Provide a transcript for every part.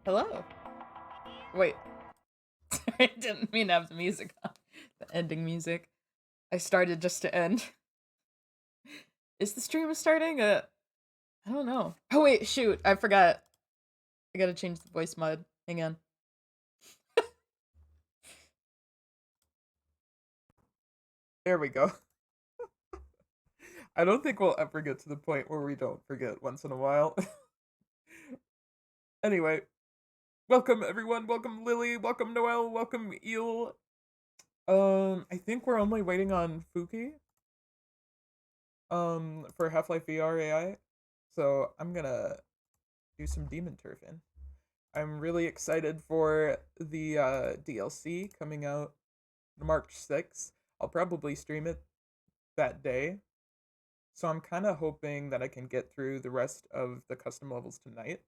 Hello. Wait. I didn't mean to have the music on. The ending music. I started just to end. Is the stream starting? I don't know. Oh wait, shoot. I forgot. I gotta change the voice mod. Hang on. There we go. I don't think we'll ever get to the point where we don't forget once in a while. Anyway, welcome everyone. Welcome Lily. Welcome Noelle. Welcome EEL. I think we're only waiting on Fuky. For HLVRAI. So I'm gonna do some demon turfing. I'm really excited for the DLC coming out March 6th. I'll probably stream it that day. So I'm kind of hoping that I can get through the rest of the custom levels tonight.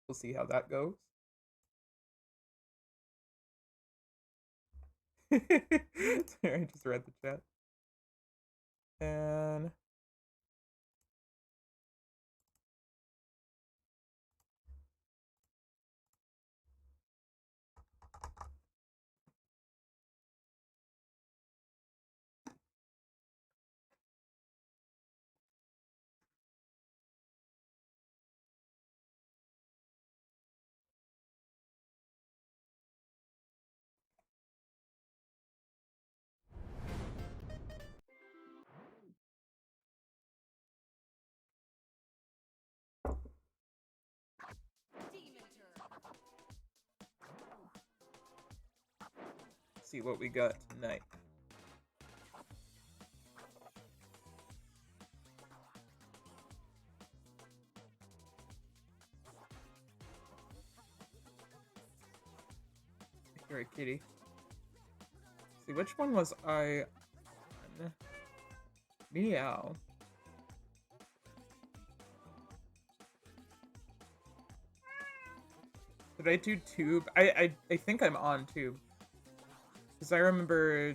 We'll see how that goes. Sorry, I just read the chat. And see what we got tonight. You're a kitty. See, which one was I on? Meow. Did I do tube? I think I'm on tube. Because I remember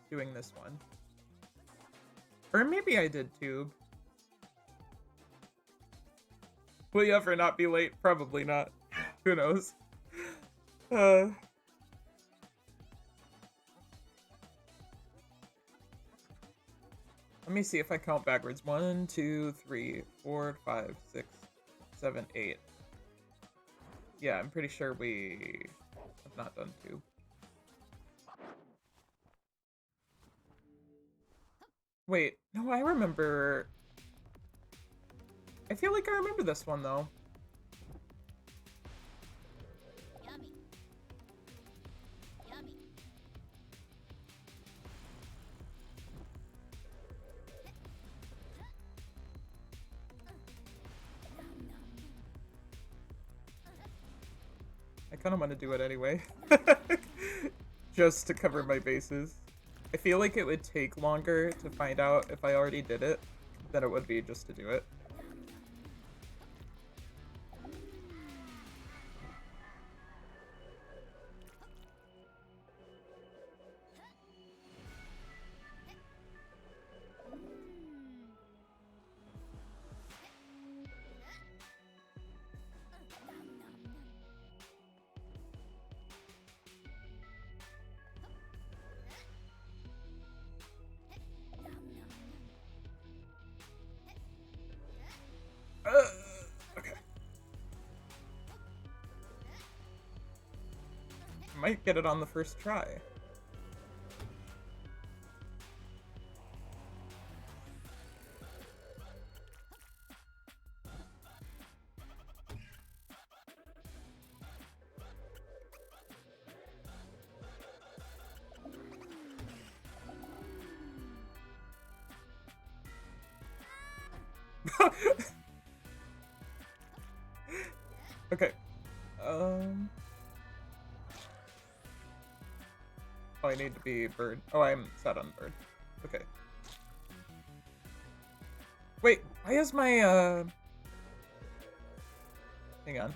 doing this one. Or maybe I did tube. Will you ever not be late? Probably not. Who knows? Let me see if I count backwards. 1, 2, 3, 4, 5, 6, 7, 8. Yeah, I'm pretty sure we have not done 2. Wait, no, I remember. I feel like I remember this one, though. Yummy. Yummy. I kind of want to do it anyway. Just to cover my bases. I feel like it would take longer to find out if I already did it than it would be just to do it. Okay. Might get it on the first try. Okay. Oh, I need to be bird. Oh, I'm set on bird. Okay. Wait, why is my, hang on.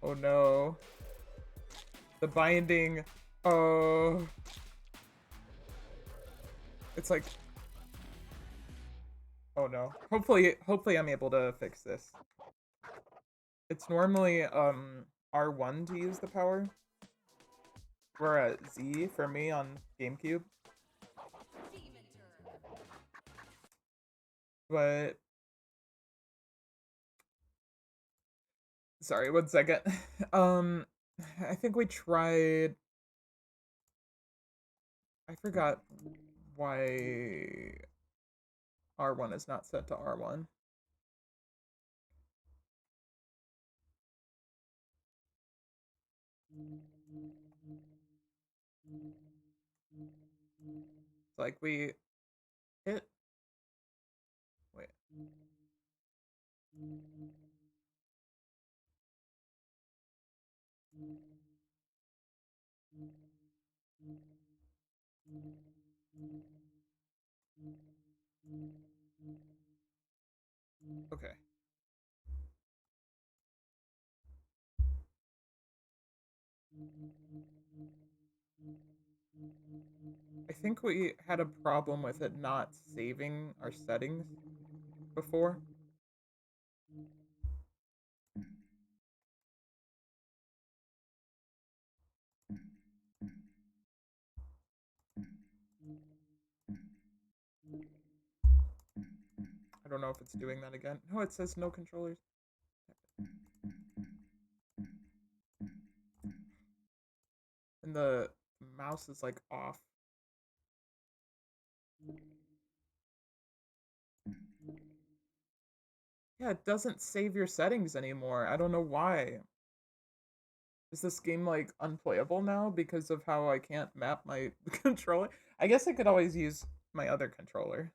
Oh no. The binding. Oh. It's like... Oh no. Hopefully I'm able to fix this. It's normally, R1 to use the power. Or Z for me on GameCube. But... Sorry, 1 second. I think we tried... I forgot why R1 is not set to R1. It's like we hit... Wait. Okay. I think we had a problem with it not saving our settings before. I don't know if it's doing that again. No, it says no controllers. And the mouse is like off. Yeah, it doesn't save your settings anymore. I don't know why. Is this game like unplayable now because of how I can't map my controller? I guess I could always use my other controller.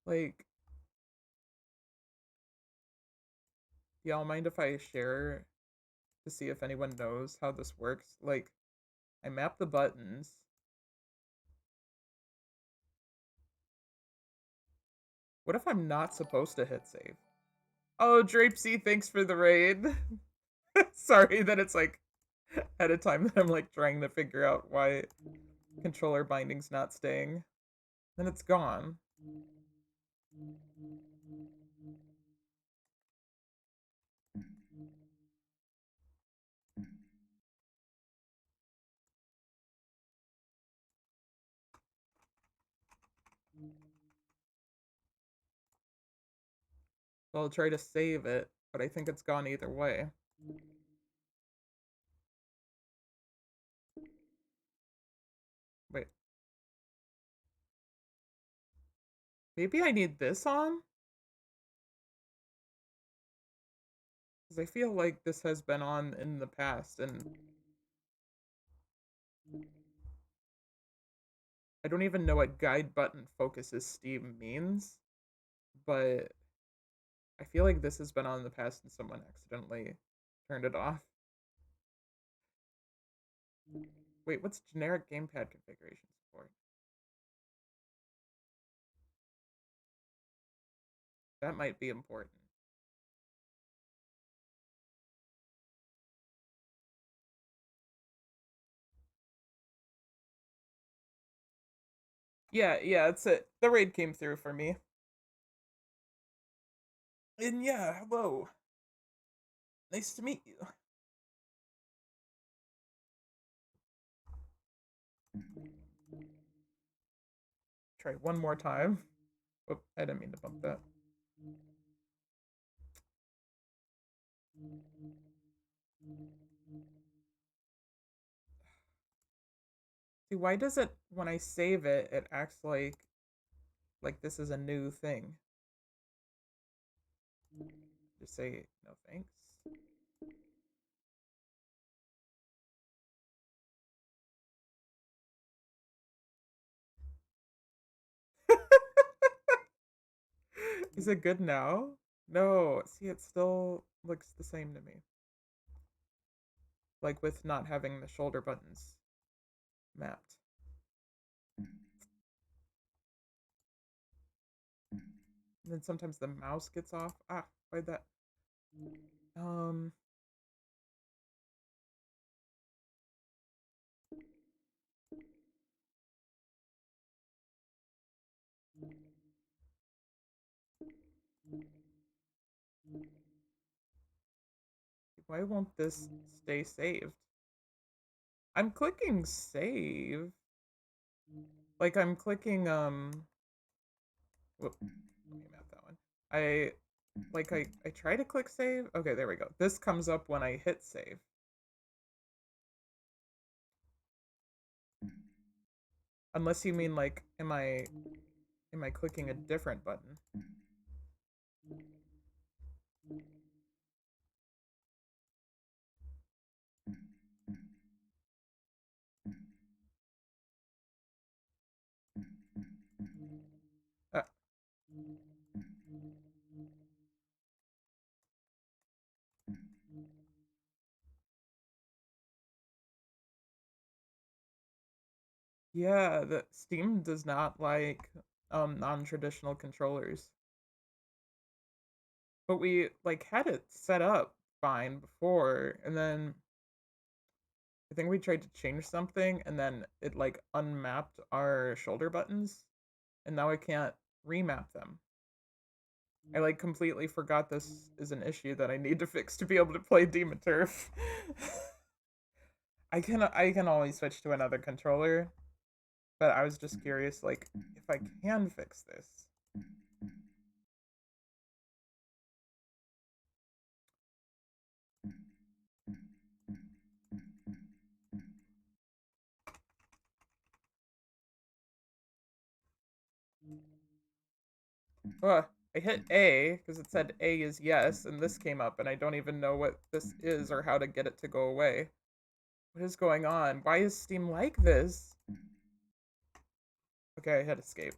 Like, y'all mind if I share to see if anyone knows how this works? Like, I map the buttons. What if I'm not supposed to hit save? Oh, Drapesy, thanks for the raid. Sorry that it's like at a time that I'm like trying to figure out why controller binding's not staying. then it's gone. So I'll try to save it, but I think it's gone either way. Wait. Maybe I need this on? Because I feel like this has been on in the past, and I don't even know what guide button focuses Steam means, but I feel like this has been on in the past and someone accidentally turned it off. Wait, what's generic gamepad configuration support? That might be important. Yeah, it's it. The raid came through for me. And yeah, hello. Nice to meet you. Try one more time. Whoop, I didn't mean to bump that. See, why does it, when I save it, it acts like this is a new thing? Just say, no thanks. Is it good now? No, see, it still looks the same to me. Like with not having the shoulder buttons mapped. And then sometimes the mouse gets off. Ah, why'd that? Um, why won't this stay saved? I'm clicking save. Like I'm clicking whoop, let me map that one. I try to click save. Okay, there we go. This comes up when I hit save. Unless you mean like am I clicking a different button? Uh, yeah, the Steam does not like non-traditional controllers. But we like had it set up fine before, and then I think we tried to change something and then it like unmapped our shoulder buttons and now I can't remap them. I like completely forgot this is an issue that I need to fix to be able to play Demon Turf. I can always switch to another controller, but I was just curious like if I can fix this. I hit A because it said A is yes, and this came up, and I don't even know what this is or how to get it to go away. What is going on? Why is Steam like this? Okay, I hit escape.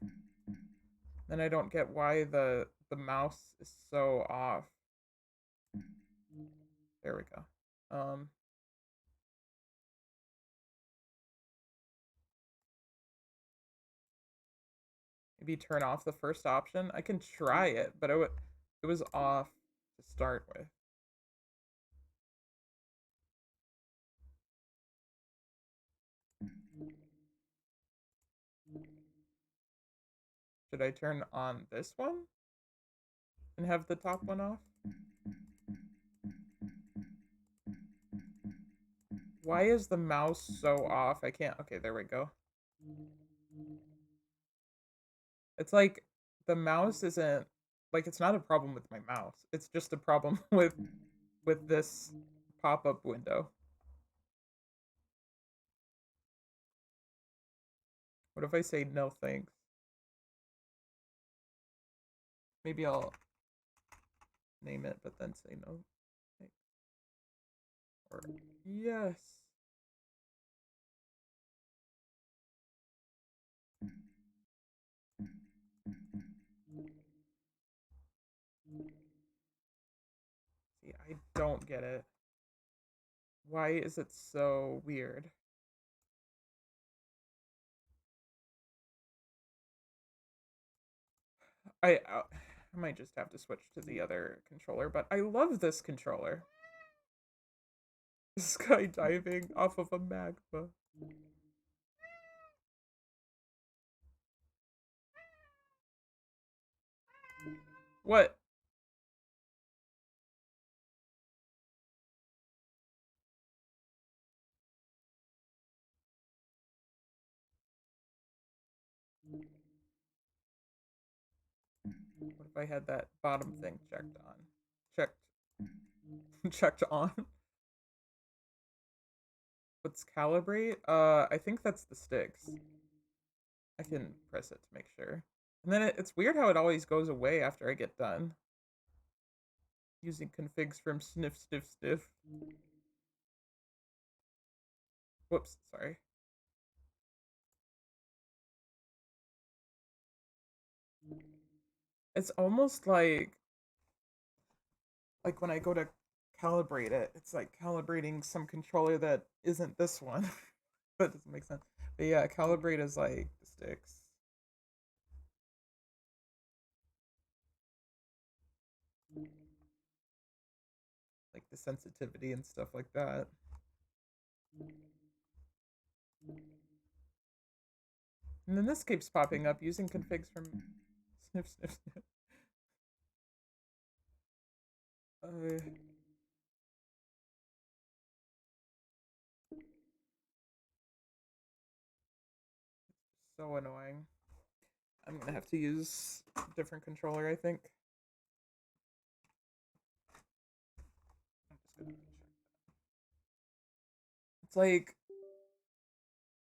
Then I don't get why the mouse is so off. There we go. Maybe turn off the first option. I can try it, but it was off to start with. Should I turn on this one and have the top one off? Why is the mouse so off? I can't. Okay, there we go. It's like the mouse isn't like it's not a problem with my mouse. It's just a problem with this pop-up window. What if I say no thanks? Maybe I'll name it but then say no thanks. Or yes. See, I don't get it. Why is it so weird? I might just have to switch to the other controller, but I love this controller. Skydiving off of a magma. What? What if I had that bottom thing checked on? Checked. Checked on? What's calibrate? I think that's the sticks. I can press it to make sure. And then it's weird how it always goes away after I get done. Using configs from sniff, sniff, sniff. Whoops, sorry. It's almost like when I go to calibrate it, it's like calibrating some controller that isn't this one. That doesn't make sense. But yeah, calibrate is like the sticks. Like the sensitivity and stuff like that. And then this keeps popping up using configs from sniff, sniff, sniff. Uh, so annoying. I'm gonna have to use a different controller, I think. I'm just gonna check. It's like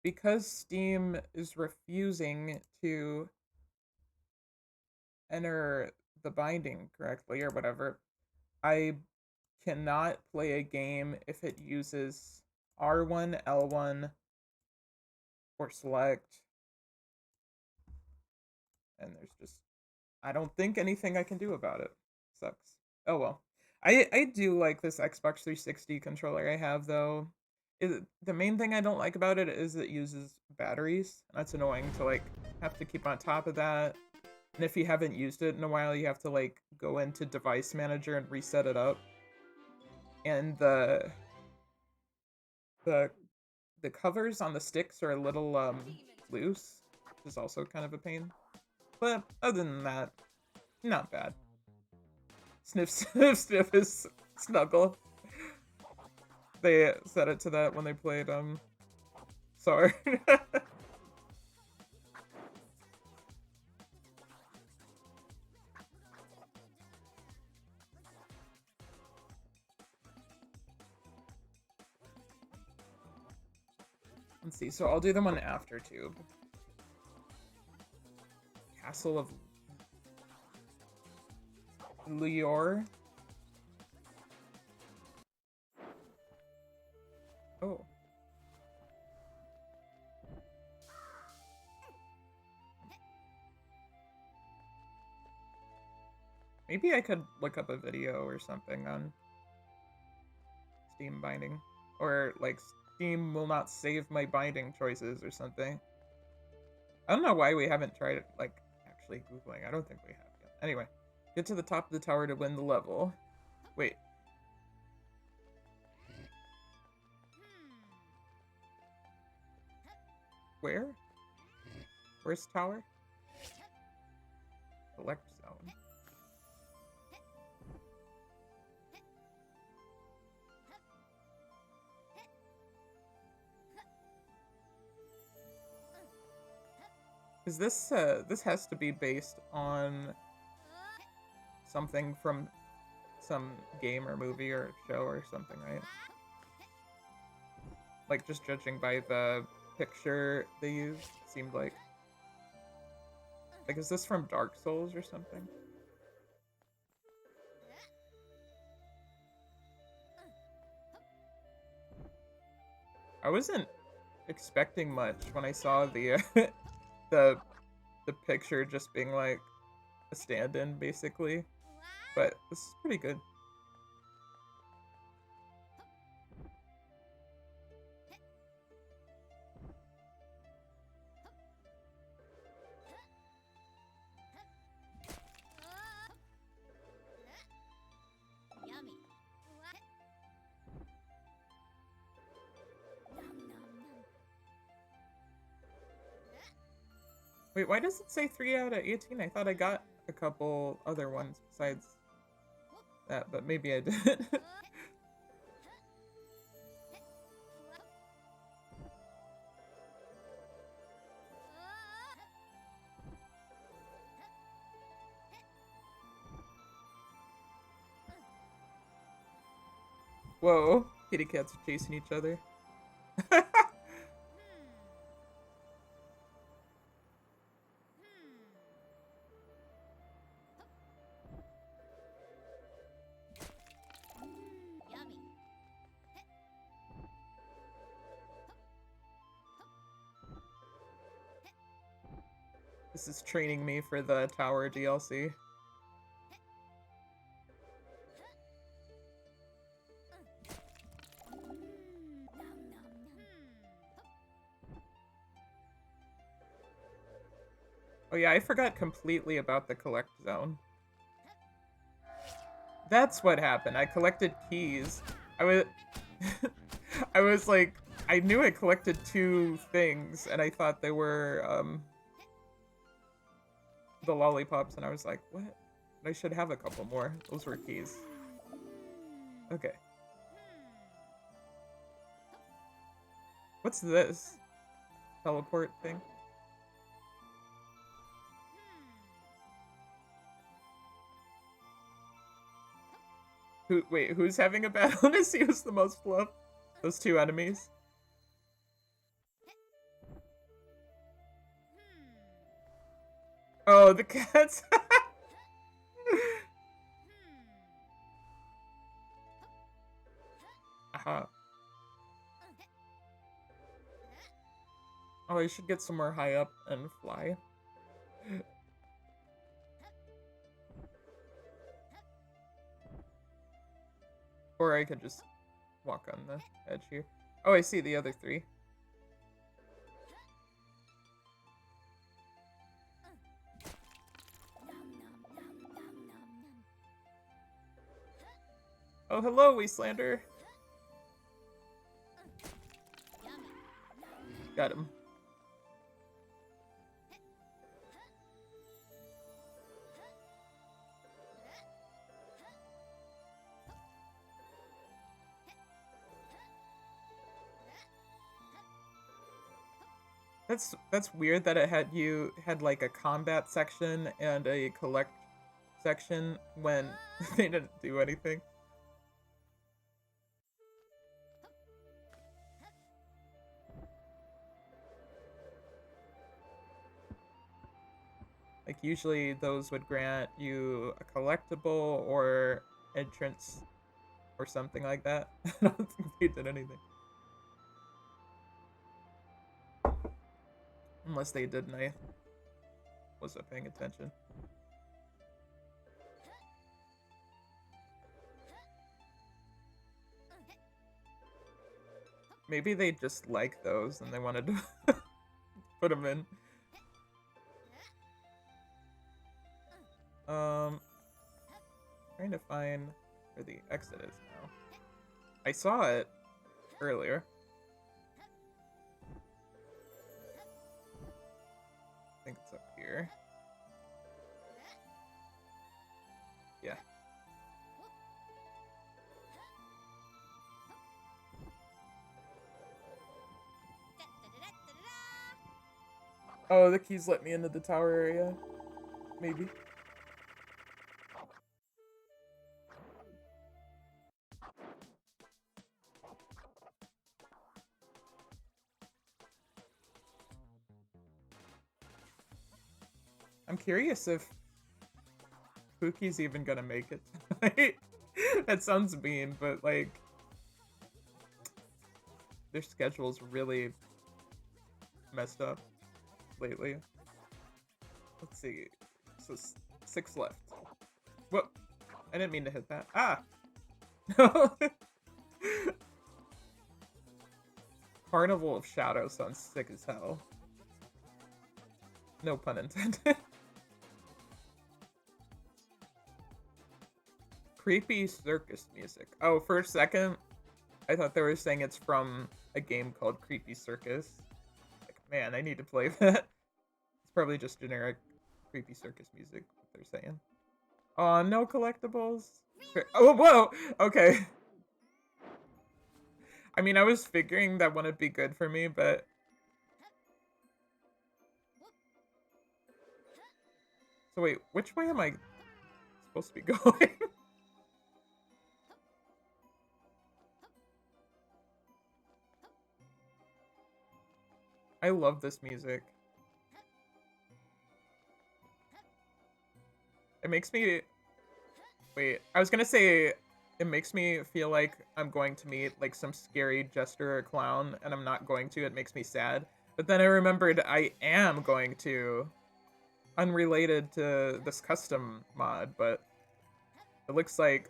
because Steam is refusing to enter the binding correctly or whatever, I cannot play a game if it uses R1, L1, or select. And there's just I don't think anything I can do about it. Sucks. Oh well. I do like this Xbox 360 controller I have though. The main thing I don't like about it is it uses batteries. That's annoying to like have to keep on top of that. And if you haven't used it in a while, you have to like go into device manager and reset it up. And the the covers on the sticks are a little loose, which is also kind of a pain. But other than that, not bad. Sniff, sniff, sniff is snuggle. They set it to that when they played, sorry. Let's see, so I'll do them on after tube. Castle of Lior. Oh. Maybe I could look up a video or something on Steam binding. Or, like, Steam will not save my binding choices or something. I don't know why we haven't tried it, like, actually Googling. I don't think we have yet. Anyway, get to the top of the tower to win the level. Wait. Where? Where's tower? collect zone. Is this has to be based on something from some game or movie or show or something, right? Like, just judging by the picture they used, seemed like. Like, is this from Dark Souls or something? I wasn't expecting much when I saw the the the picture just being like a stand-in, basically. But this is pretty good. Yummy. Wait, why does it say 3 out of 18? I thought I got a couple other ones besides that, but maybe I didn't. Whoa, kitty cats are chasing each other. Yummy. This is training me for the tower DLC. Oh yeah, I forgot completely about the collect zone. That's what happened. I collected keys. I was I was like, I knew I collected 2 things and I thought they were the lollipops, and I was like, what? I should have a couple more. Those were keys. Okay. What's this? Teleport thing? Wait, who's having a battle to see who's the most fluff? Those 2 enemies? Oh, the cats! Aha. Oh, I should get somewhere high up and fly. Or I could just walk on the edge here. Oh, I see the other 3. Oh, hello, Wastelander. Got him. That's weird that it had like a combat section and a collect section when they didn't do anything. Like, usually those would grant you a collectible or entrance or something like that. I don't think they did anything. Unless they did and I wasn't paying attention. Maybe they just like those and they wanted to put them in. Trying to find where the exit is now. I saw it earlier. I think it's up here. Yeah. Oh, the keys let me into the tower area. Maybe. I'm curious if Fuky's even gonna make it tonight. That sounds mean, but like their schedule's really messed up lately. Let's see. So 6 left. Whoop! I didn't mean to hit that. Ah! No! Carnival of Shadows sounds sick as hell. No pun intended. Creepy circus music. Oh, for a second, I thought they were saying it's from a game called Creepy Circus. Like, man, I need to play that. It's probably just generic Creepy Circus music, what they're saying. Aw, no collectibles? Oh, whoa! Okay. I mean, I was figuring that wouldn't be good for me, but... So wait, which way am I supposed to be going? I love this music. It makes me... Wait, I was gonna say it makes me feel like I'm going to meet like some scary jester or clown, and I'm not going to. It makes me sad. But then I remembered I am going to, unrelated to this custom mod, but it looks like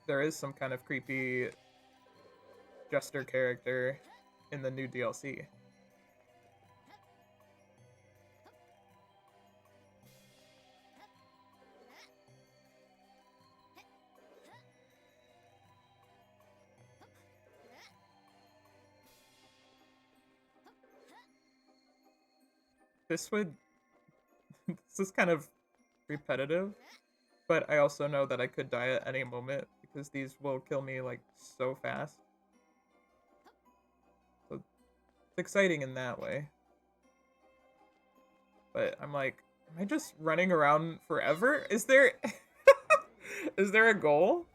there is some kind of creepy jester character in the new DLC. This would... this is kind of repetitive, but I also know that I could die at any moment because these will kill me like so fast. So it's exciting in that way. But I'm like, am I just running around forever? Is there is there a goal?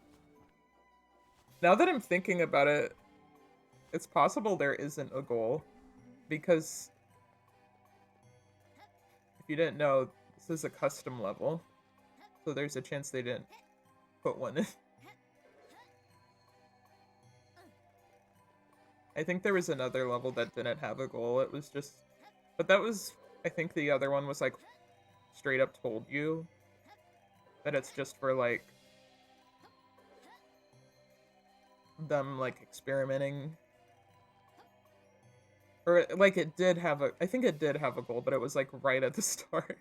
Now that I'm thinking about it, it's possible there isn't a goal because if you didn't know, this is a custom level. So there's a chance they didn't put one in. I think there was another level that didn't have a goal. It was just... But that was... I think the other one was like straight up told you that it's just for like them like experimenting. Or like it did have a... I think it did have a goal, but it was like right at the start.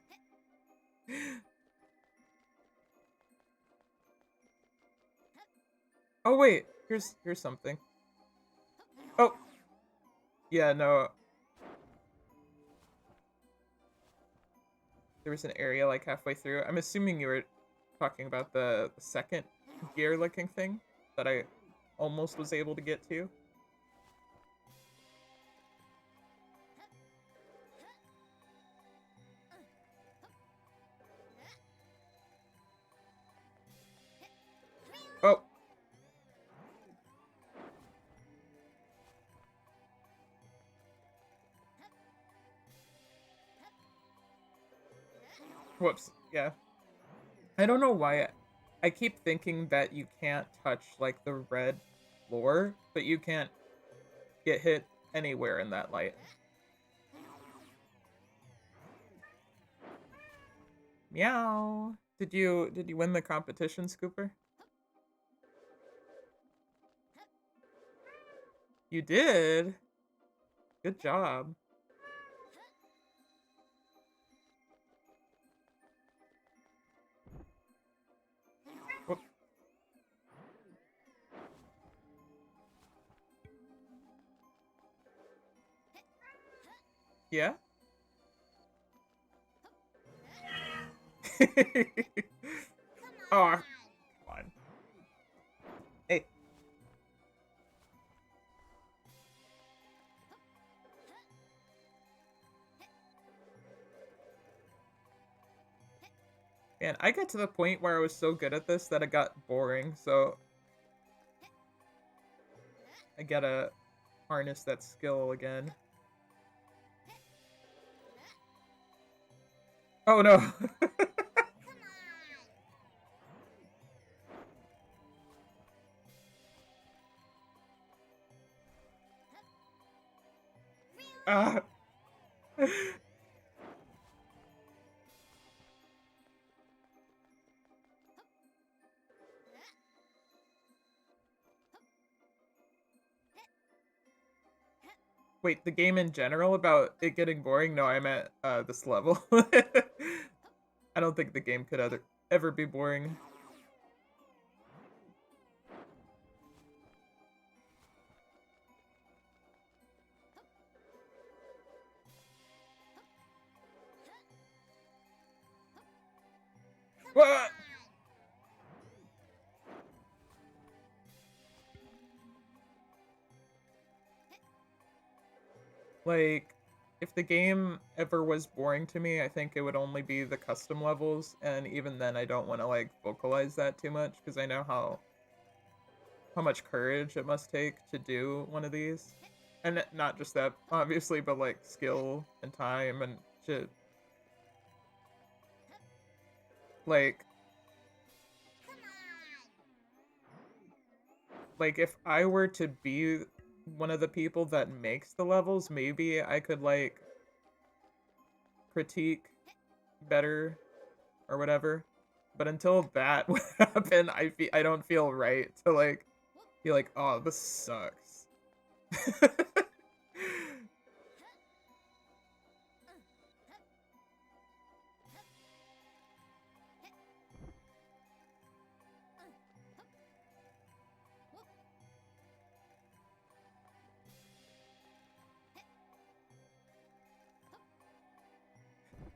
Oh wait, here's something. Oh! Yeah, no. There was an area like halfway through. I'm assuming you were talking about the second gear looking thing that I almost was able to get to. Oh! Whoops, yeah. I don't know why I keep thinking that you can't touch like the red floor, but you can't get hit anywhere in that light. Meow. Did you win the competition, Scooper? You did. Good job. Whoop. Yeah? Oh, come on. Hey. Man, I got to the point where I was so good at this that it got boring, so I gotta harness that skill again. Oh no. Ah. Wait, the game in general about it getting boring? No, I'm at this level. I don't think the game could ever be boring. What? Like, if the game ever was boring to me, I think it would only be the custom levels, and even then I don't want to like vocalize that too much because I know how much courage it must take to do one of these. And not just that, obviously, but like skill and time and shit. Like, if I were to be one of the people that makes the levels, maybe I could like critique better or whatever. But until that would happen, I don't feel right to like be like, oh, this sucks.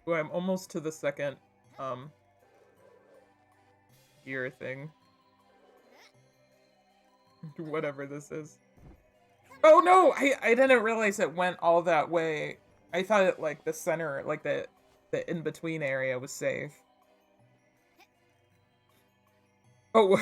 Ooh, I'm almost to the second um gear thing. Whatever this is. Oh no! I didn't realize it went all that way. I thought it like the center, like the in-between area was safe. Oh,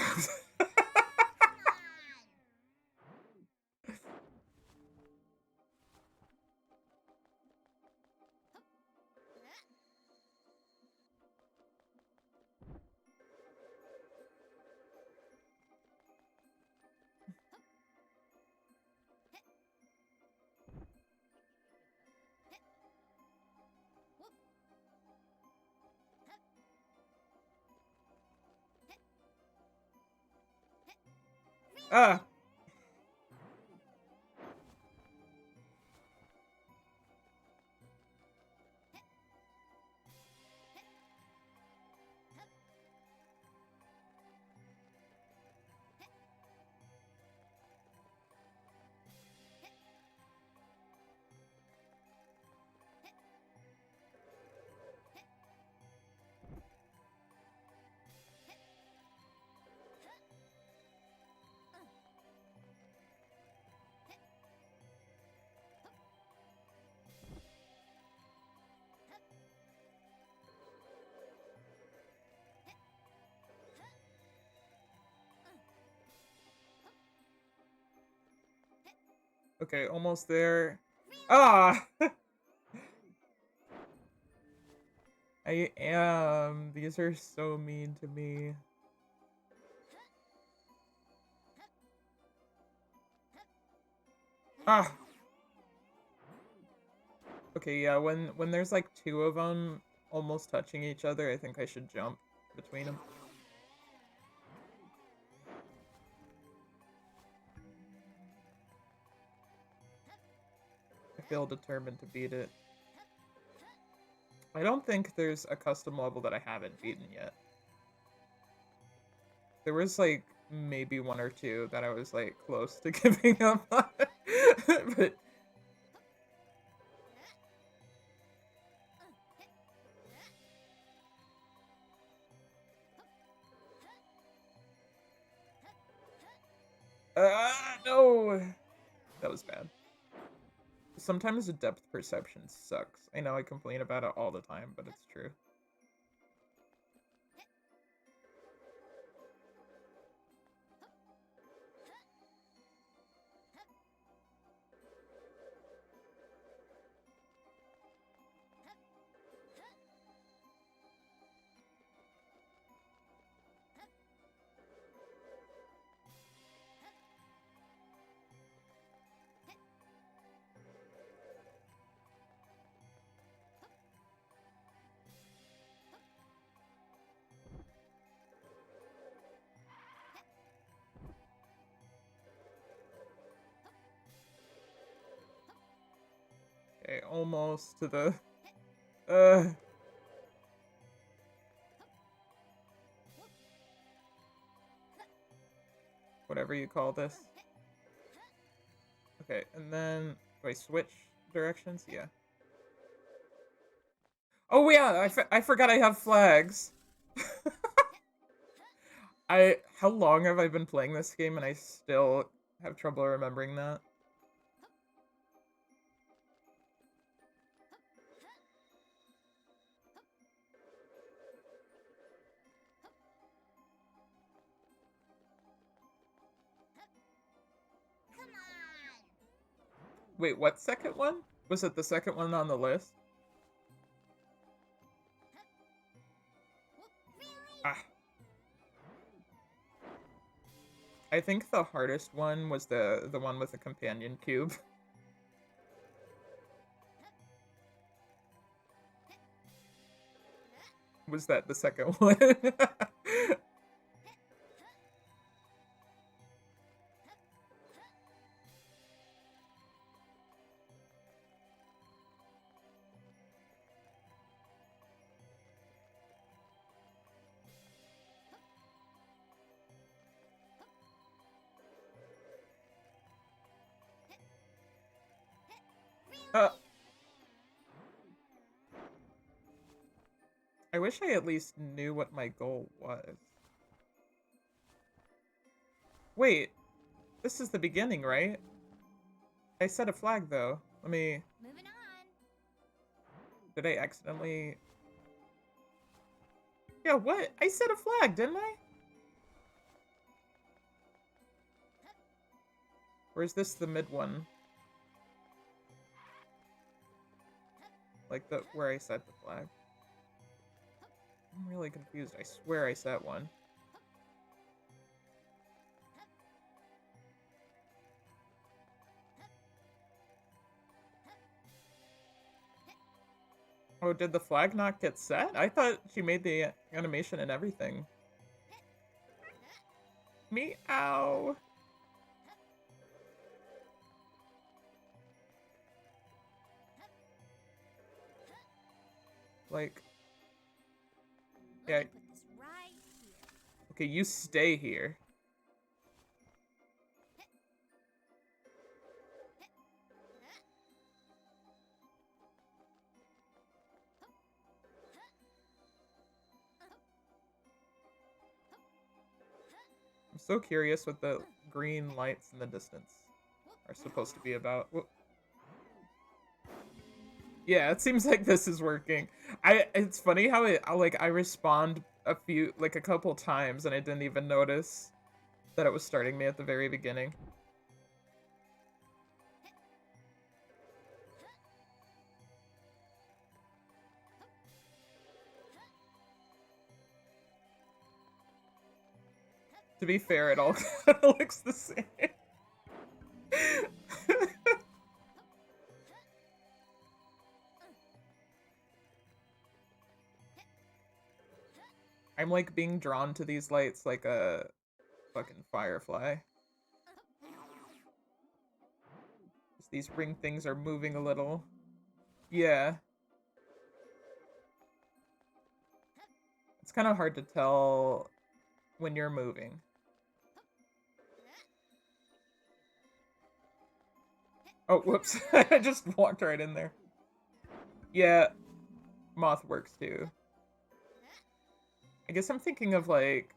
ah. Okay, almost there. Ah! I am. These are so mean to me. Ah! Okay, yeah, when there's like two of them almost touching each other, I think I should jump between them. I feel determined to beat it. I don't think there's a custom level that I haven't beaten yet. There was like maybe one or two that I was like close to giving up on. But No! That was bad. Sometimes the depth perception sucks. I know I complain about it all the time, but it's true. Okay, almost to the... Whatever you call this. Okay, and then... Do I switch directions? Yeah. Oh yeah, I forgot I have flags. How long have I been playing this game and I still have trouble remembering that? Come on. Wait, what second one? Was it the second one on the list? Really? Ah. I think the hardest one was the one with the companion cube. Was that the second one? uh, I wish I at least knew what my goal was. Wait, this is the beginning, right? I set a flag though. Let me... Moving on. Did I accidentally... Yeah, what? I set a flag, didn't I? Or is this the mid one? Like the where I set the flag. I'm really confused. I swear I set one. Oh, did the flag not get set? I thought she made the animation and everything. Meow. Like, Let yeah. me put this right here. Okay, you stay here. I'm so curious what the green lights in the distance are supposed to be about. Whoop. Yeah, it seems like this is working. It's funny how I respond a couple times and I didn't even notice that it was starting me at the very beginning. To be fair, it all kind of looks the same. I'm like being drawn to these lights like a fucking firefly. These ring things are moving a little. Yeah. It's kind of hard to tell when you're moving. Oh, whoops. I just walked right in there. Yeah, moth works too. I guess I'm thinking of like...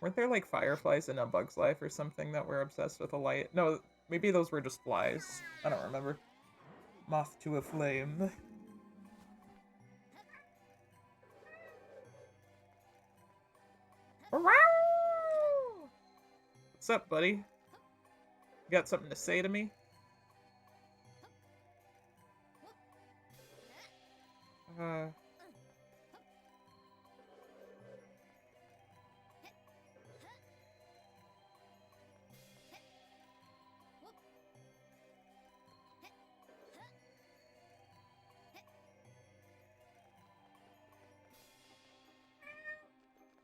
Weren't there like fireflies in A Bug's Life or something that were obsessed with a light? No, maybe those were just flies. I don't remember. Moth to a flame. What's up, buddy? You got something to say to me? Uh...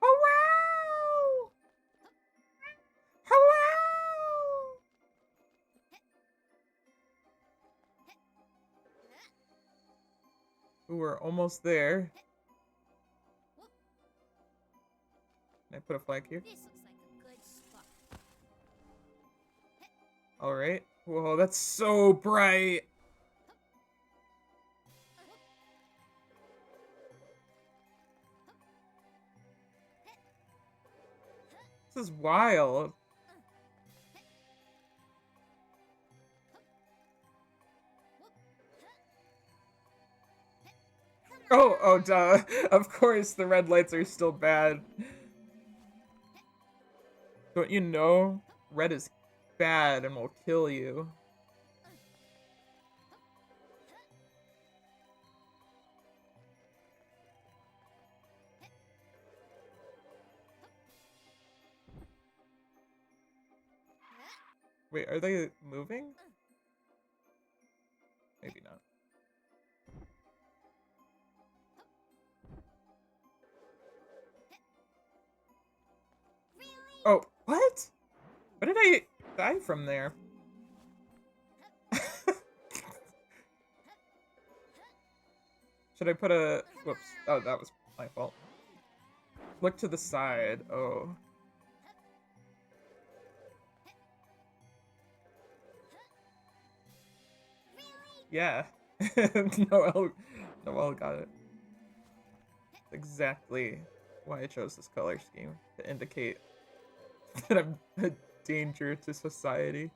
Hello! Hello! Ooh, we're almost there. Can I put a flag here? This looks like a good spot. Alright. Whoa, that's so bright! This is wild. Oh, duh. Of course, the red lights are still bad. Don't you know? Red is bad and will kill you. Wait, are they moving? Maybe not. Oh, what? What did I die from there? Should I put a... Whoops. Oh, that was my fault. Look to the side. Oh. Yeah. Noel got it. That's exactly why I chose this color scheme. To indicate that I'm a danger to society.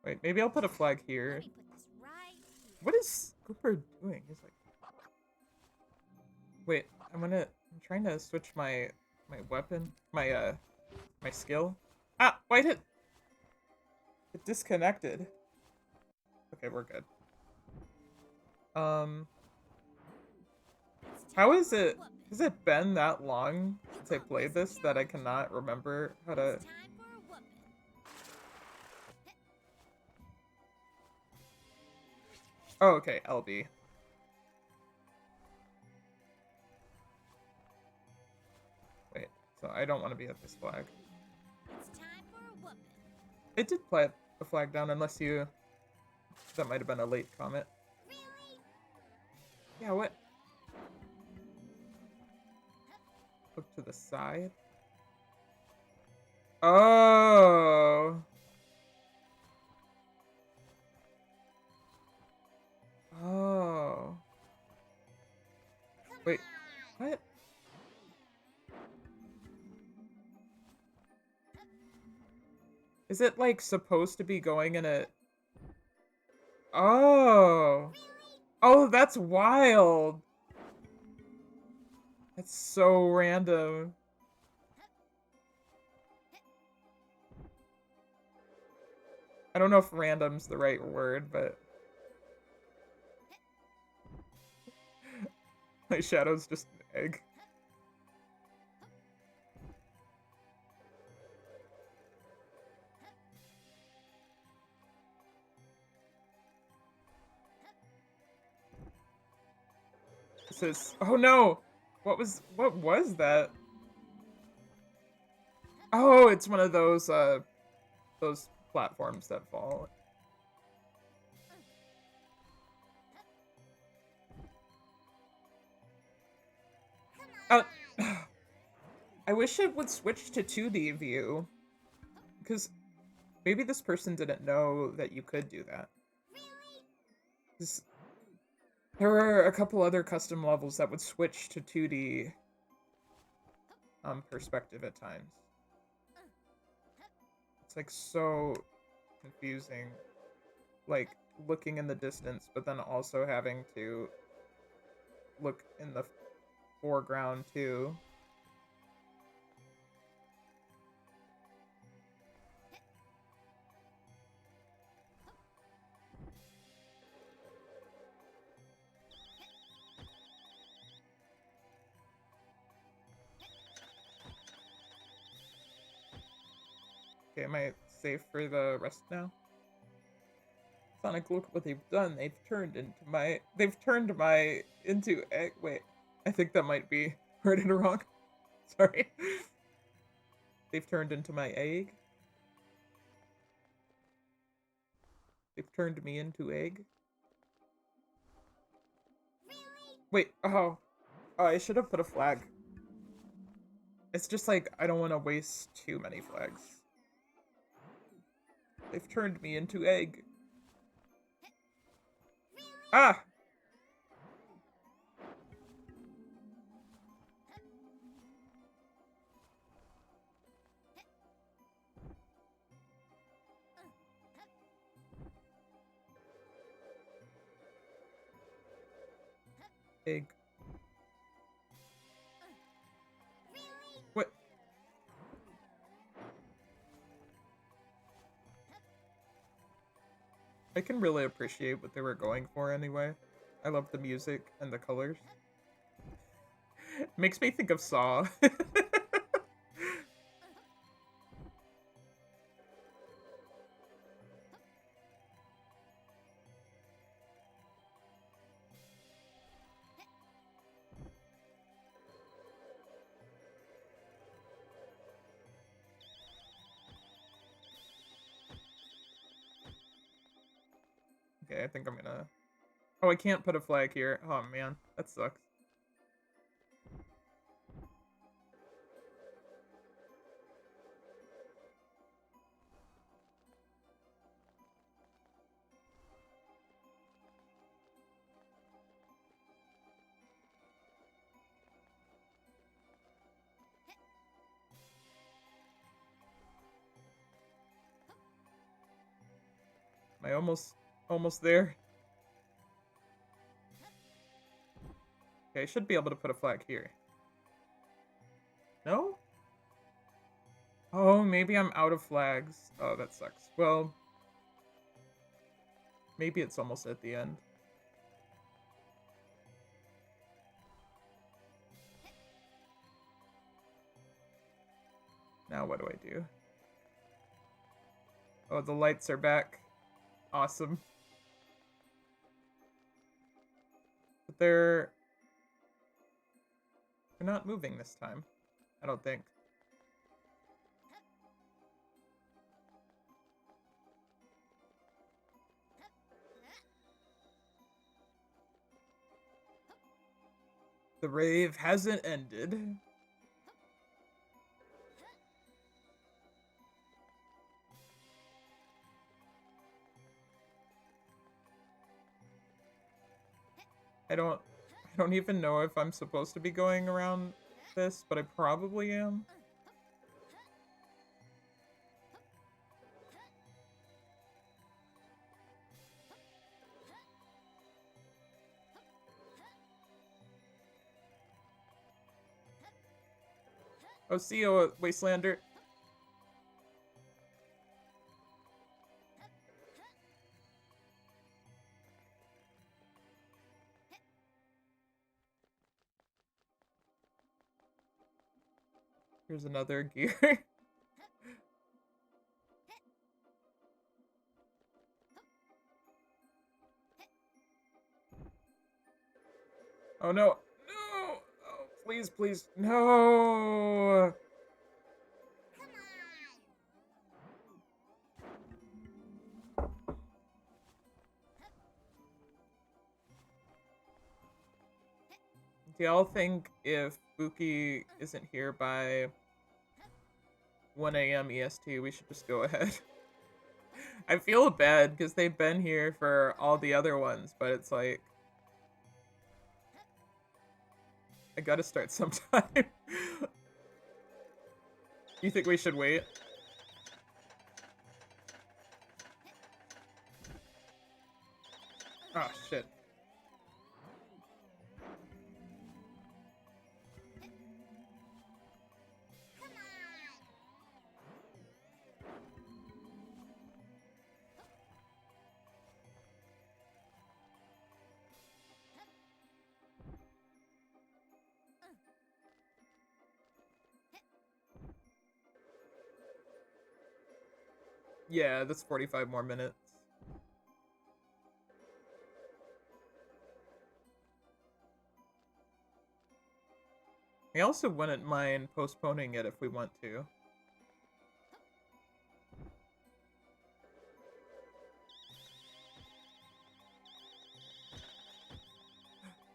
Wait, maybe I'll put a flag here. Let me put this right here. What is Cooper doing? He's like... Wait, I'm trying to switch my weapon, my skill. Ah, why did it disconnected? Okay, we're good. How is it? Has it been that long since I played this that I cannot remember how to? It's time for a whooping. Oh, okay, LB. Wait, so I don't want to be at this flag. It's time for a whooping. It did plant the flag down, unless you... That might have been a late comment. Really? Yeah, what? Look to the side. Oh! Oh. Wait, what? Is it, like, supposed to be going in a... Oh! Oh, that's wild! That's so random. I don't know if random's the right word, but... My shadow's just an egg. This is... Oh no! What was that? Oh, it's one of those platforms that fall. I wish it would switch to 2D view. Because maybe this person didn't know that you could do that. 'Cause there were a couple other custom levels that would switch to 2D perspective at times. It's like so confusing. Like looking in the distance, but then also having to look in the foreground too. Okay, am I safe for the rest now? Sonic, look what they've done. They've turned my into egg. Wait, I think that might be heard it wrong. Sorry. They've turned into my egg. They've turned me into egg. Wait, oh, I should have put a flag. It's just like, I don't want to waste too many flags. They've turned me into egg. Ah! Egg. What? I can really appreciate what they were going for anyway. I love the music and the colors. Makes me think of Saw. Okay, I think I'm gonna... Oh, I can't put a flag here. Oh, man. That sucks. Am I almost there? Okay, I should be able to put a flag here. No? Oh, maybe I'm out of flags. Oh, that sucks. Well, maybe it's almost at the end. Now what do I do? Oh, the lights are back. Awesome. But they're not moving this time. I don't think. The rave hasn't ended. I don't even know if I'm supposed to be going around this, but I probably am. Oh, see you, Wastelander. Here's another gear. Oh no! No! Oh, please, please, no! Do y'all think if Fuky isn't here by 1 a.m. EST, we should just go ahead. I feel bad because they've been here for all the other ones, but it's like I gotta start sometime. You think we should wait? Oh shit. Yeah, that's 45 more minutes. I also wouldn't mind postponing it if we want to.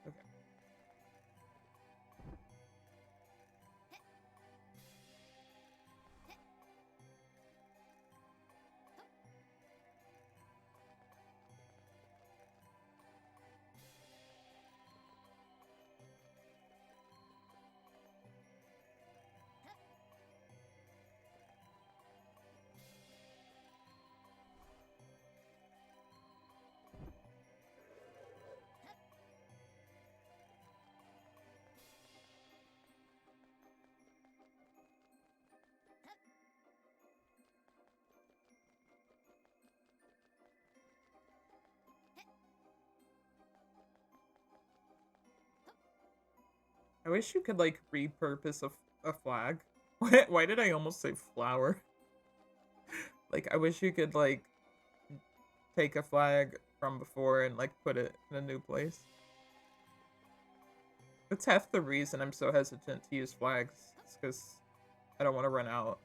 Okay. I wish you could like repurpose a flag. Why did I almost say flower? Like I wish you could like take a flag from before and like put it in a new place. That's half the reason I'm so hesitant to use flags. It's because I don't want to run out.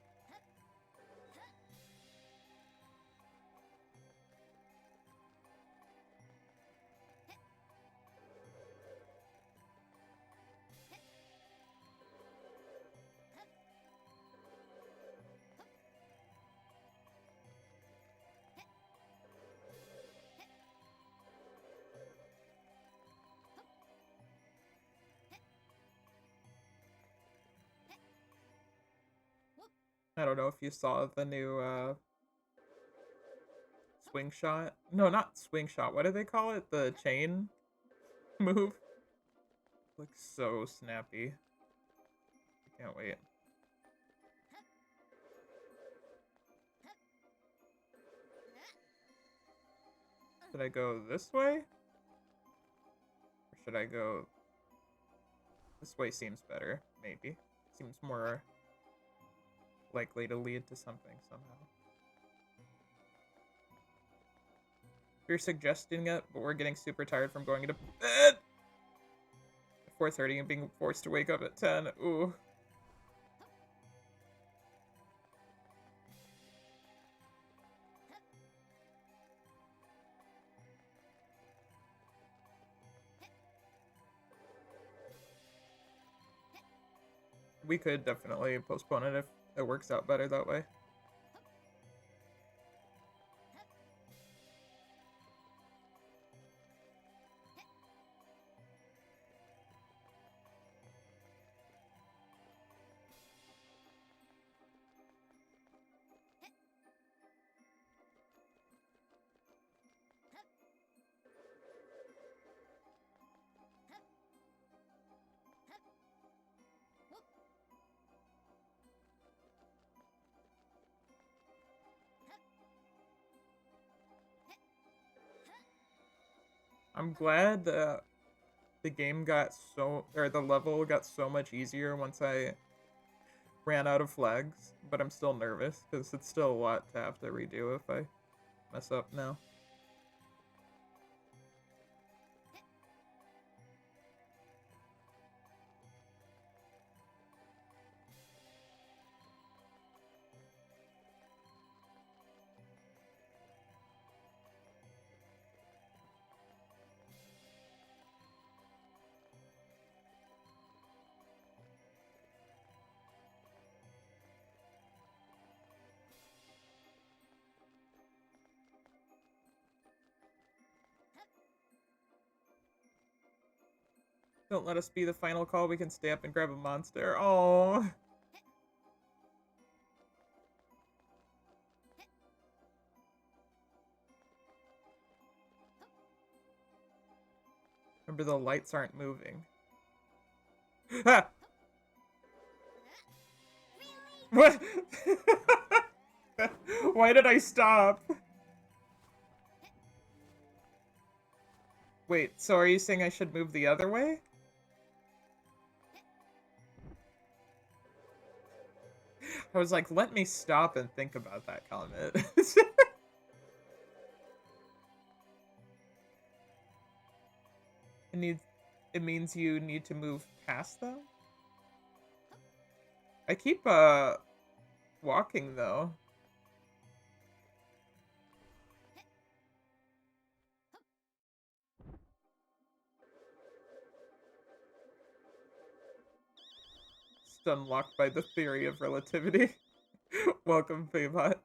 I don't know if you saw the new swing shot. No, not swing shot. What do they call it? The chain move. Looks so snappy. I can't wait. Should I go this way? Or should I go... This way seems better, maybe. Seems more likely to lead to something somehow. You're suggesting it, but we're getting super tired from going to bed at 4:30 and being forced to wake up at 10. Ooh. We could definitely postpone it if it works out better that way. I'm glad that the game got so, or the level got so much easier once I ran out of flags, but I'm still nervous because it's still a lot to have to redo if I mess up now. Don't let us be the final call. We can stay up and grab a monster. Oh. Remember, the lights aren't moving. Ah! What? Why did I stop? Wait, so are you saying I should move the other way? I was like, let me stop and think about that comment. It means you need to move past them? I keep, walking, though. Just unlocked by the theory of relativity. Welcome, Faybot.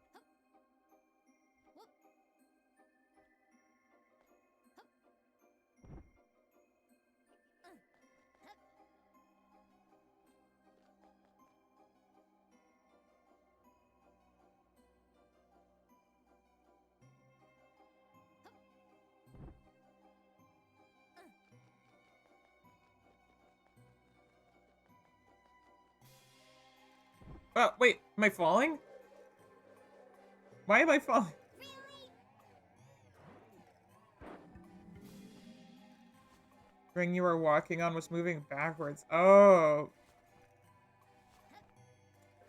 Wait, am I falling? Why am I falling? Ring you were walking on was moving backwards. Oh.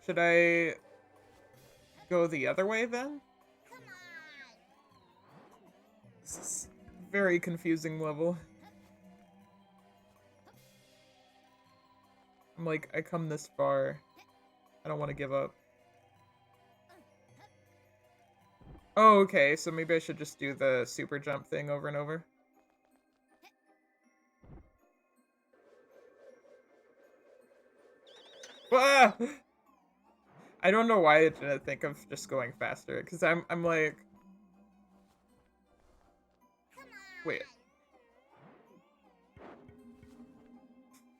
Should I go the other way then? Come on. This is a very confusing level. I'm like, I come this far. I don't want to give up. Oh, okay, so maybe I should just do the super jump thing over and over. Ah! I don't know why I didn't think of just going faster, because I'm like... Wait.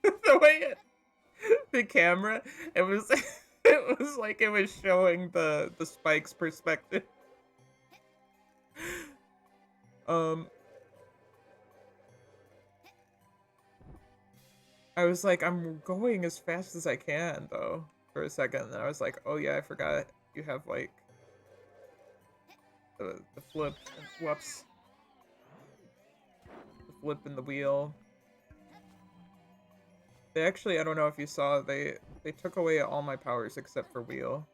The way the camera, it was... it was like it was showing the spike's perspective. I was like, I'm going as fast as I can, though, for a second, and then I was like, oh yeah, I forgot you have, like, the flip, and whoops. The flip and the wheel. They actually, I don't know if you saw, they took away all my powers except for wheel.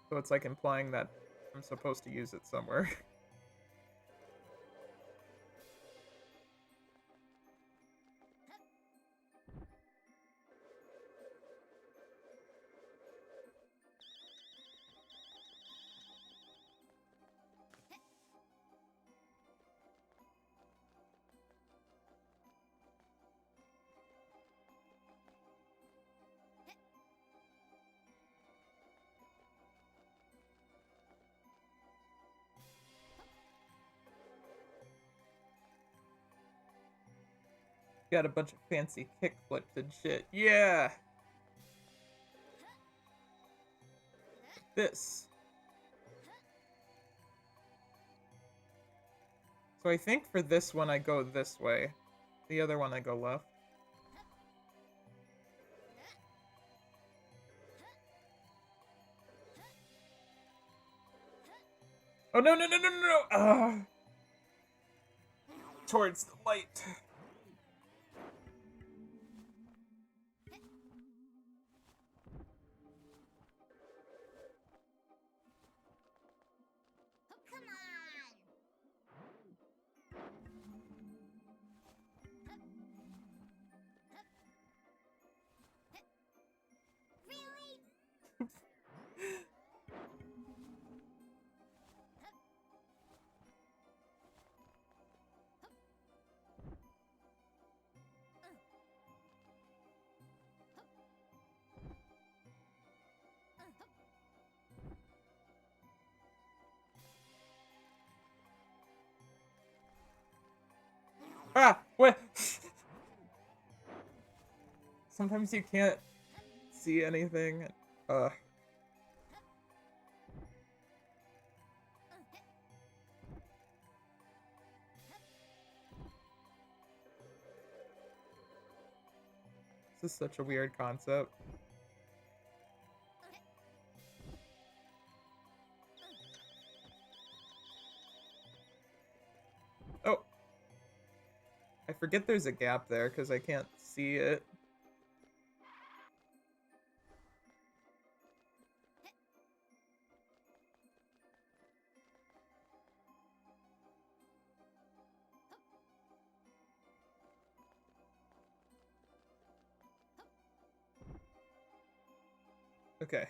So it's like implying that I'm supposed to use it somewhere. Got a bunch of fancy kick flips and shit. Yeah! This. So I think for this one I go this way. The other one I go left. Oh no no no no no no! Towards the light. Come on. Really? Ah! What? Sometimes you can't see anything. This is such a weird concept. Oh! I forget there's a gap there because I can't see it. Okay.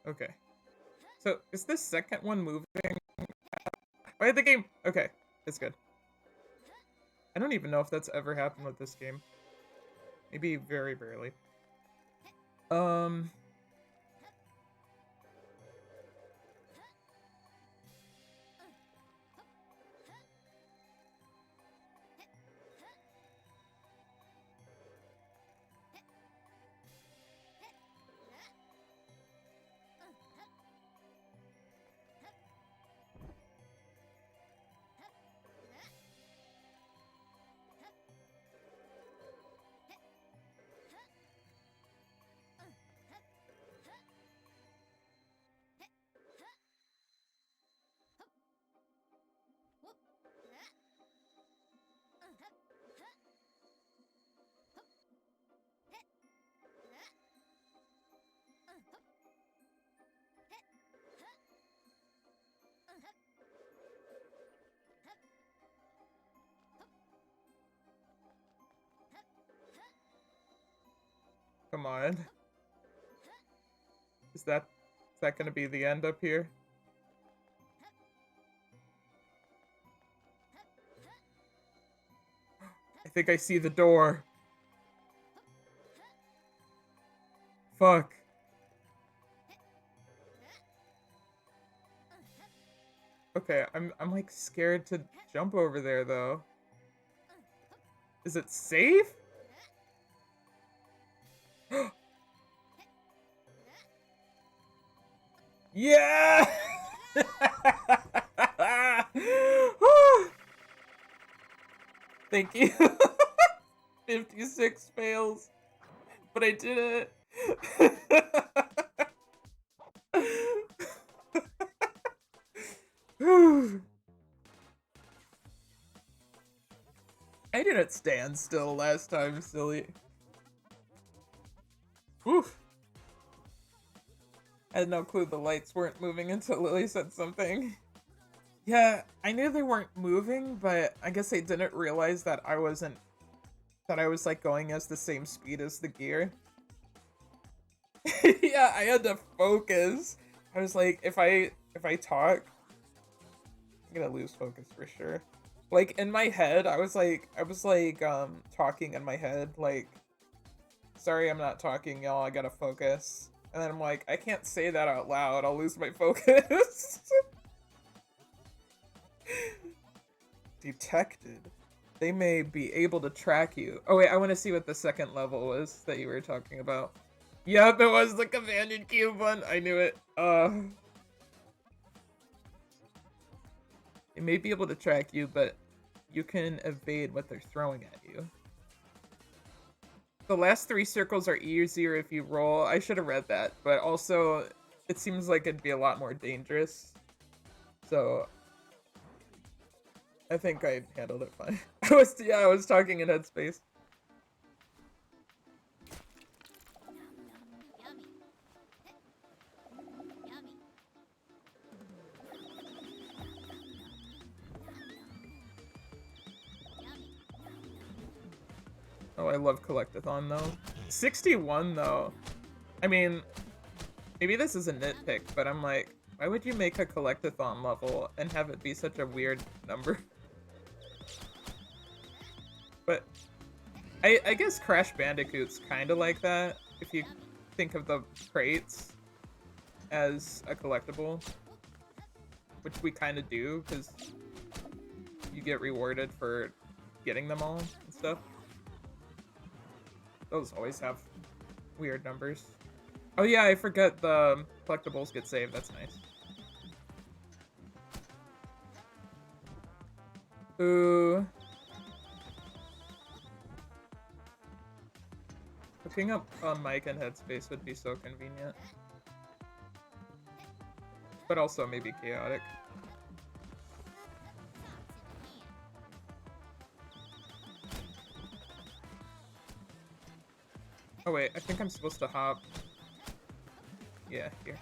Okay. So, is this second one moving? Oh, I had the game! Okay, it's good. I don't even know if that's ever happened with this game. Maybe very rarely. Come on. Is that gonna be the end up here? I think I see the door. Fuck. Okay, I'm like scared to jump over there though. Is it safe? Yeah! Thank you. 56 fails. But I did it. I didn't stand still last time, silly. Whew. I had no clue the lights weren't moving until Lily said something. Yeah, I knew they weren't moving, but I guess I didn't realize that I was like going as the same speed as the gear. Yeah, I had to focus. I was like, if I talk, I'm gonna lose focus for sure. Like in my head, I was like talking in my head, like, sorry, I'm not talking, y'all, I gotta focus. And then I'm like, I can't say that out loud, I'll lose my focus. Detected. They may be able to track you. Oh wait, I want to see what the second level was that you were talking about. Yep, it was the companion cube one. I knew it. They may be able to track you, but you can evade what they're throwing at you. The last 3 circles are easier if you roll. I should have read that, but also it seems like it'd be a lot more dangerous. So I think I handled it fine. I was talking in headspace. Yummy. Yummy. Yummy. Oh, I love Collectathon though. 61 though. I mean, maybe this is a nitpick, but I'm like, why would you make a Collectathon level and have it be such a weird number? But I guess Crash Bandicoot's kind of like that, if you think of the crates as a collectible, which we kind of do, because you get rewarded for getting them all and stuff. Those always have weird numbers. Oh yeah, I forget the collectibles get saved, that's nice. Ooh. Hooking up a mic and headspace would be so convenient. But also maybe chaotic. Oh wait, I think I'm supposed to hop. Yeah, here.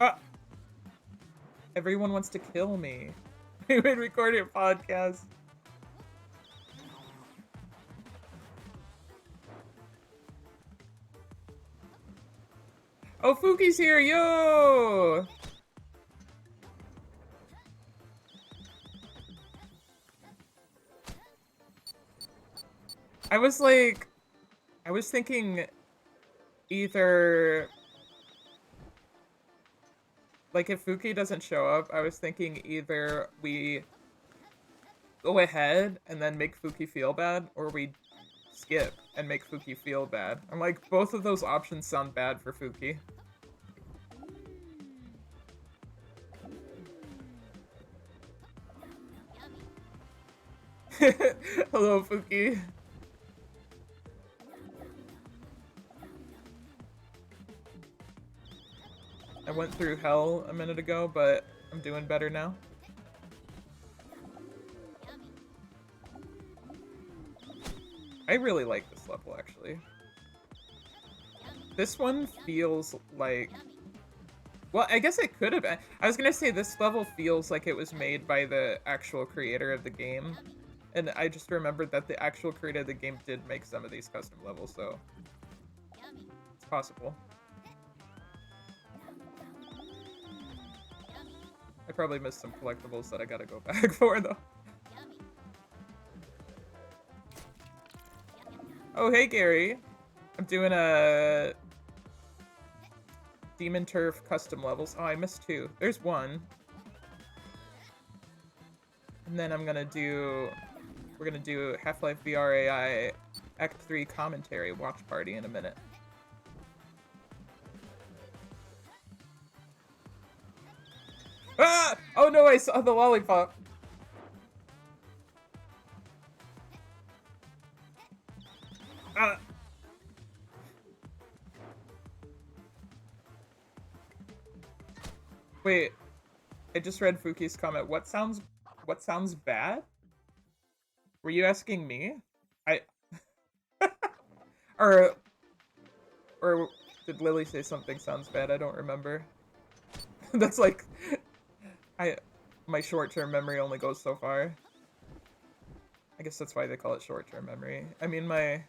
Ah! Everyone wants to kill me. We would record a podcast. Oh, Fuky's here, yo! I was thinking either, like if Fuky doesn't show up, I was thinking either we go ahead and then make Fuky feel bad, or we skip and make Fuky feel bad. I'm like, both of those options sound bad for Fuky. Hello, Fuky. I went through hell a minute ago, but I'm doing better now. I really like this level, actually. This one feels like... Well, I guess it could have been. I was gonna say this level feels like it was made by the actual creator of the game. And I just remembered that the actual creator of the game did make some of these custom levels, so... It's possible. I probably missed some collectibles that I gotta go back for, though. Oh, hey, Gary. I'm doing a Demon Turf custom levels. Oh, I missed 2. There's 1. And then we're gonna do HLVRAI Act 3 commentary watch party in a minute. Ah! Oh no, I saw the lollipop. Ah! Wait, I just read Fuki's comment. What sounds bad? Were you asking me? Or did Lily say something sounds bad? I don't remember. That's like my short-term memory only goes so far. I guess that's why they call it short-term memory. I mean, I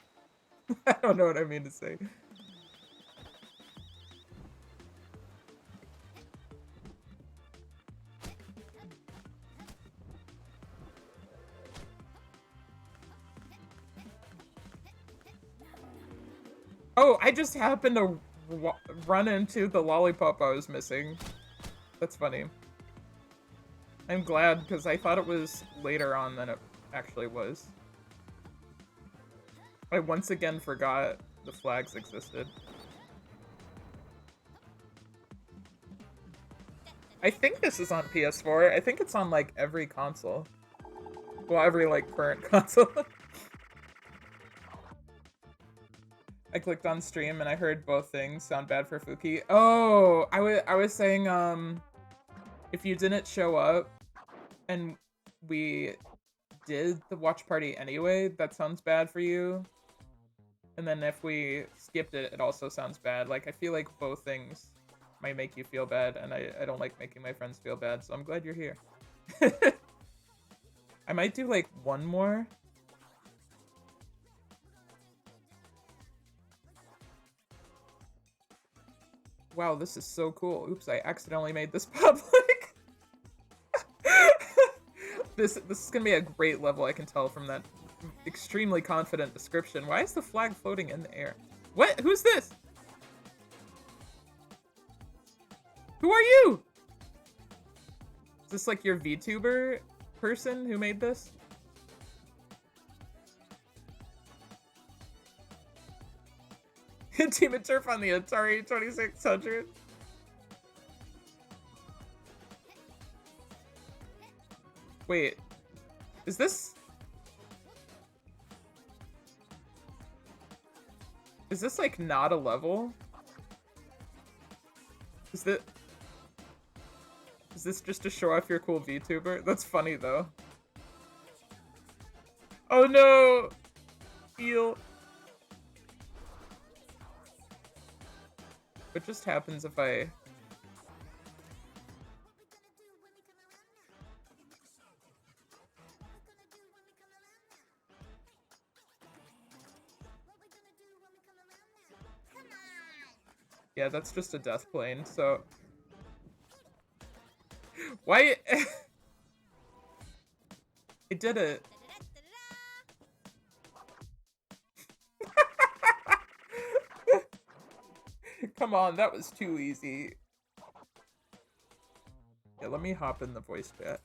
don't know what I mean to say. Oh, I just happened to run into the lollipop I was missing. That's funny. I'm glad, because I thought it was later on than it actually was. I once again forgot the flags existed. I think this is on PS4. I think it's on, like, every console. Well, every, like, current console. I clicked on stream and I heard both things sound bad for Fuky. Oh, I was saying, if you didn't show up and we did the watch party anyway, that sounds bad for you. And then if we skipped it, it also sounds bad. Like, I feel like both things might make you feel bad, and I don't like making my friends feel bad, so I'm glad you're here. I might do, like, one more. Wow, this is so cool. Oops, I accidentally made this public. This is gonna be a great level, I can tell from that extremely confident description. Why is the flag floating in the air? What? Who's this? Who are you? Is this like your VTuber person who made this? Team and Turf on the Atari 2600. Wait, is this like not a level? Is this just to show off your cool VTuber? That's funny though. Oh no! EEL. What just happens if I... Yeah, that's just a death plane, so... Why? I did it. Come on, that was too easy. Yeah, let me hop in the voice chat.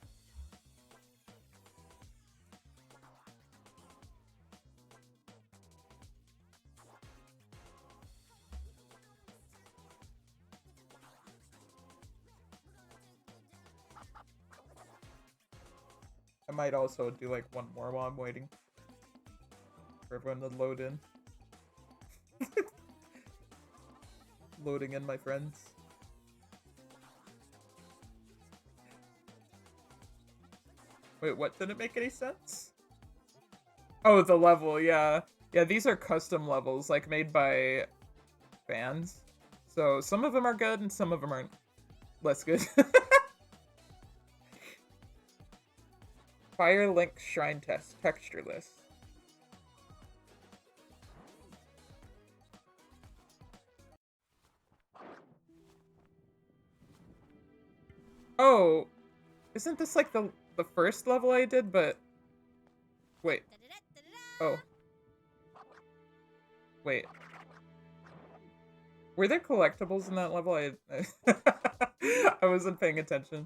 I might also do like one more while I'm waiting for everyone to load in. Loading in, my friends. Wait, what? Didn't make any sense? Oh, the level, yeah. Yeah, these are custom levels, like, made by fans. So, some of them are good, and some of them aren't less good. Firelink Shrine Test, textureless. Oh, isn't this like the first level I did, but... Wait. Oh. Wait. Were there collectibles in that level? I wasn't paying attention.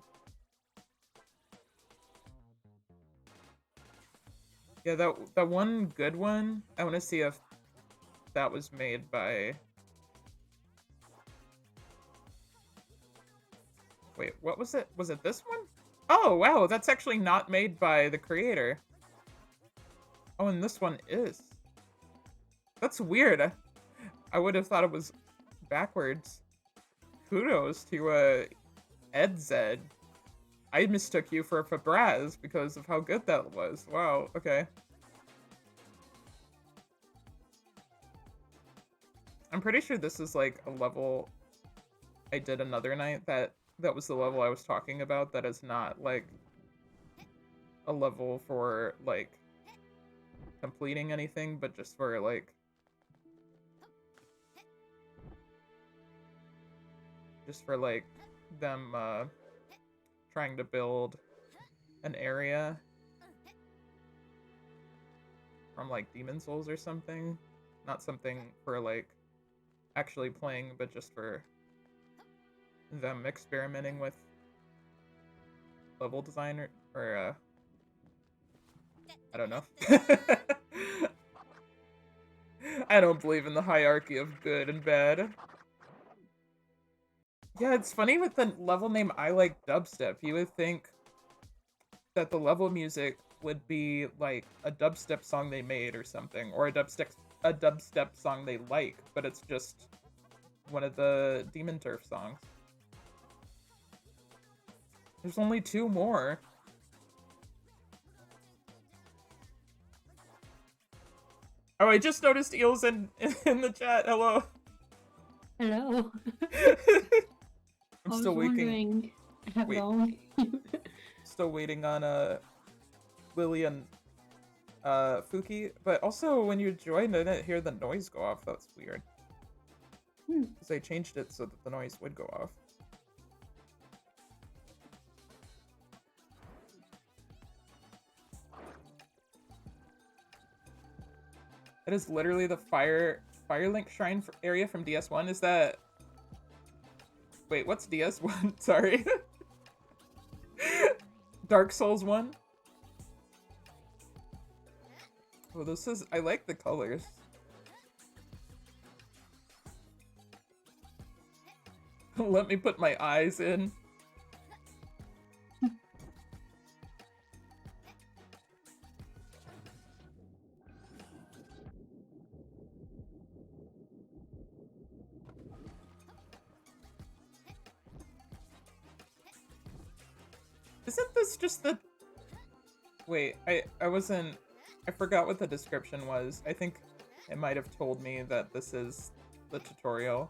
Yeah, that one good one, I want to see if that was made by... Wait, what was it? Was it this one? Oh, wow, that's actually not made by the creator. Oh, and this one is. That's weird. I would have thought it was backwards. Kudos to EdZed. I mistook you for Fabraz because of how good that was. Wow, okay. I'm pretty sure this is like a level I did another night that was the level I was talking about. That is not like a level for like completing anything, but just for like them trying to build an area from like Demon Souls or something. Not something for like actually playing, but just for them experimenting with level design or I don't know. I don't believe in the hierarchy of good and bad. Yeah, it's funny with the level name I Like Dubstep. You would think that the level music would be like a dubstep song they made or something, or a dubstep song they like, but it's just one of the Demon Turf songs. There's only 2 more. Oh, I just noticed Eel's in in the chat. Hello. Hello. I'm I was still waiting. wondering how Wait, long. still waiting on Lily and Fuky. But also, when you joined, I didn't hear the noise go off. That's weird. Because I changed it so that the noise would go off. That is literally the Firelink Shrine area from DS1. Is that... Wait, what's DS1? Sorry. Dark Souls 1? Oh, this is... I like the colors. Let me put my eyes in. Isn't this just the... Wait, I wasn't... I forgot what the description was. I think it might have told me that this is the tutorial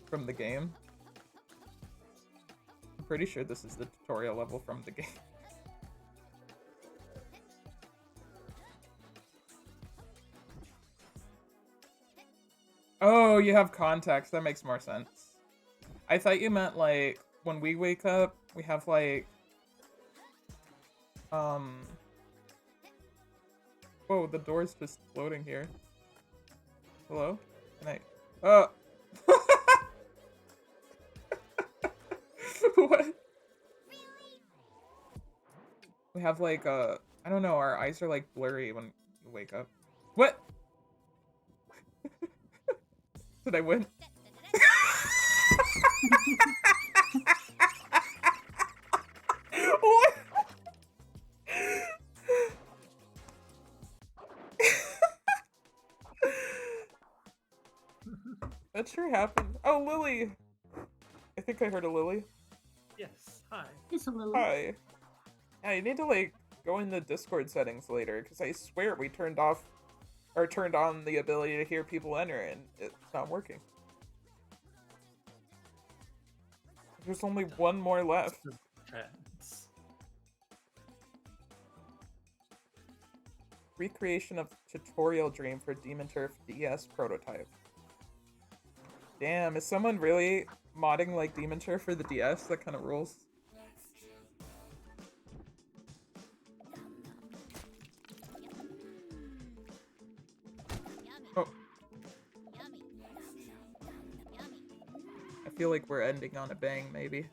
from the game. I'm pretty sure this is the tutorial level from the game. Oh, you have contacts. That makes more sense. I thought you meant, like, when we wake up, we have, like... Whoa, the door's just floating here. Hello? Can I... Oh! What? We have, like, I don't know, our eyes are, like, blurry when you wake up. What? Did I win? What? That sure happened. Oh, Lily! I think I heard a Lily. Yes, hi. It's a little. Hi. Yeah, you need to, like, go in the Discord settings later, because I swear we turned off, or turned on the ability to hear people enter, and it's not working. There's only one more left. Trends. Recreation of tutorial dream for Demon Turf DS prototype. Damn, is someone really modding like Demon Turf for the DS? That kind of rules. Oh. I feel like we're ending on a bang, maybe.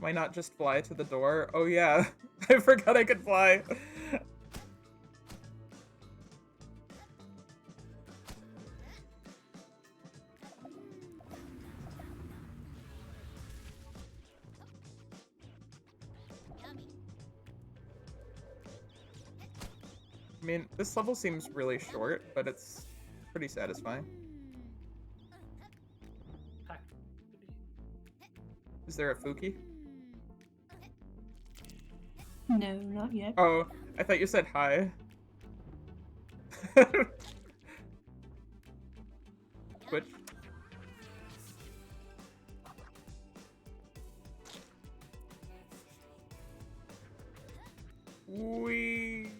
Why not just fly to the door? Oh yeah, I forgot I could fly. I mean, this level seems really short, but it's pretty satisfying. Hi. Is there a Fuky? No, not yet. Oh, I thought you said hi. Twitch? Wee.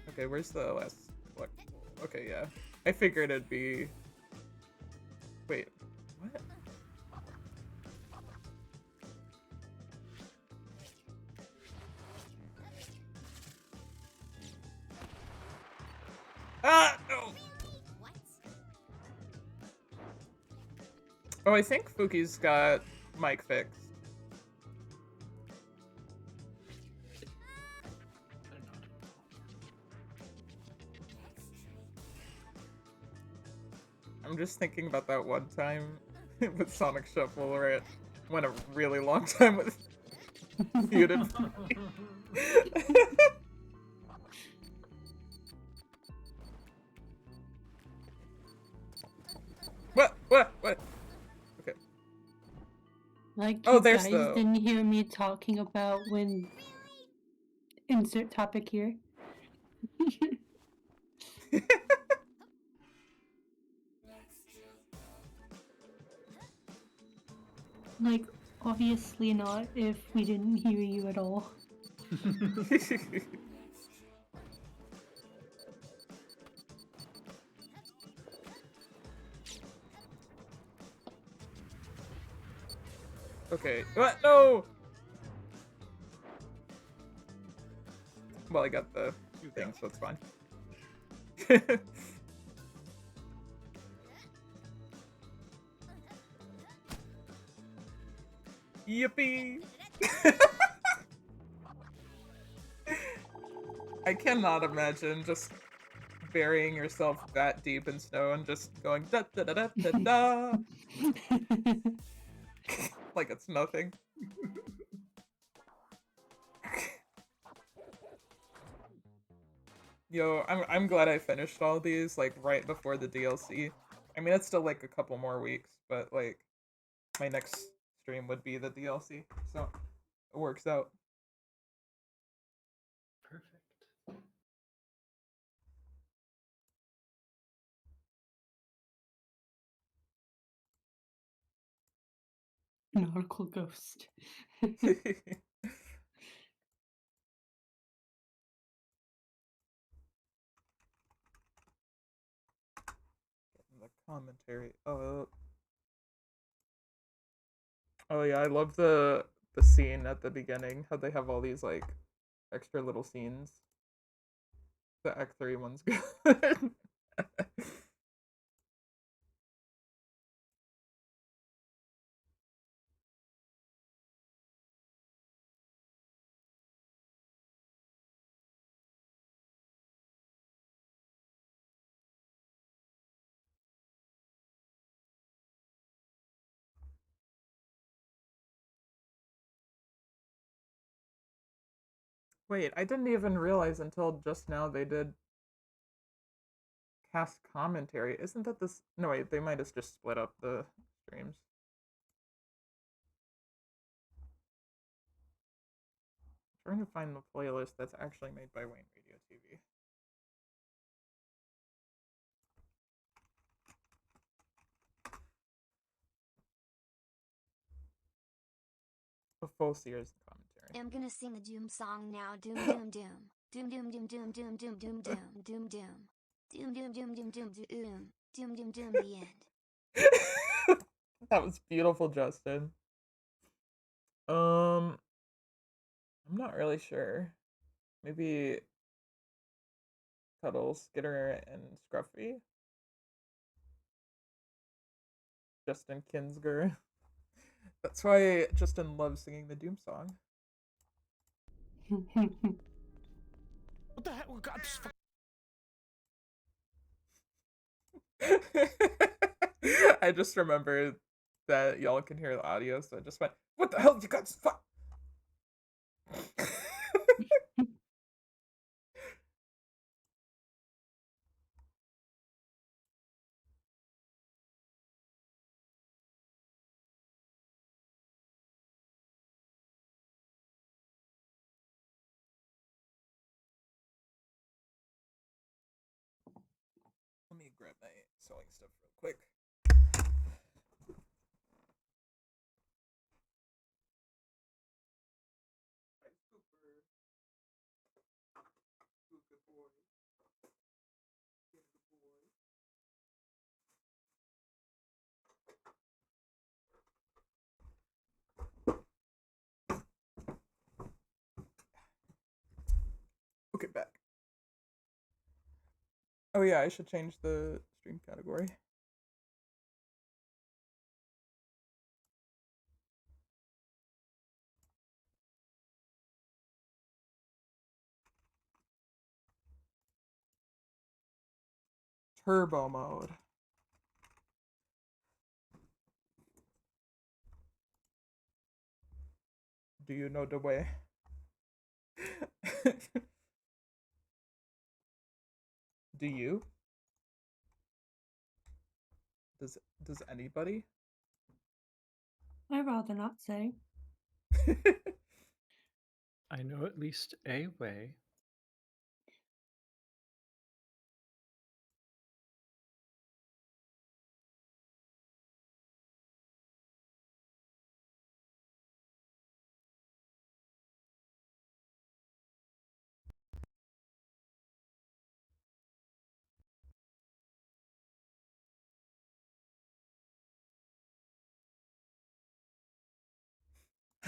Okay, where's the last... What? Okay, yeah. I figured it'd be... Wait, what? Ah, no! What? Oh, I think Fuki's got mic fixed. I don't know. I'm just thinking about that one time with Sonic Shuffle where it went a really long time with muted. What? Okay. Like Oh, you there's guys the. didn't hear me talking about when insert topic here. Like, obviously not if we didn't hear you at all. Okay. What? No! Well, I got the thing, so it's fine. Yippee! I cannot imagine just burying yourself that deep in snow and just going da da da da da da like it's nothing. Yo, I'm glad I finished all these like right before the DLC. I mean, it's still like a couple more weeks, but like my next stream would be the DLC, so it works out. Perfect. Nautical ghost. The commentary. Oh yeah, I love the scene at the beginning. How they have all these like extra little scenes. The Act 3 one's good. Wait, I didn't even realize until just now they did cast commentary. Isn't that this? No, wait, they might have just split up the streams. I'm trying to find the playlist that's actually made by Wayne Radio TV. The full series commentary. I'm gonna sing the Doom song now. Doom, doom, doom. Doom, doom, doom, doom, doom, doom, doom, doom, doom, doom. Doom, doom, doom, doom, doom, doom. Doom, doom, doom, the end. That was beautiful, Justin. I'm not really sure. Maybe Cuddles, Skitter, and Scruffy. Justin Kinsger. That's why Justin loves singing the Doom song. What the hell? God, just I just remembered that y'all can hear the audio, so I just went, "What the hell, you guys? Fuck!" Let me grab my sewing stuff real quick. Okay, back. Oh yeah, I should change the stream category. turbo mode. Do you know the way? Do you? Does anybody? I'd rather not say. I know at least a way.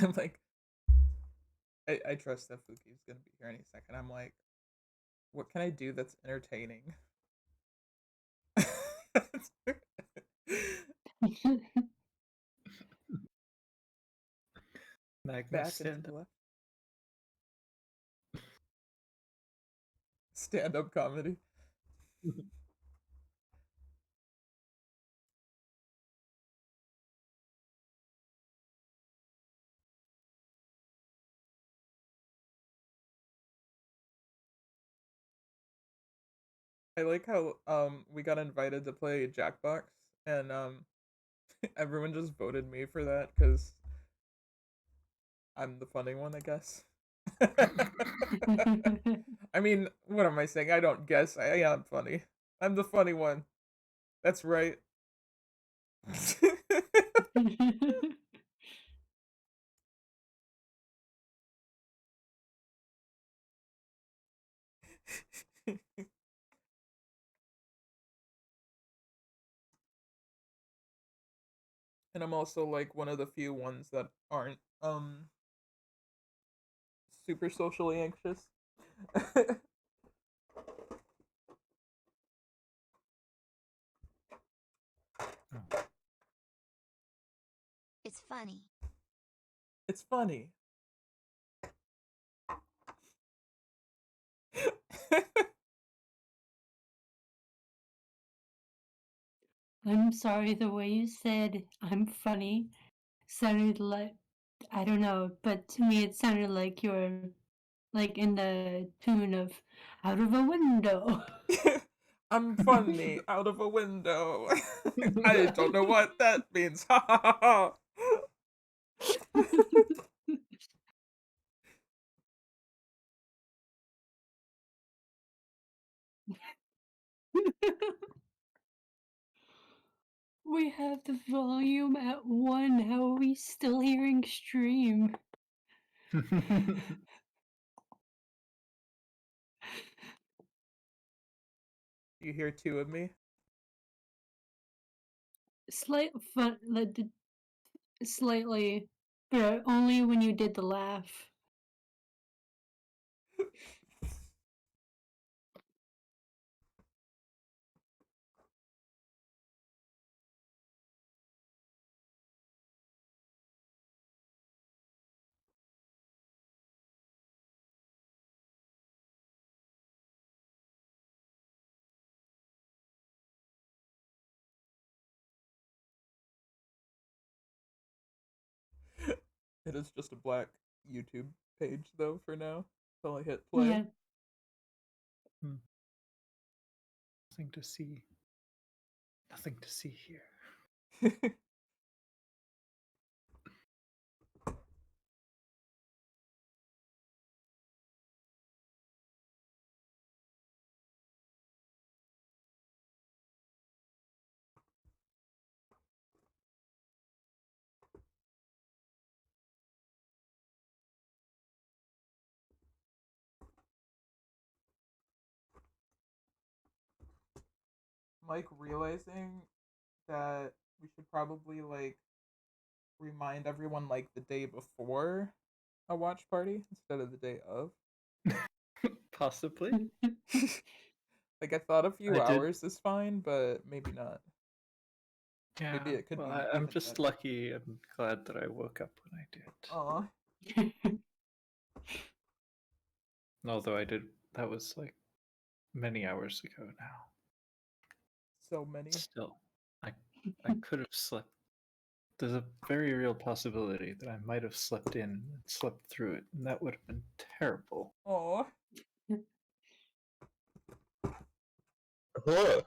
I'm like, I trust that Fuki's gonna be here any second. I'm like, what can I do that's entertaining? Magma, Back and to stand the up. left. Stand up comedy. I like how we got invited to play Jackbox and everyone just voted me for that because I'm the funny one, I guess. I mean, what am I saying? I don't guess. I am funny. I'm the funny one. That's right. And I'm also like one of the few ones that aren't super socially anxious. It's funny. It's funny. I'm sorry, the way you said I'm funny sounded like, I don't know, but to me it sounded like you're like in the tune of Out of a Window. I'm funny out of a window. I don't know what that means. Ha ha ha ha. We have the volume at 1. How are we still hearing stream? You hear two of me? Slight fun, slightly, but only when you did the laugh. It is just a black YouTube page though for now. Until I hit play. Yeah. Nothing to see. Nothing to see here. Like realizing that we should probably like remind everyone like the day before a watch party instead of the day of. Possibly. Like I thought a few I did. hours is fine, but maybe not. Yeah. Maybe it could Well, be I'm even just better. lucky and glad that I woke up when I did. Aw. Although I did, that was like many hours ago now. so many. Still, I could have slept. There's a very real possibility that I might have slept in and slept through it, and that would have been terrible. Oh. Hello.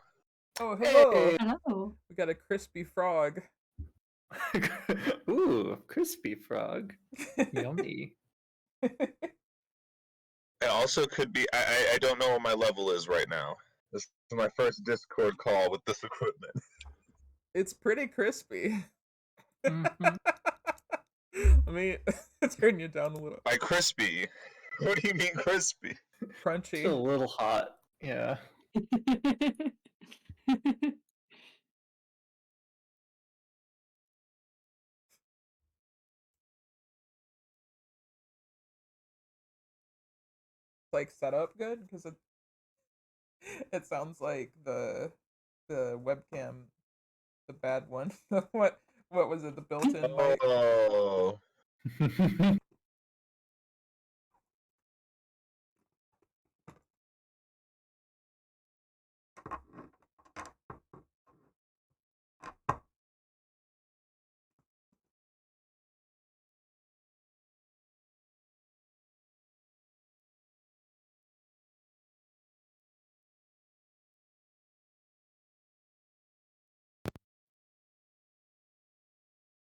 Oh, hello. Hey! Hello. We got a crispy frog. Ooh, a crispy frog. Yummy. It also could be. I don't know what my level is right now. This is my first Discord call with this equipment. It's pretty crispy. Mhm. Let me turn you down a little. By crispy, what do you mean crispy? Crunchy. Still a little hot. Yeah. Like set up good because it sounds like the webcam, the bad one. what was it? The built-in mic. Oh,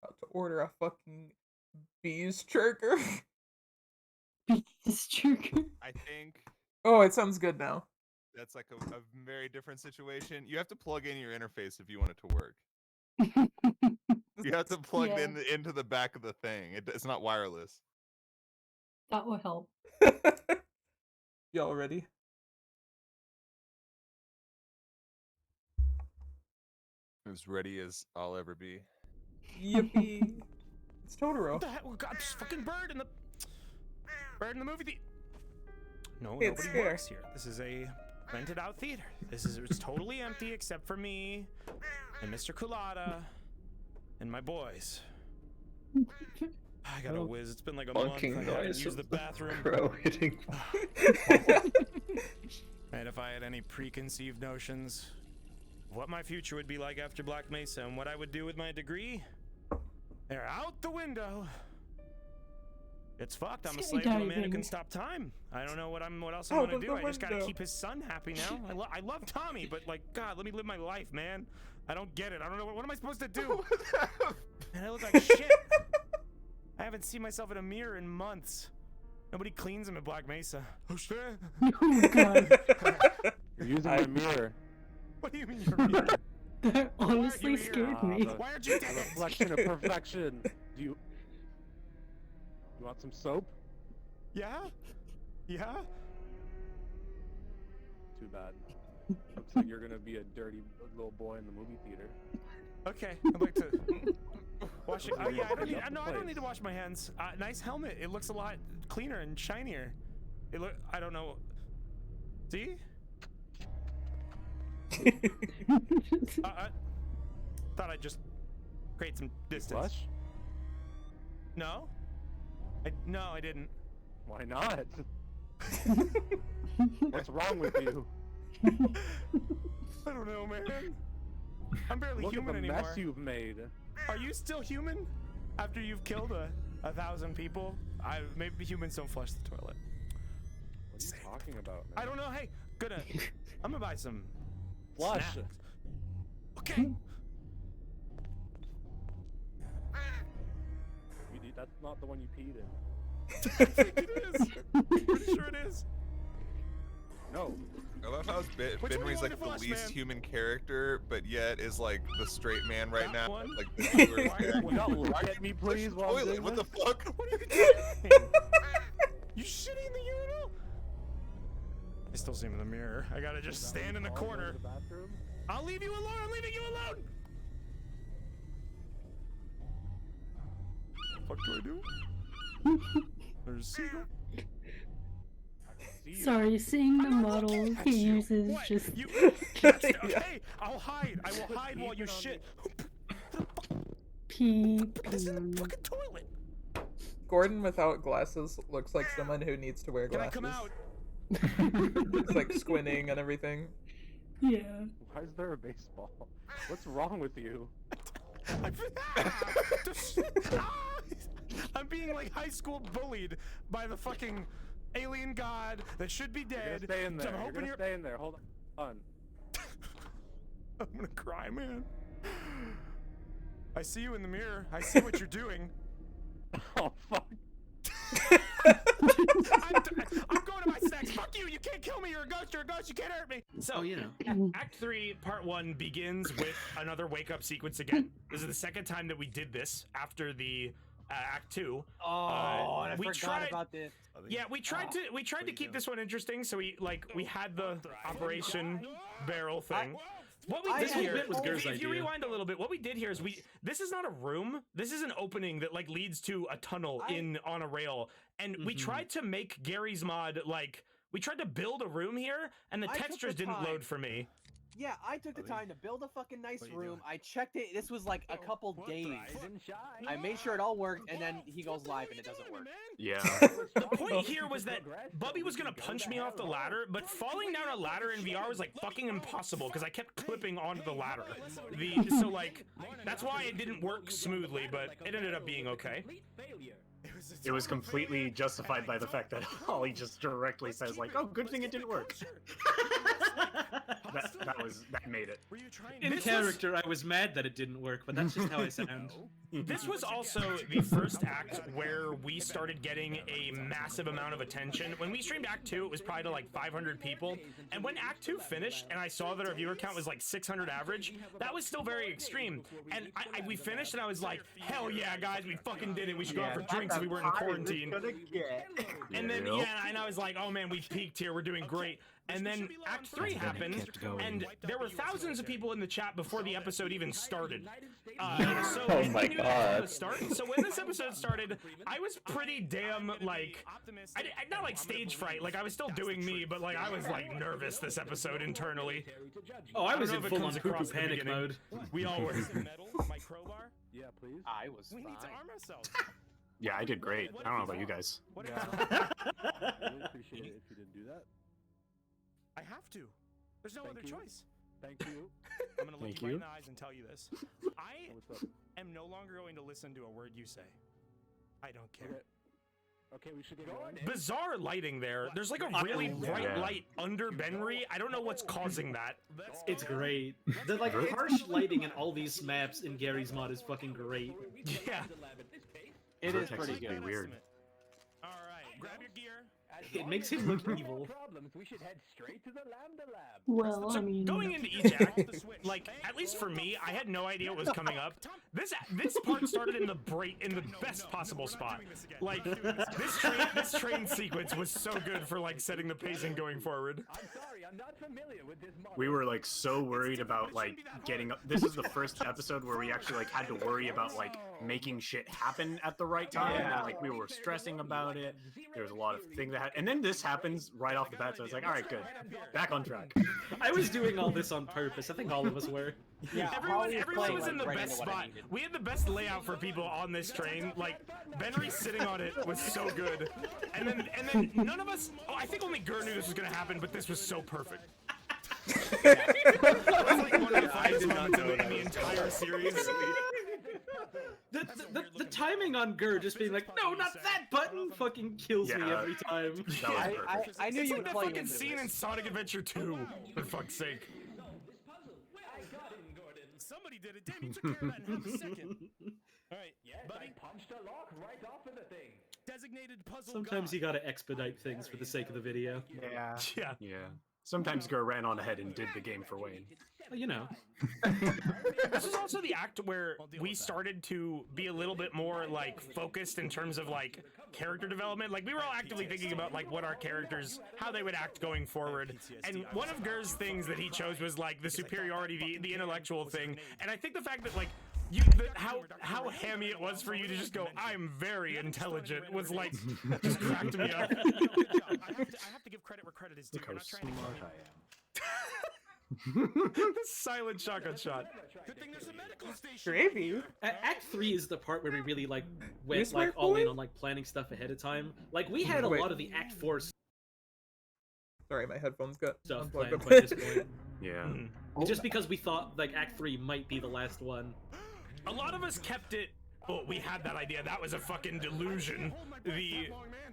About to order a fucking bees chirker. It's true. I think Oh, it sounds good now. that's like a very different situation. You have to plug in your interface if you want it to work. You have to plug it Yeah. into the back of the thing. It's not wireless. That will help. Y'all ready? As ready as I'll ever be. Yippee! It's Totoro. What the heck? Oh, God, this fucking bird in the movie theater. No, It's nobody here. works here. This is a rented out theater. It's totally empty except for me and Mr. Culata and my boys. I gotta Little whiz. It's been like a month. I Bunking haven't noise used the from bathroom. crow hitting. And if I had any preconceived notions of what my future would be like after Black Mesa and what I would do with my degree, they're out the window. It's fucked. I'm a slave to a man who can Skydiving. stop time. I don't know what else I'm Out gonna of do. the I just gotta window. keep his son happy now. I love Tommy, but like, God, let me live my life, man. I don't get it. I don't know what am I supposed to do? And I look like shit. I haven't seen myself in a mirror in months. Nobody cleans them at Black Mesa. Oh shit! Oh god. You're using my mirror. What do you mean you're mirror? That honestly you here? scared me. Why aren't you A dead? reflection of perfection. Do you want some soap? Yeah? Yeah? Too bad. Looks like you're gonna be a dirty little boy in the movie theater. Okay, I'd like to wash it. Oh yeah, I don't need. Up the No, I don't place. need to wash my hands. Nice helmet. It looks a lot cleaner and shinier. I don't know. See? Thought I'd just create some distance. Flush? No? No, I didn't. Why not? What's wrong with you? I don't know, man. I'm barely Look at human the anymore. mess you've made. Are you still human? After you've killed 1,000 people? Maybe humans don't flush the toilet. What are you talking about, man? I don't know. Hey, I'm gonna buy some Flush. snacks. Okay. That's not the one you peed in. I think it is. Pretty sure it is. No. I love how Which one do you Benry's want like to the flush, least man? human character, but yet is like the straight man right That now. one? Like the viewer's Why- character. Would you look at me, please, while I'm Toilet, doing what the this? fuck? What are you doing? You shitting in the urinal? I still see him in the mirror. I gotta just Is that stand in the when you corner. go to the bathroom? I'll leave you alone. I'm leaving you alone. What do I do? There's a seagull. I can see you. Sorry, seeing the I'm not model looking at he you. uses What? just You, Yeah. okay, I'll hide. I will hide while you Even on shit. pee. This is a fucking toilet. Gordon without glasses looks like someone who needs to wear Can I glasses. come out? It's like squinting and everything. Yeah. Why is there a baseball? What's wrong with you? I'm being like high school bullied by the fucking alien god that should be You're dead. gonna stay in there. I'm You're hoping gonna stay in there. Hold on. I'm gonna cry, man. I see you in the mirror. I see what you're doing. Oh fuck. I'm going to my sex. Fuck you. You can't kill me. You're a ghost. You're a ghost. You can't hurt me. So, Act 3, Part 1 begins with another wake-up sequence again. This is the second time that we did this after the Act 2. Oh, and I we forgot tried, about this. Yeah, we tried to keep this one interesting. So we had the Operation Barrel thing. What we did here, if you rewind a little bit, what we did here is this is not a room. This is an opening that like leads to a tunnel on a rail. And we tried to make Gary's mod like, we tried to build a room here and the textures didn't load for me. Yeah, I took the time to build a fucking nice room. I checked it. This was like a couple days. I made sure it all worked, and then he goes live and it doesn't work. Yeah. The point here was that Bubby was gonna punch me off the ladder, but falling down a ladder in VR was like fucking impossible because I kept clipping onto the ladder. So like, that's why it didn't work smoothly, but it ended up being okay. It was completely justified by the fact that Holly just directly says like, "Oh, good thing it didn't work." that made it. In character, I was mad that it didn't work, but that's just how I sound. This was also the first act where we started getting a massive amount of attention. When we streamed Act 2, it was probably to like 500 people. And when Act 2 finished and I saw that our viewer count was like 600 average, that was still very extreme. And we finished and I was like, hell yeah, guys, we fucking did it. We should go out for drinks. We were in quarantine. And then, and I was like, oh man, we peaked here. We're doing great. And then Act 3 happened, and there were thousands of people in the chat before the episode even started. So we knew that was start. So when this episode started, I was pretty damn like, not like stage fright. Like I was still doing me, but like I was like nervous this episode internally. Oh, I was in full on poo-poo panic mode. We all were. Metal, my crowbar. Yeah, please. I was We need to arm ourselves. Yeah, I did great. I don't know about you guys. I really appreciate it if you didn't do that. I have to. There's no other choice. Thank you. I'm gonna look you right in the eyes and tell you this. I am no longer going to listen to a word you say. I don't care. Okay, we should get going. Bizarre lighting there. There's like a really bright light under Benry. I don't know what's causing that. It's great. The like harsh lighting in all these maps in Gary's mod is fucking great. Yeah. It is pretty good. Weird. All right, grab your gear. It makes him look evil. We should head straight to the Lambda Lab. Well, So I mean, going into each act, like at least for me, I had no idea what was coming up. This part started in the best possible spot. Like this train sequence was so good for like setting the pacing going forward. I'm sorry, I'm not familiar with this model. We were like so worried about like getting up. This is the first episode where we actually like had to worry about like making shit happen at the right time. And like we were stressing about it. There was a lot of things that and then this happens right off the bat, so it's like, all right, good, back on track. I was doing all this on purpose. I think all of us were. Yeah, Everyone was in the best spot. We had the best layout for people on this train. Like Benry sitting on it was so good, and then none of us. Oh, I think only Gur knew this was gonna happen, but this was so perfect. It was like one of the finest moments in the entire series. The timing on Gur just being like, no, not that button, fucking kills me every time. I knew It's you like would that play fucking into scene this. in Sonic Adventure 2, for fuck's sake. Somebody did it. Damn, you took care of that in half a second. All right, buddy. Punched a lock right off of the thing. Designated puzzle. Sometimes you gotta expedite things for the sake of the video. Yeah. Sometimes Gur ran on ahead and did the game for Wayne. Well, you know. This is also the act where we started to be a little bit more like focused in terms of like character development. Like we were all actively thinking about like what our characters, how they would act going forward. And one of Gur's things that he chose was like the superiority, the intellectual thing. And I think the fact that like how hammy it was for you to just go, I'm very intelligent, was like just cracked me up. I have to give credit where credit is due. Look how smart I am. The silent shotgun shot. Good thing there's a medical station. Gravy. Act 3 is the part where we really like went like all in on like planning stuff ahead of time. Like we had a lot of the Act 4 Sorry, my headphones got stuff unplugged planned up. by this point. Yeah. Just because we thought like Act 3 might be the last one. A lot of us kept it. Oh, we had that idea. That was a fucking delusion.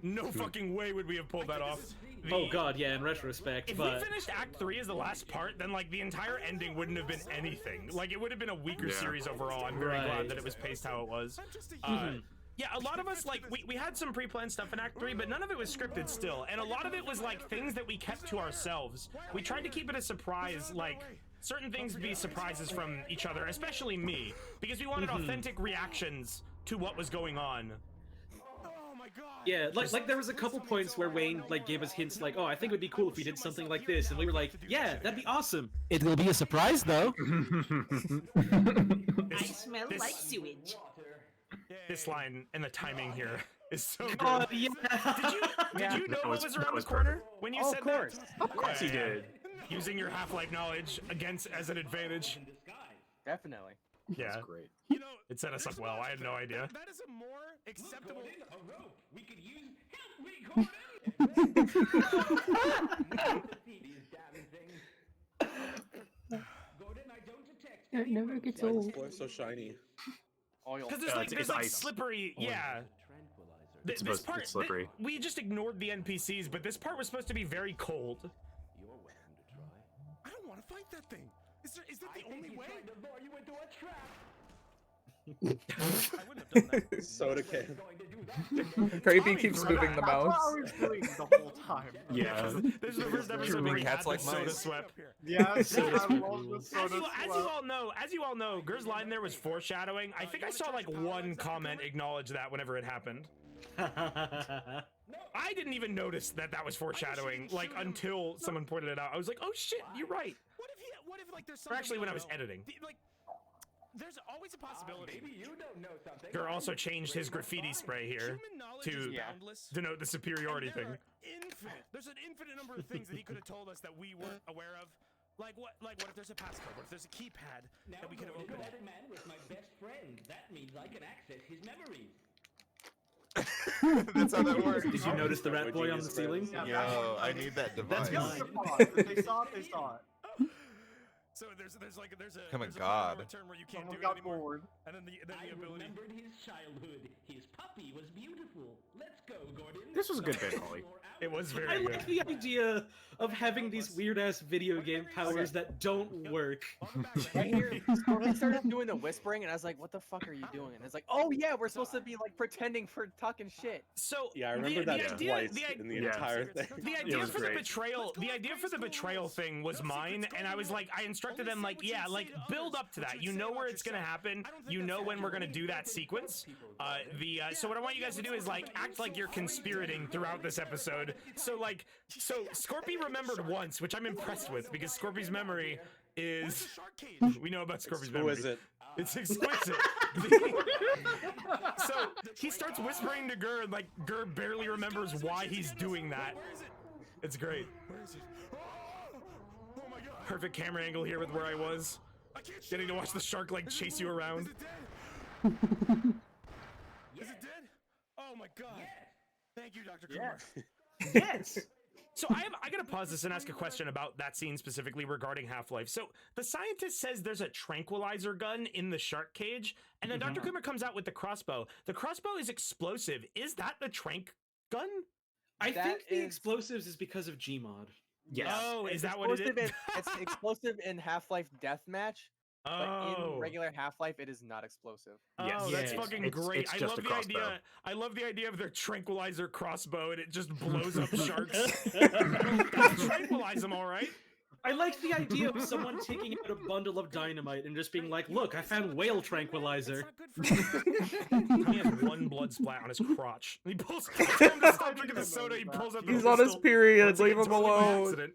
No fucking way would we have pulled that off. Oh god, yeah, in retrospect, If but... we finished Act 3 as the last part, then, like, the entire ending wouldn't have been anything. Like, it would have been a weaker series overall. I'm very glad that it was paced how it was. Yeah, a lot of us, like, we had some pre-planned stuff in Act 3, but none of it was scripted still. And a lot of it was, like, things that we kept to ourselves. We tried to keep it a surprise, like, certain things be surprises from each other, especially me, because we wanted authentic reactions to what was going on. Yeah, like there was a couple points where Wayne like gave us hints like, oh, I think it would be cool if we did something like this, and we were like, yeah, that'd be awesome. It will be a surprise though. I smell like sewage. This line and the timing here is so good. Oh, yeah. Did you know what was around the corner when you said that? Of course he did. Using your Half-Life knowledge as an advantage. Definitely. Yeah. That's great. You know, it set us up well. I had no idea. That is a more acceptable. We could use It never gets old. Boy, so shiny. Because there's like slippery, yeah. It's slippery. We just ignored the NPCs, but this part was supposed to be very cold. I don't want to fight that thing. Is that the only way? To lure you into a trap. I wouldn't have done that. Soda can. Creepy keeps moving the mouse. That's what I was doing the whole time. Yeah. This is the first episode where we had the soda sweat. Yes, I love the soda sweat. As you all know, Ger's line there was foreshadowing. I think I saw like one comment acknowledge that whenever it happened. I didn't even notice that was foreshadowing, like until someone pointed it out. I was like, oh shit, you're right. What if like there's Or actually when I was editing. Like, there's always a possibility. Maybe you don't know something. Ger also changed his graffiti spray here to denote the superiority thing. There's an infinite number of things that he could have told us that we weren't aware of. Like what if there's a passcode? What if there's a keypad that we could have opened? Man was my best friend. That means I can access his memories. That's how that works. Did you notice the rat boy on the ceiling? Yo, I need that device. If they saw it, they saw it. So there's a Oh my god. return where you can't Someone do it got anymore. bored. And then the ability. Remembered his childhood. His puppy was beautiful. Let's go, Gordon. This was a good bit, Holly. It was I very good. like the idea of having these weird-ass video game powers that don't work. Right here, he started doing the whispering, and I was like, "What the fuck are you doing?" And it's like, "Oh yeah, we're supposed to be like pretending for talking shit." So Yeah, I remember that twice in the entire thing. The idea for the betrayal thing was mine, and I was like, I instructed them like, yeah, like build up to that. You know where it's gonna happen. You know when we're gonna do that sequence. So what I want you guys to do is like act like you're conspirating throughout this episode. So Scorpy remembered once, which I'm impressed with because Scorpy's memory is. We know about Scorpy's memory. Exquisite. It's exquisite. So he starts whispering to Ger, and like Ger barely remembers why he's doing that. It's great. Perfect camera angle here with where I was. Getting to watch the shark like chase you around. Is it dead? Oh my god. Thank you, Dr. Kumar. Yes. So I gotta pause this and ask a question about that scene specifically regarding Half-Life. So the scientist says there's a tranquilizer gun in the shark cage, and then Dr. Kumar comes out with the crossbow. The crossbow is explosive. Is that the trank gun? I think the explosives is because of Gmod. Yes. Oh, is It's that what it is? It's explosive in Half-Life Deathmatch, but in regular Half-Life, it is not explosive. Oh, that's fucking great. I love the idea. I love the idea of their tranquilizer crossbow and it just blows up sharks. That'll tranquilize them, all right. I like the idea of someone taking out a bundle of dynamite and just being like, "Look, I found whale tranquilizer." He has one blood splat on his crotch. He pulls. Tell him to stop drinking the soda. He pulls out the He's on his pistol. period. Once again, Leave him totally by alone. accident.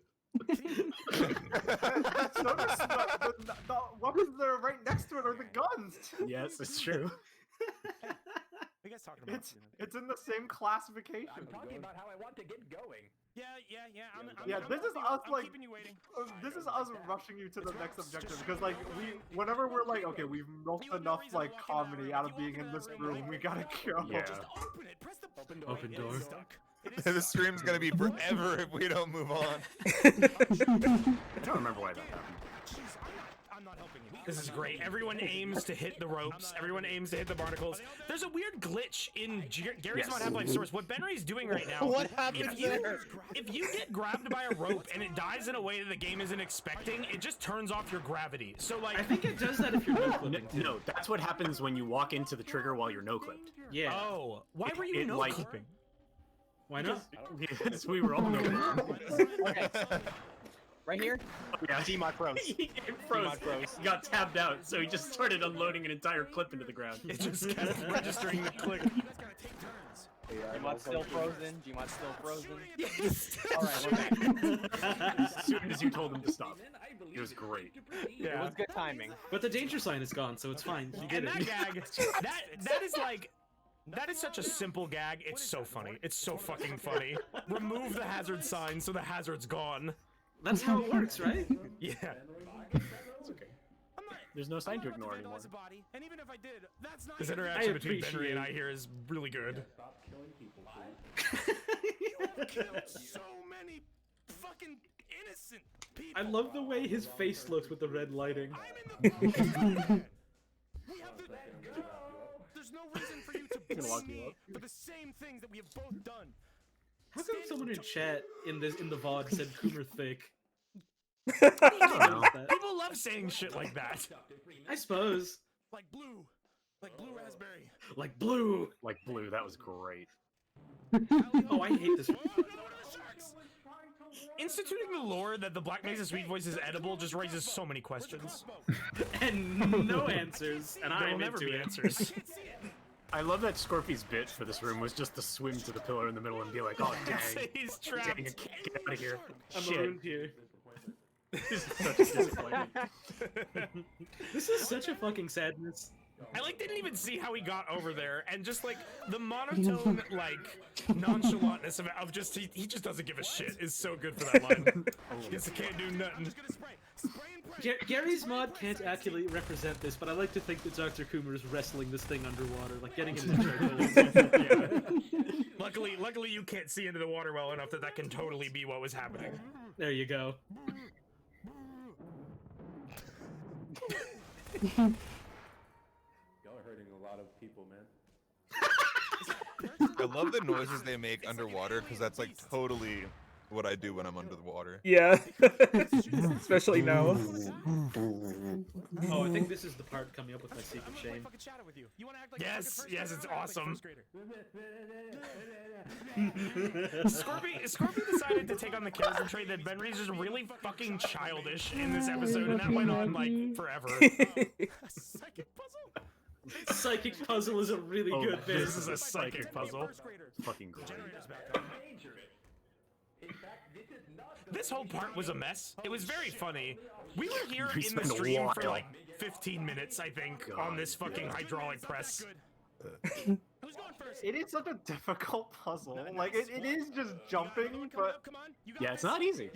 The weapons that are right next to it are the guns. Yes, it's true. What are you guys talking about? It's in the same classification. I'm talking about how I want to get going. Yeah, this is us I'm like keeping you waiting. this is us rushing you to the next objective because like whenever we're like, okay, we've milked enough like comedy out of being in this room, we gotta go. Yeah. Just open it. Press the Open door. The stream's gonna be forever if we don't move on. I don't remember why that happened. I'm not helping you. This is great. Everyone aims to hit the ropes. Everyone aims to hit the barnacles. There's a weird glitch in Gary's Mod Half-Life source. What Benry's doing right now. What happened there? If you get grabbed by a rope and it dies in a way that the game isn't expecting, it just turns off your gravity. So like, I think it does that if you're no-clipping. No, that's what happens when you walk into the trigger while you're no-clipped. Yeah. Oh, why were you no-clipping? Why not? Because we were all no-clipping. Okay. Right here? Yeah. Gmod froze. It froze. He got tabbed out, so he just started unloading an entire clip into the ground. It just kept registering the click. Gmod's still frozen. Gmod's still frozen. Alright, as soon as you told him to stop. It was great. Yeah. It was good timing. But the danger sign is gone, so it's fine. He did And it. that gag, that is like, that is such a simple gag. It's so funny. It's so fucking funny. Remove the hazard sign so the hazard's gone. That's how it works, right? Yeah. It's okay. There's no sign to ignore anymore. And even if I did, that's not This even- interaction I between appreciate Benry and it. I here is really good. So many fucking innocent people. I love the way his face looks with the red lighting. We have the, there's no reason for you to blame me for the same things that we have both done. How come someone in chat in the VOD said Coomer thick? People love saying shit like that. I suppose. Like blue raspberry. Like blue. Like blue, that was great. Oh, I hate this. Instituting the lore that the Black Mesa Sweet Voice is edible just raises so many questions. And no answers. And There will I'm never into be it. answers. I love that Scorpy's bit for this room was just to swim to the pillar in the middle and be like, oh dang, He's dang, I trapped. can't get out of here. I'm Shit. marooned here. This is such a disappointment. This is such a fucking sadness. I like didn't even see how he got over there, and just like the monotone like nonchalantness of just he just doesn't give a shit is so good for that line. Guess I can't do nothing. Gary's mod can't accurately represent this, but I like to think that Dr. Coomer is wrestling this thing underwater, like getting it in Luckily you can't see into the water well enough that can totally be what was happening. There you go. Y'all are hurting a lot of people, man. I love the noises they make underwater because that's like totally what I do when I'm under the water. Yeah. Especially now. Oh, I think this is the part coming up with my secret shame. Yes, it's awesome. Scorpy decided to take on the character trait that Benry's just really fucking childish in this episode, and that went on like forever. Psychic puzzle is a really good bit. This is a psychic puzzle. Fucking great. This whole part was a mess. It was very funny. We were here We in the spent a stream for while. like 15 minutes, I think, on this fucking hydraulic press. It is such a difficult puzzle. Like it is just jumping, but Yeah, it's not easy.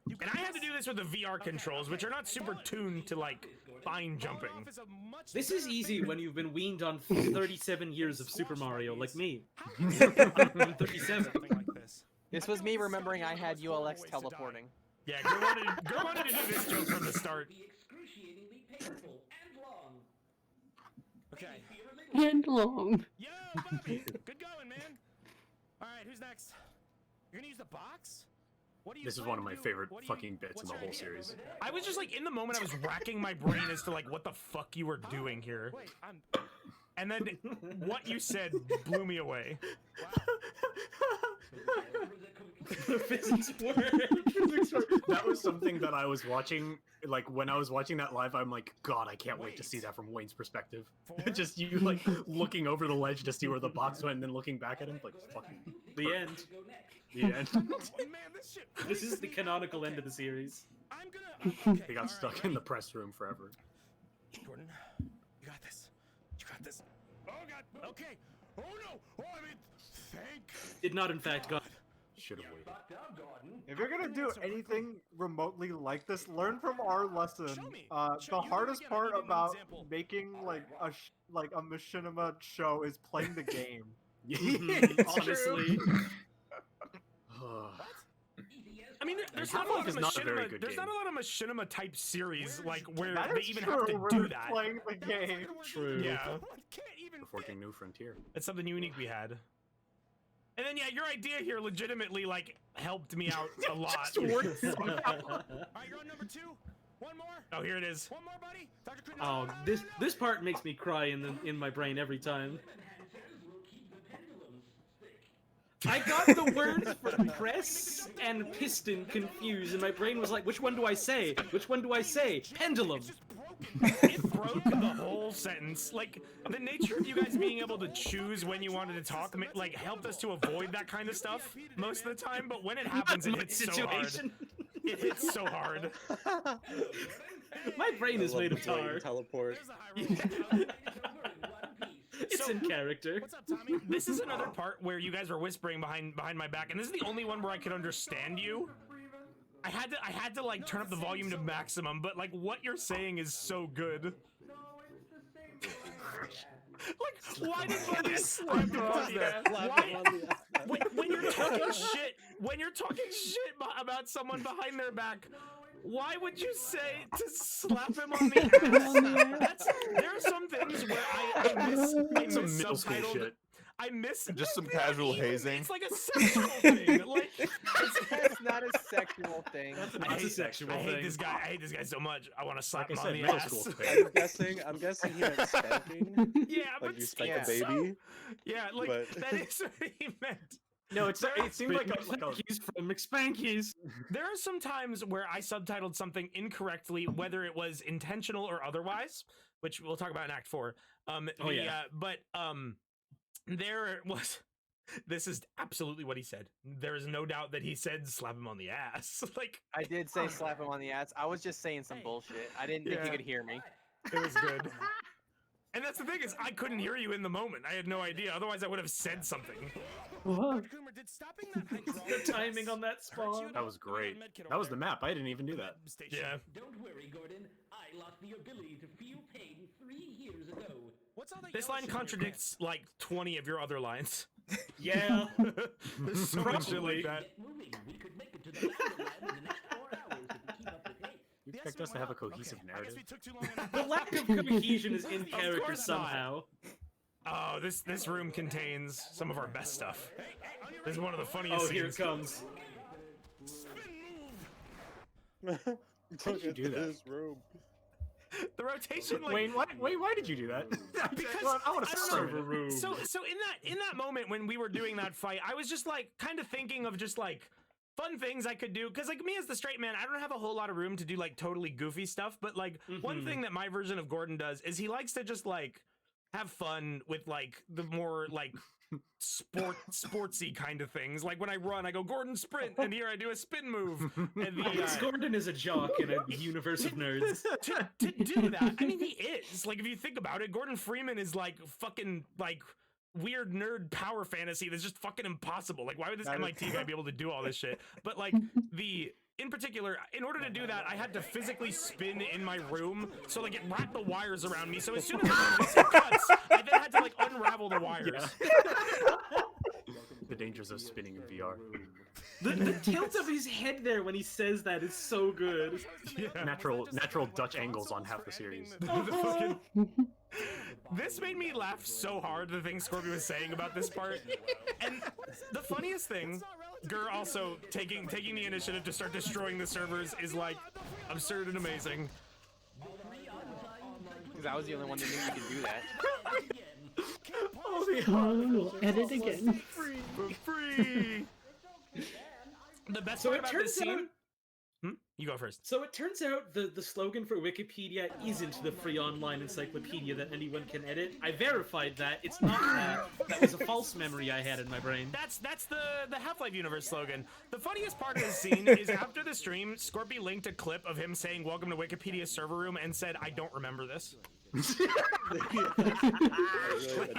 And I had to do this with the VR controls, which are not super tuned to like fine jumping. This is easy when you've been weaned on 37 years of Super Mario, like me. 37. This was me remembering I had ULX teleporting. Yeah, Gur wanted to do this joke from the start. Okay. And long. Yo, Bobby! Good going, man. Alright, who's next? You're gonna use the box? This is one of my favorite fucking bits in the whole series. I was just like, in the moment, I was racking my brain as to like, what the fuck you were doing here. And then what you said blew me away. The physics work. That was something that I was watching, like when I was watching that live, I'm like, God, I can't wait to see that from Wayne's perspective. Just you like looking over the ledge to see where the box went and then looking back at him, like, fucking. The end. The end. This is the canonical end of the series. He got stuck in the press room forever. Jordan, you got this. You got this. Oh god, okay. Oh no! Oh, I mean, thank. Did not, in fact, go. Should have waited. if you're gonna do anything remotely like this, learn from our lesson. The hardest part about making like a machinima show is playing the game. Honestly. There's And not a lot Half-Life of is not a very machinima. good There's game. not a lot of machinima type series like where That they is even true. have to We're do that. playing the game. True. Yeah, We're forging new frontier. it's something unique we had. And then yeah, your idea here legitimately like helped me out a lot. Just works. All right, you're on number 2. One more. Oh, here it is. One more, buddy. Dr. Quinn, Oh, this part makes me cry in my brain every time. I got the words for press and piston confused, and my brain was like, which one do I say? Which one do I say? Pendulum. It broke the whole sentence. Like the nature of you guys being able to choose when you wanted to talk, like helped us to avoid that kind of stuff most of the time. But when it happens, it hits so hard. It hits so hard. My brain is made of the way tar. you teleport. It's in character. What's up, Tommy? This is another part where you guys were whispering behind my back, and this is the only one where I could understand you. I had to like turn up the volume to maximum, but like what you're saying is so good. Like, why did Buddy slap him on the ass? Why? When you're talking shit, about someone behind their back, why would you say to slap him on the ass? There are some things where I miss subtitled. I miss just some casual hazing. It's like a sexual thing. Like it's not a sexual thing. I hate this guy. I hate this guy so much. I want to slap him on the middle ass. school I'm guessing he meant spanking. Yeah, like but you spank a baby. So, yeah, like but... that is what he meant. No, it seemed like a from McSpankies. There are some times where I subtitled something incorrectly, whether it was intentional or otherwise, which we'll talk about in Act 4. There was. This is absolutely what he said. There is no doubt that he said slap him on the ass. Like I did say slap him on the ass. I was just saying some bullshit. I didn't think you could hear me. It was good. And that's the thing is, I couldn't hear you in the moment. I had no idea. Otherwise, I would have said something. The timing on that spawn. That was great. That was the map. I didn't even do that. Yeah. Don't worry, Gordon. I lost the ability to feel pain 3 years ago. This line contradicts like 20 of your other lines. Yeah. There's so much shit like that. You expect us to have a cohesive narrative? The lack of cohesion is in character somehow. Oh, this room contains some of our best stuff. This is one of the funniest scenes. Here it comes. How did you do that? This room. The rotation, like Wayne, why did you do that? Because I want to serve know. a room. So in that moment when we were doing that fight, I was just like kind of thinking of just like fun things I could do, because like me as the straight man, I don't have a whole lot of room to do like totally goofy stuff, but like one thing that my version of Gordon does is he likes to just like have fun with like the more like sportsy kind of things. Like when I run, I go Gordon sprint, and here I do a spin move. And Gordon is a jock in a universe of nerds. to do that, I mean, he is like, if you think about it, Gordon Freeman is like fucking like weird nerd power fantasy that's just fucking impossible. Like, why would this MIT guy be able to do all this shit? But like in particular, in order to do that, I had to physically spin in my room, so like it wrapped the wires around me. So as soon as I missed cuts, I then had to like unravel the wires. Yeah. The dangers of spinning in VR. The tilt of his head there when he says that is so good. Yeah. Natural Dutch angles on half the series. This made me laugh so hard, the things Scorpio was saying about this part. And the funniest thing, Gur also taking the initiative to start destroying the servers is like absurd and amazing. Because I was the only one that knew you could do that. Oh, edit again. For free. The best part about this scene. You go first. So it turns out the slogan for Wikipedia isn't the free online encyclopedia that anyone can edit. I verified that. It's not that. That was a false memory I had in my brain. That's the Half-Life universe slogan. The funniest part of the scene is after the stream, Scorpy linked a clip of him saying "Welcome to Wikipedia server room" and said, "I don't remember this." Like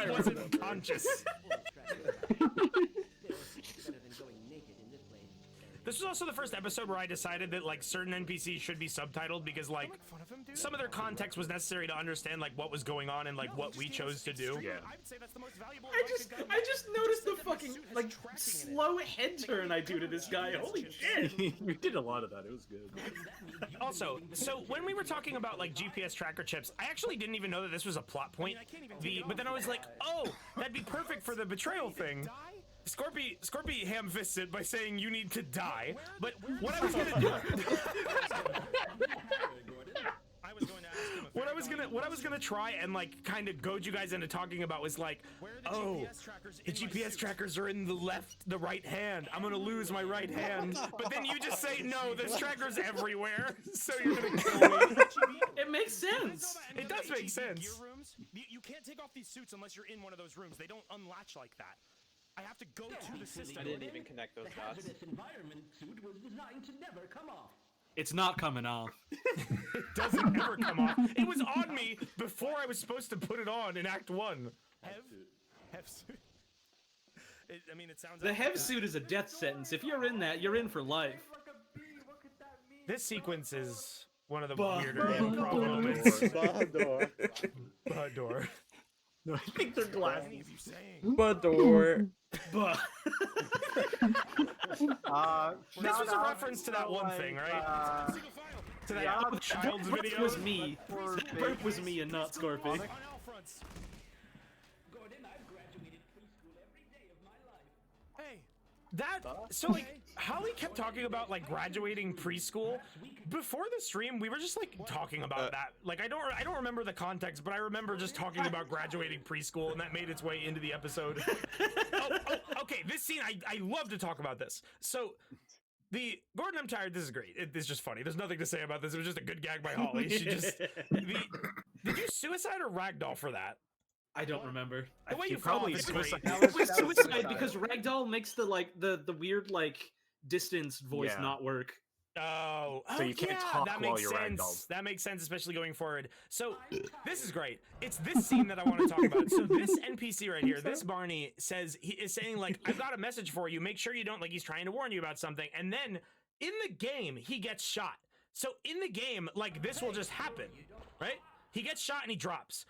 he wasn't conscious. This was also the first episode where I decided that like certain NPCs should be subtitled because like some of their context was necessary to understand like what was going on and like what we chose to do. Yeah. I just noticed the fucking like slow head turn I do to this guy. Holy shit! You did a lot of that. It was good. Also, so when we were talking about like GPS tracker chips, I actually didn't even know that this was a plot point. But then I was like, oh, that'd be perfect for the betrayal thing. Scorpy ham-fisted by saying you need to die. But what I was gonna do. What I was gonna try and like kind of goad you guys into talking about was like, oh, the GPS trackers are in the right hand. I'm gonna lose my right hand. But then you just say no, there's trackers everywhere, so you're gonna kill me. It makes sense. It does make sense. You can't take off these suits unless you're in one of those rooms. They don't unlatch like that. I have to go to the system. I didn't even connect those dots. This environment suit was designed to never come off. It's not coming off. It doesn't ever come off. It was on me before I was supposed to put it on in Act 1. Hev suit. I mean, it sounds. The Hev suit is a death sentence. If you're in that, you're in for life. This sequence is one of the weirder improv moments. Bador. No, I think they're glasses. Bador. This was a reference to that one thing, right? To that child's video. That was me. That burp was me and not Scorpion. So like Holly kept talking about like graduating preschool. Before the stream, we were just like talking about that. Like I don't remember the context, but I remember just talking about graduating preschool, and that made its way into the episode. Okay, this scene I love to talk about this. So Gordon, I'm tired. This is great. It's just funny. There's nothing to say about this. It was just a good gag by Holly. She just did you suicide or ragdoll for that? I don't remember. The way you probably fell off is great. It was suicide because Ragdoll makes the like the weird like distance voice not work. Oh, so you can't talk that while makes you're sense. ragdolled. That makes sense, especially going forward. So this is great. It's this scene that I want to talk about. So this NPC right here, this Barney he is saying like, I've got a message for you. Make sure you don't like. He's trying to warn you about something, and then in the game he gets shot. So in the game, like this will just happen, right? He gets shot and he drops.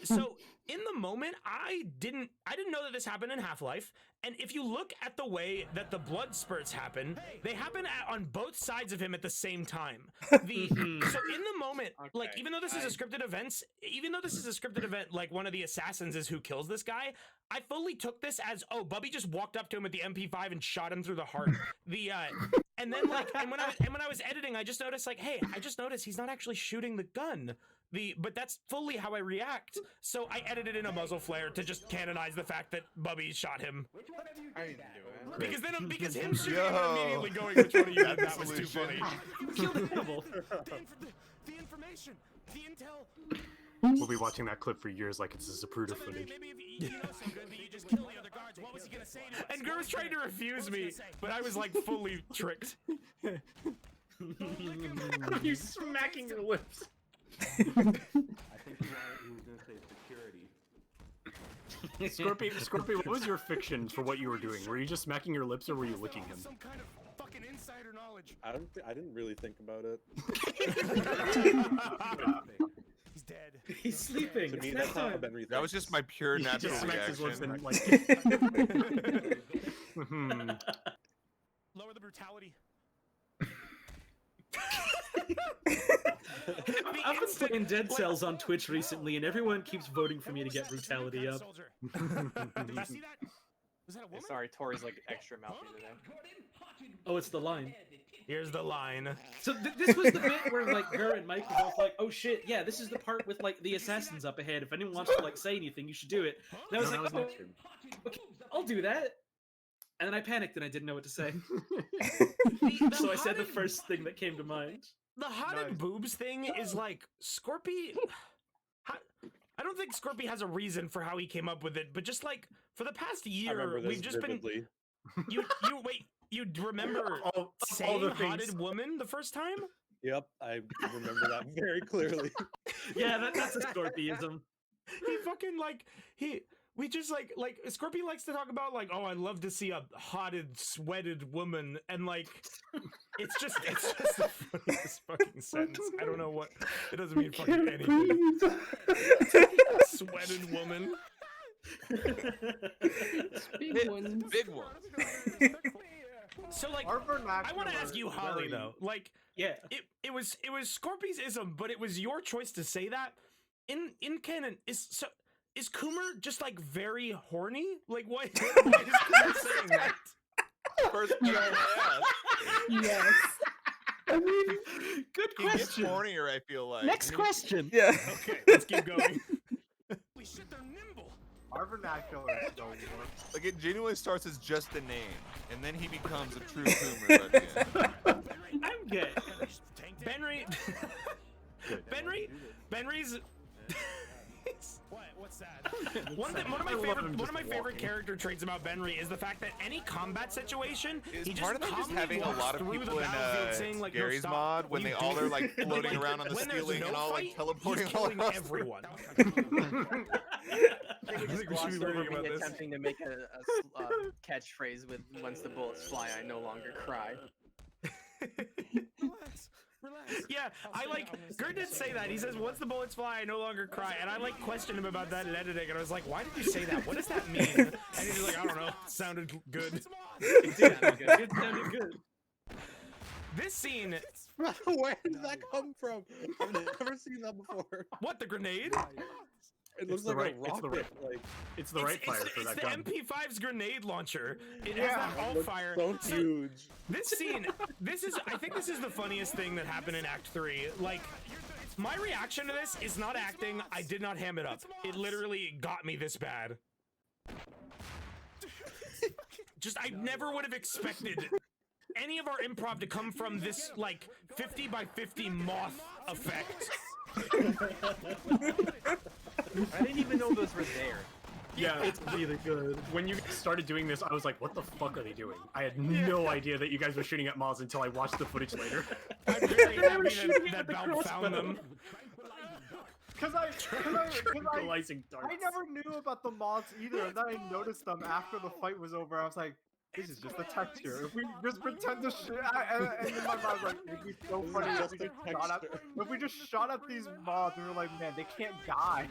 So in the moment, I didn't know that this happened in Half-Life. And if you look at the way that the blood spurts happen, they happen on both sides of him at the same time. So in the moment, like even though this is a scripted event, like one of the assassins is who kills this guy, I fully took this as, oh, Bubby just walked up to him with the MP5 and shot him through the heart. And then like, and when I was editing, I just noticed like, hey, I just noticed he's not actually shooting the gun. But that's fully how I react. So I edited in a muzzle flare to just canonize the fact that Bubby shot him. Because him shooting him and immediately going, which one of you did that was too funny. Killed the animal. The information, the intel. We'll be watching that clip for years like it's a Zapruder footage. Maybe if you know so good that you just kill the other guards, what was he gonna say to us? And Gur was trying to refuse me, but I was like fully tricked. You smacking your lips. I think he was gonna say security. Scorpy, what was your fiction for what you were doing? Were you just smacking your lips or were you licking him? Some kind of fucking insider knowledge. I didn't really think about it. He's dead. He's sleeping. To me, It's that's nap how time. I've been rethinking. That was just my pure He natural just smacks his lips reaction. and like. Lower the brutality. I've been playing Dead Cells on Twitch recently, and everyone keeps voting for me to get brutality up. Did you see that? Was that a woman? Sorry, Tori's like extra mouthy today. Oh, it's the line. Here's the line. So this was the bit where like her and Mike were both like, "Oh shit, yeah, this is the part with like the assassins up ahead. If anyone wants to like say anything, you should do it." And I was like, "Oh, okay, I'll do that." And then I panicked and I didn't know what to say. So I said the first thing that came to mind. The hotted boobs thing is like Scorpy. I don't think Scorpy has a reason for how he came up with it, but just like for the past year, we've just vividly. been. You remember saying hotted woman the first time? Yep, I remember that very clearly. Yeah, that's a Scorpyism. He fucking like we just like Scorpy likes to talk about like, oh, I'd love to see a hotted, sweated woman, and like it's just the funniest fucking sentence. I don't know what it doesn't mean fucking anything. Sweated woman. Big ones. Big ones. So like, Our I want to vernacular ask you, is Holly, very- though. Like, Yeah. it was Scorpy's ism, but it was your choice to say that. In canon, is Coomer just like very horny? Like, why is Coomer saying that? First question I asked. Yes. I mean, good He gets question. hornier, I feel like. Next question. Yeah. Okay, let's keep going. Holy shit, they're nimble. Our vernacular is so warm. Like, it genuinely starts as just a name, and then he becomes a true Coomer at the end. I'm good. Benry. Benry's. What? What's that? One of my favorite character traits about Benry is the fact that any combat situation, Is he just part of that just calmly having a walks lot of through the people in battlefield saying like, no, Gary's stop. mod when What they are you all are doing? like floating around on the when there's ceiling no and all like fight, teleporting he's all killing across everyone. I think we we should glossed be over worrying me about this. attempting to make a catchphrase with "Once the bullets fly, I no longer cry." Relax. Yeah, I like. Gert did say that. He says, "Once the bullets fly, I no longer cry." And I like questioned him about that in editing, and I was like, "Why did you say that? What does that mean?" And he's like, "I don't know. It sounded good." It did sound good. It sounded good. This scene. Where did that come from? I've never seen that before. What, the grenade? It looks the like right- a it's the rocket. right- Like It's the right fire for It's that the gun. MP5's grenade launcher. It Yeah. has that all looks fire. so huge. This scene, I think this is the funniest thing that happened in Act 3. Like, my reaction to this is not acting. I did not ham it up. It literally got me this bad. Just, I never would have expected any of our improv to come from this, like, 50 by 50 moth effect. I didn't even know those were there. Yeah, it's really good. When you started doing this, I was like, what the fuck are they doing? I had no idea that you guys were shooting at moths until I watched the footage later. I'm very They were happy shooting that at the Valve found crossbow. them. Because Tranquilizing darts. I never knew about the moths either, and then I noticed them after the fight was over. I was like, this is just a texture. If we just pretend to shoot, and in my mind, I was like, it'd be so funny if we just shot at these moths and we were like, man, they can't die.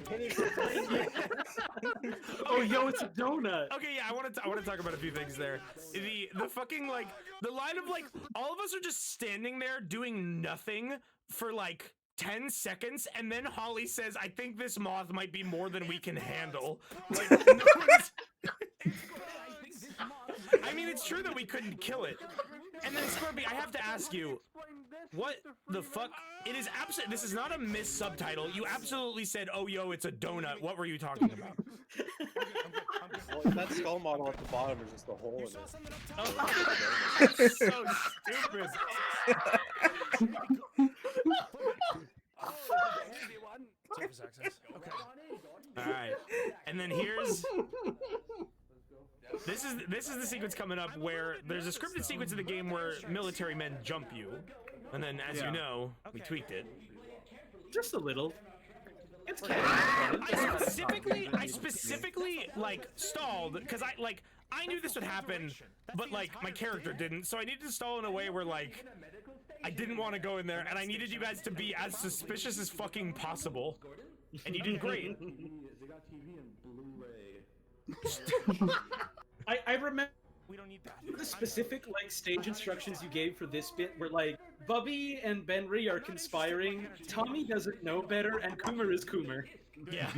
Oh, yo, it's a donut. Okay, yeah, I want to talk about a few things there. The fucking like the line of like all of us are just standing there doing nothing for like 10 seconds, and then Holly says, "I think this moth might be more than we can handle." Like, no one's... I mean, it's true that we couldn't kill it. And then Scorpy, I have to ask you, what the fuck? It is absolute. This is not a mis-subtitle. You absolutely said, "Oh, yo, it's a donut." What were you talking about? Well, that skull model at the bottom is just a hole in it. That's so stupid. Surface access. Okay. All right, and then here's. This is the sequence coming up where there's a scripted sequence in the game where military men jump you, and then as you know, we tweaked it. Just a little. It's I specifically like stalled because I knew this would happen, but like my character didn't, so I needed to stall in a way where like I didn't want to go in there, and I needed you guys to be as suspicious as fucking possible, and you did great. I remember We don't need that. the specific like stage instructions you gave for this bit were like Bubby and Benry are conspiring, Tommy doesn't know better, and Coomer is Coomer. Yeah.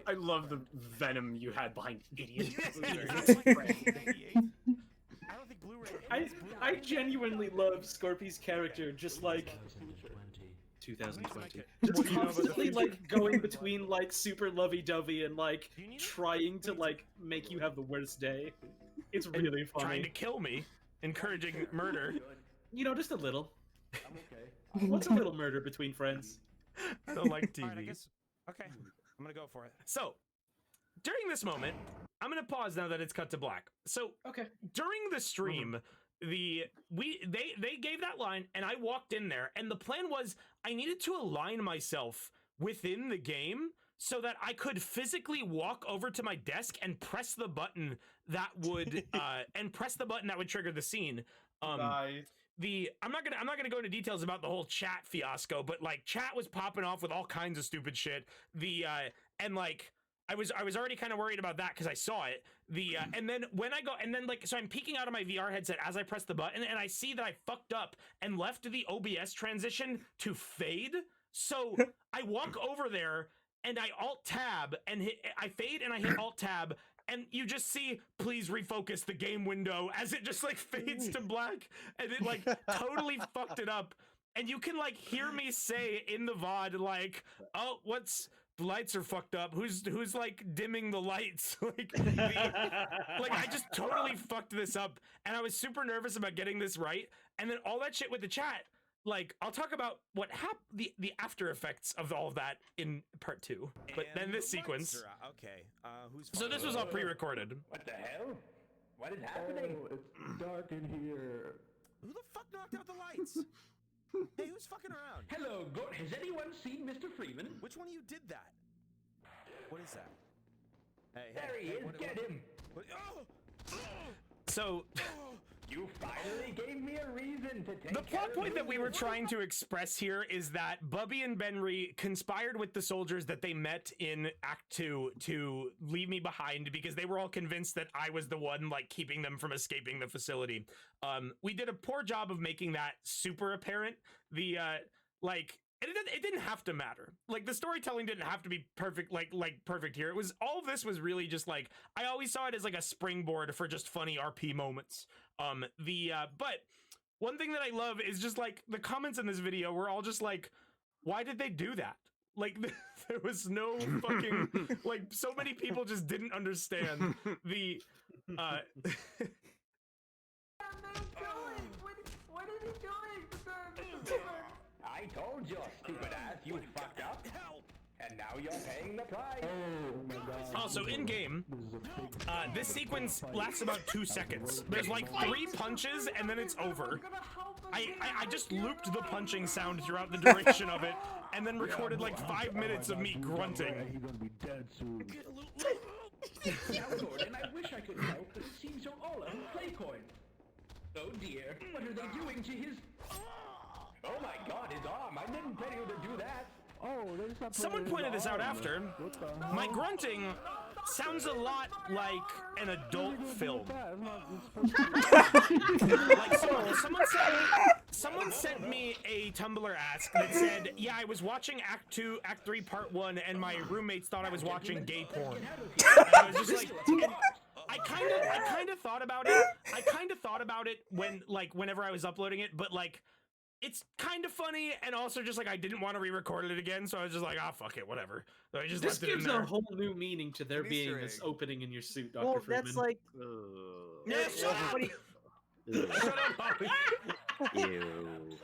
I love the venom you had behind idiot. I don't think Blu-ray. I genuinely love Scorpy's character, just like 2020. Just constantly like going between like super lovey-dovey and like trying to like make you have the worst day. It's really funny. Trying to kill me, encouraging murder. You know, just a little. What's a little murder between friends? I don't like TV. All right, I guess. Okay, I'm gonna go for it. So, during this moment, I'm gonna pause now that it's cut to black. So, okay, during the stream, they gave that line, and I walked in there, and the plan was I needed to align myself within the game so that I could physically walk over to my desk and press the button that would trigger the scene. Nice. I'm not gonna go into details about the whole chat fiasco, but like chat was popping off with all kinds of stupid shit. And like I was already kind of worried about that because I saw it. And then when I go and then like so I'm peeking out of my VR headset as I press the button and I see that I fucked up and left the OBS transition to fade. So I walk over there and I alt tab and I fade and I hit alt tab. And you just see, please refocus the game window as it just like fades to black and it like totally fucked it up. And you can like hear me say in the VOD, like, oh, the lights are fucked up. Who's like dimming the lights? like I just totally fucked this up. And I was super nervous about getting this right. And then all that shit with the chat, like I'll talk about what happened, the after effects of all of that in part 2. But then this sequence. Okay. So this was all pre-recorded. What the hell? What is happening? It's dark in here. Who the fuck knocked out the lights? Hey, who's fucking around? Hello, has anyone seen Mr. Freeman? Which one of you did that? What is that? Hey, there he is. Get him. So. You finally gave me a reason to take The plot point that we were trying to express here is that Bubby and Benry conspired with the soldiers that they met in Act 2 to leave me behind because they were all convinced that I was the one like keeping them from escaping the facility. We did a poor job of making that super apparent. It didn't have to matter. Like the storytelling didn't have to be perfect, like perfect here. It was all of this was really just like I always saw it as like a springboard for just funny RP moments. But one thing that I love is just like the comments in this video were all just like, why did they do that? Like there was no fucking like so many people just didn't understand the What is he doing? I told you, stupid ass, you fucked up. And now you're paying the price. Oh my god. Also, in game, this sequence lasts about 2 seconds. There's like 3 punches and then it's over. I just looped the punching sound throughout the duration of it and then recorded like 5 minutes of me grunting. He's gonna be dead soon. Now, Gordon, I wish I could help, but it seems you're all out of play coin. Oh dear, what are they doing to his... Oh my god, his arm! I didn't tell you to do that! Oh, someone pointed this out after. My grunting sounds a lot like an adult film. Like someone sent me a Tumblr ask that said, yeah, I was watching Act 2, Act 3, Part 1, and my roommates thought I was watching gay porn. And I was just like, I kind of thought about it. I kind of thought about it whenever I was uploading it, but like, it's kind of funny, and also just like I didn't want to re-record it again, so I was just like, ah, fuck it, whatever. So I just this left it in gives there. a whole new meaning to there being this opening in your suit, Dr. Well, Freeman. that's like. Yeah, shut up! Shut up, Ew.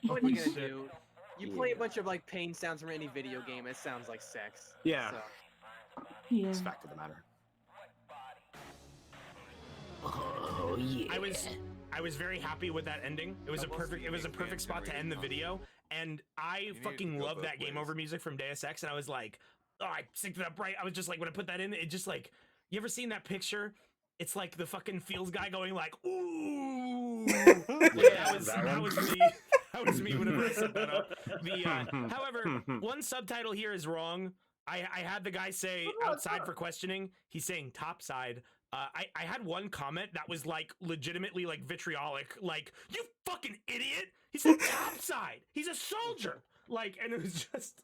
What are you gonna do? You play a bunch of like pain sounds from any video game, it sounds like sex. Yeah. So. Yeah. It's fact of the matter. Oh yeah. I was very happy with that ending. It was a perfect spot to end the video, and I fucking love that game over music from Deus Ex, and I was like, oh, I synced it up right. I was just like, when I put that in, it just like, you ever seen that picture? It's like the fucking feels guy going like, ooh. Yeah, that was me. That was me whenever I set that up. However, one subtitle here is wrong. I had the guy say outside for questioning. He's saying topside. I had one comment that was like legitimately like vitriolic, like, you fucking idiot! He said topside! He's a soldier! Like, and it was just,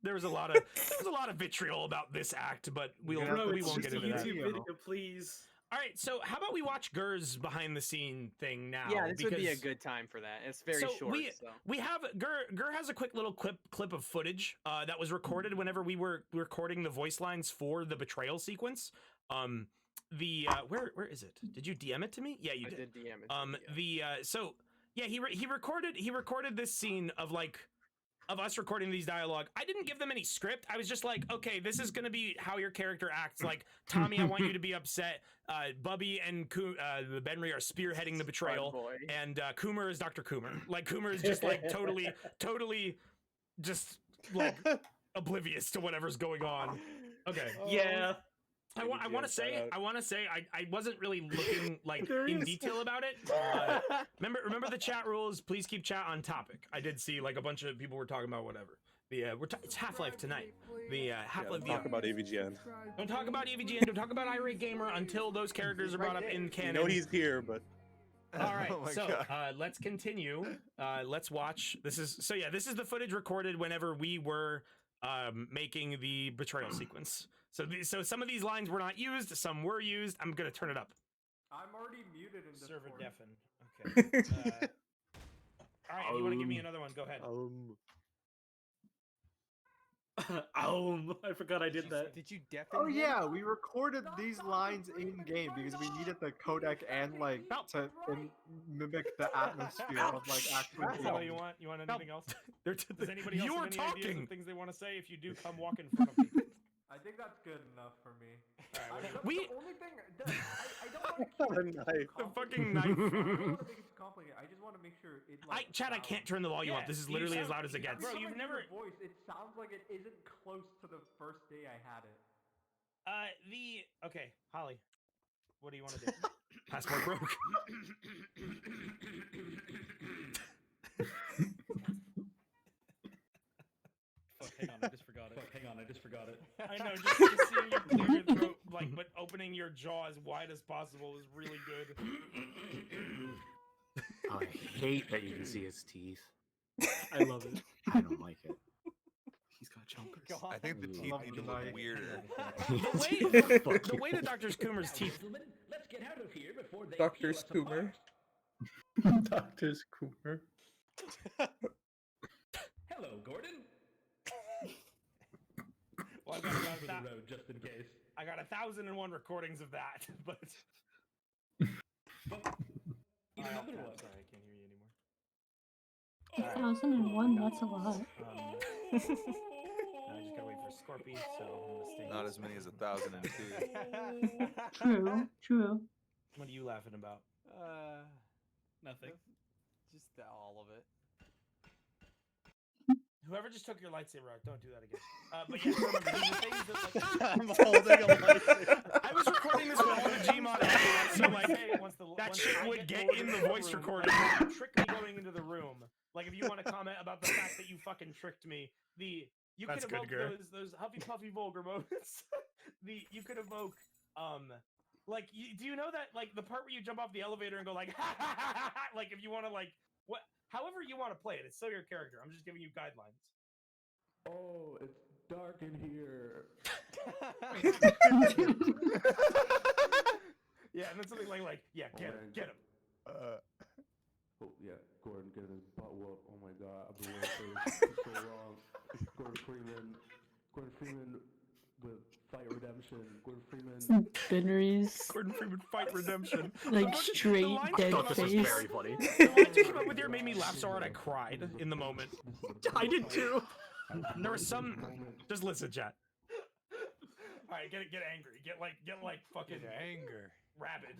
there was a lot of vitriol about this act, but we won't get into that. Video, please. All right, so how about we watch Gur's behind the scene thing now? Yeah, this would be a good time for that. It's very short. We have Gur has a quick little clip of footage that was recorded whenever we were recording the voice lines for the betrayal sequence. Where is it? Did you DM it to me? Yeah, you did. I did DM it. He recorded this scene of us recording these dialogue. I didn't give them any script. I was just like, okay, this is gonna be how your character acts. Like, Tommy, I want you to be upset. Bubby and Benry are spearheading the betrayal, and Coomer is Dr. Coomer. Like, Coomer is just like totally just like oblivious to whatever's going on. Okay. Yeah. I want to say I wasn't really looking like There in is. detail about it. Remember the chat rules. Please keep chat on topic. I did see like a bunch of people were talking about whatever. It's Half-Life tonight. The Half-Life Talk about EVGN. Don't talk about EVGN. Don't talk about Irate Gamer until those characters are brought up in canon. You know he's here, but. All right, Oh my so God. let's continue. Let's watch. This is the footage recorded whenever we were making the betrayal sequence. So some of these lines were not used, some were used. I'm gonna turn it up. I'm already muted in this. Server deafen. Okay. All right, if you want to give me another one, go ahead. I forgot I did that. Did you deafen Oh him? yeah, we recorded these lines in game because we needed the codec and like to mimic the atmosphere of like actual That's not what game. you want. You want anything else? Does anybody else have any ideas of things they want to say? If you do, come walk in front of me. I think that's good enough for me. We- The only thing I don't want to keep The fucking knife. I don't want to make it too complicated. I just want to make sure it like. Chad, I can't turn the volume up. This is literally as loud as it gets. Bro, you've never. Voice. It sounds like it isn't close to the first day I had it. Okay, Holly, what do you want to do? Passport broke. Fuck, hang on, I just forgot it. Hang on, I just forgot it. I know, just seeing you clear your throat, like, but opening your jaw as wide as possible is really good. I hate that you can see his teeth. I love it. I don't like it. He's got chompers. I think the teeth need to look weirder. The way that Dr. Coomer's teeth. Let's get out of here before they Dr. peel us apart. Scoomer. Dr. Cooper. Hello, Gordon. Well, I got Over the road, just in case. I got 1,001 recordings of that, but. Need another one. Sorry, I can't hear you anymore. 1001, that's a lot. I just gotta wait for Scorpy, so I'm gonna stay. Not as many as 1,002. True. What are you laughing about? Nothing. Just all of it. Whoever just took your lightsaber out, don't do that again. But yeah, remember, these are things that, like, I'm holding a lightsaber. I was recording this with all the Gmod anyway, so like that shit would get in the voice recorder. Trick me going into the room. Like if you want to comment about the fact that you fucking tricked me, you That's could good, evoke Gur. those Huffy Puffy vulgar moments. You could evoke like do you know that like the part where you jump off the elevator and go like ha ha ha ha, like if you want to like what however you want to play it, it's still your character. I'm just giving you guidelines. Oh, it's dark in here. Yeah, and then something like yeah, get him. Oh yeah, Gordon getting his butt whooped. Oh my god, I've been waiting for this so long. Gordon Freeman, the fight redemption. Gordon Freeman. Benry's Gordon Freeman fight redemption. like straight dead thought this was face. very funny. The line you came up with here made me laugh so hard I cried in the moment. I did too. There was some. Just listen, chat. All right, get angry. Get like fucking anger. Rabid.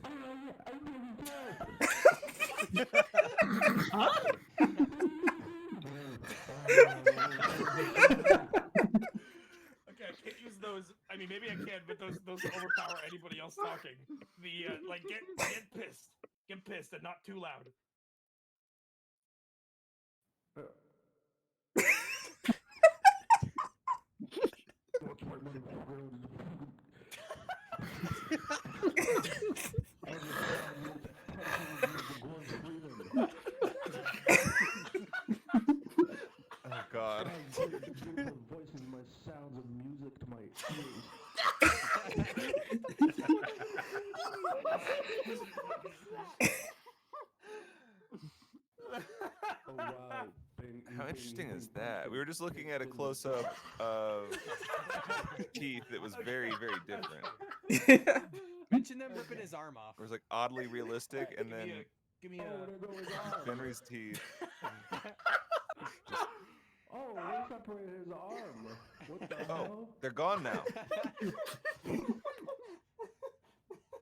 Okay, I can't use those. I mean, maybe I can, but those overpower anybody else talking. The like get pissed and not too loud. Oh God. Voices my sounds of music to my ears. Oh wow. How interesting is that? We were just looking at a close-up of teeth that was very, very different. Mention them ripping his arm off. It was like oddly realistic, and then Give me a. Henry's teeth. Oh, they separated his arm. What the hell? They're gone now.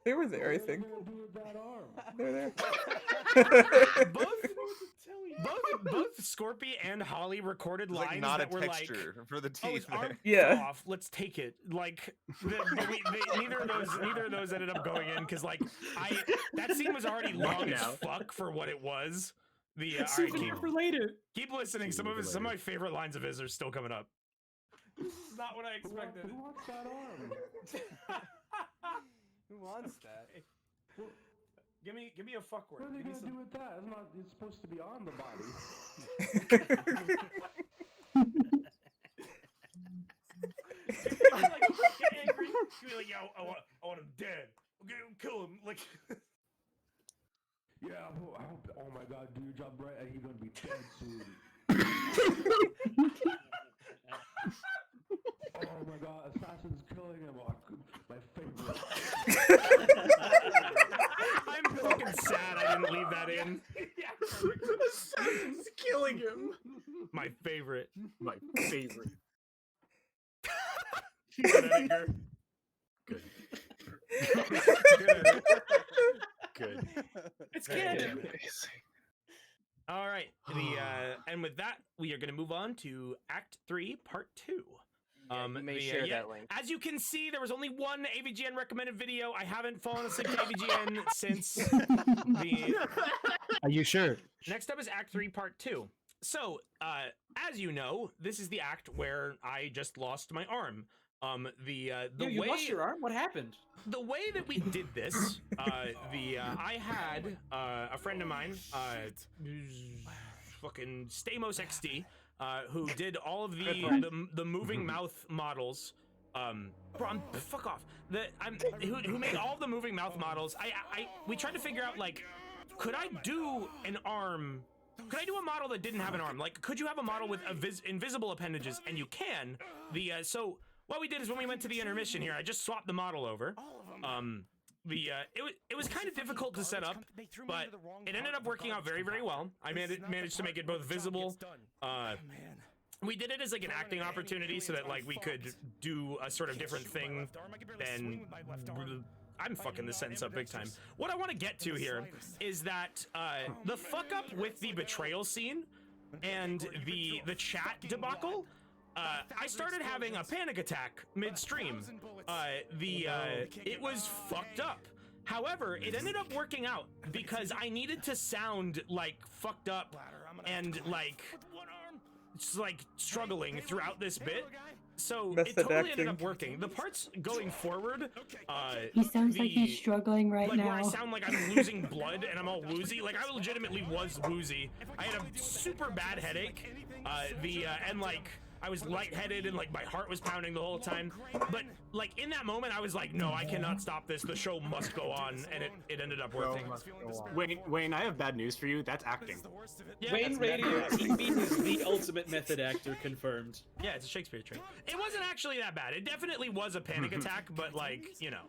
They were there, I think. What are you gonna do with that arm? They're there. both Scorpy and Holly recorded It's lines like not that a were texture for the "Oh, his teeth. arm Yeah. fell off. Let's take it." Like neither of those ended up going in because like that scene was already long as fuck for what it was. The all right, for later. keep listening. Some of my favorite lines of his are still coming up. This is not what I expected. Who wants that arm? Who wants that? Well, Give me a fuck word. what are they Give me gonna some- do with that? It's supposed to be on the body. like get angry. You'd be like, yo, I want him dead. Okay, kill him. Like Yeah, I hope, oh my god, do your job right and you're gonna be dead soon. Oh my god, Assassin's killing him. Oh, my favorite. I'm fucking sad I didn't leave that in. Assassin's killing him. My favorite. My favorite. Good, Edgar. Good. Good. Good. It's canon. All right. And with that, we are going to move on to Act 3, Part 2. You may share that link. As you can see, there was only one AVGN recommended video. I haven't fallen asleep to AVGN since the... Are you sure? Next up is Act 3, Part 2. So, as you know, this is the act where I just lost my arm. You way lost your arm? What happened? the way that we did this, I had a friend of mine, fucking Stamos XD, who did all of the moving mouth models. Bro, fuck off. Who made all of the moving mouth models. We tried to figure out like, could I do an arm? Could I do a model that didn't have an arm? Like, could you have a model with invisible appendages? And you can. So what we did is when we went to the intermission here, I just swapped the model over. It was kind of difficult to set up, but it ended up working out very, very well. I managed to make it both visible. We did it as like an acting opportunity so that like we could do a sort of different thing than. I'm fucking this sentence up big time. What I want to get to here is that the fuck up with the betrayal scene and the chat debacle. I started having a panic attack midstream. It was fucked up. However, it ended up working out because I needed to sound like fucked up and like just like struggling throughout this bit. So it totally ended up working. The parts going forward, He sounds like he's struggling right like now. where I sound like I'm losing blood and I'm all woozy. Like I legitimately was woozy. I had a super bad headache. And like I was lightheaded and like my heart was pounding the whole time. But like in that moment, I was like, no, I cannot stop this. The show must go on, and it ended up working. Wayne, I have bad news for you. That's acting. Yeah, Wayne Radio TV is the ultimate method actor, confirmed. Yeah, it's a Shakespeare trait. It wasn't actually that bad. It definitely was a panic attack, but like, you know,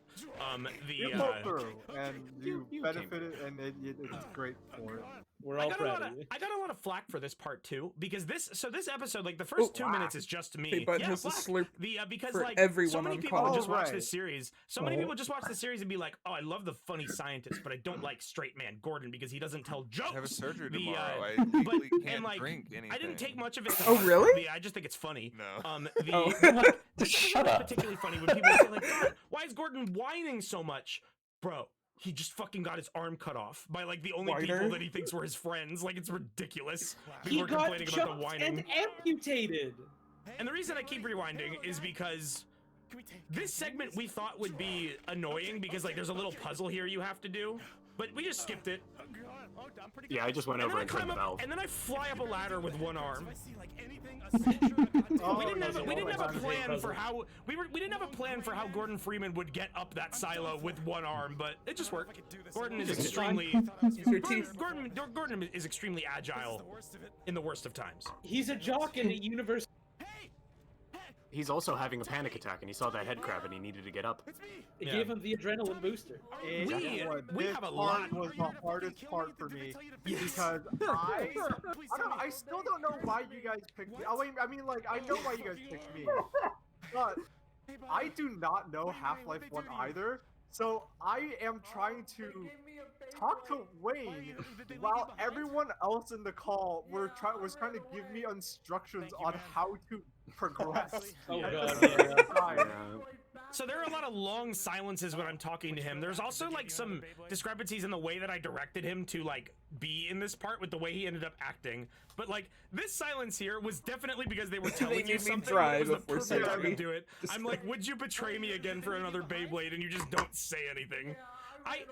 you pulled through, and you benefited, and it's great for it. We're all proud of you. I got a lot of flack for this part too, because this episode, like the first 2 minutes is just me. But has a slurp because for like everyone so many on people call. just watch Right. this series. So many people just watch the series and be like, "Oh, I love the funny scientist, but I don't like straight man Gordon because he doesn't tell jokes." I have a surgery tomorrow. I but- legally and, can't like, drink anything. I didn't take much of it. To Oh, heart. really? I just think it's funny. No. Like, it's particularly funny when people say like, "God, why is Gordon whining so much, bro?" He just fucking got his arm cut off by like the only people Whiner? that he thinks were his friends. Like it's ridiculous. He People are got complaining about the chopped whining. and amputated. And the reason I keep rewinding is because this segment we thought would be annoying because like there's a little puzzle here you have to do, but we just skipped it. Yeah, I just went over and turned the valve. And then I fly up a ladder with one arm. Oh, we didn't have a no, plan for how we didn't have a plan for how Gordon Freeman would get up that silo with one arm, but it just worked. Gordon is extremely Gordon is extremely agile in the worst of times. He's a jock in a university. He's also having a panic attack, and he saw that head crab, and he needed to get up. It gave him the adrenaline booster. We This have a part lot. was the hardest part for me because I still don't know why you guys picked me. I mean, like I know why you guys picked me, but I do not know Half-Life 1 either. So I am trying to talked to Wayne while everyone else in the call was trying to give me instructions on how to progress. Oh at god, the same yeah. time. So there are a lot of long silences when I'm talking to him. There's also like some discrepancies in the way that I directed him to like be in this part with the way he ended up acting. But like this silence here was definitely because they were telling made you me something. try It was the before perfect time to surgery. do it. I'm like, would you betray me again for another Beyblade? And you just don't say anything.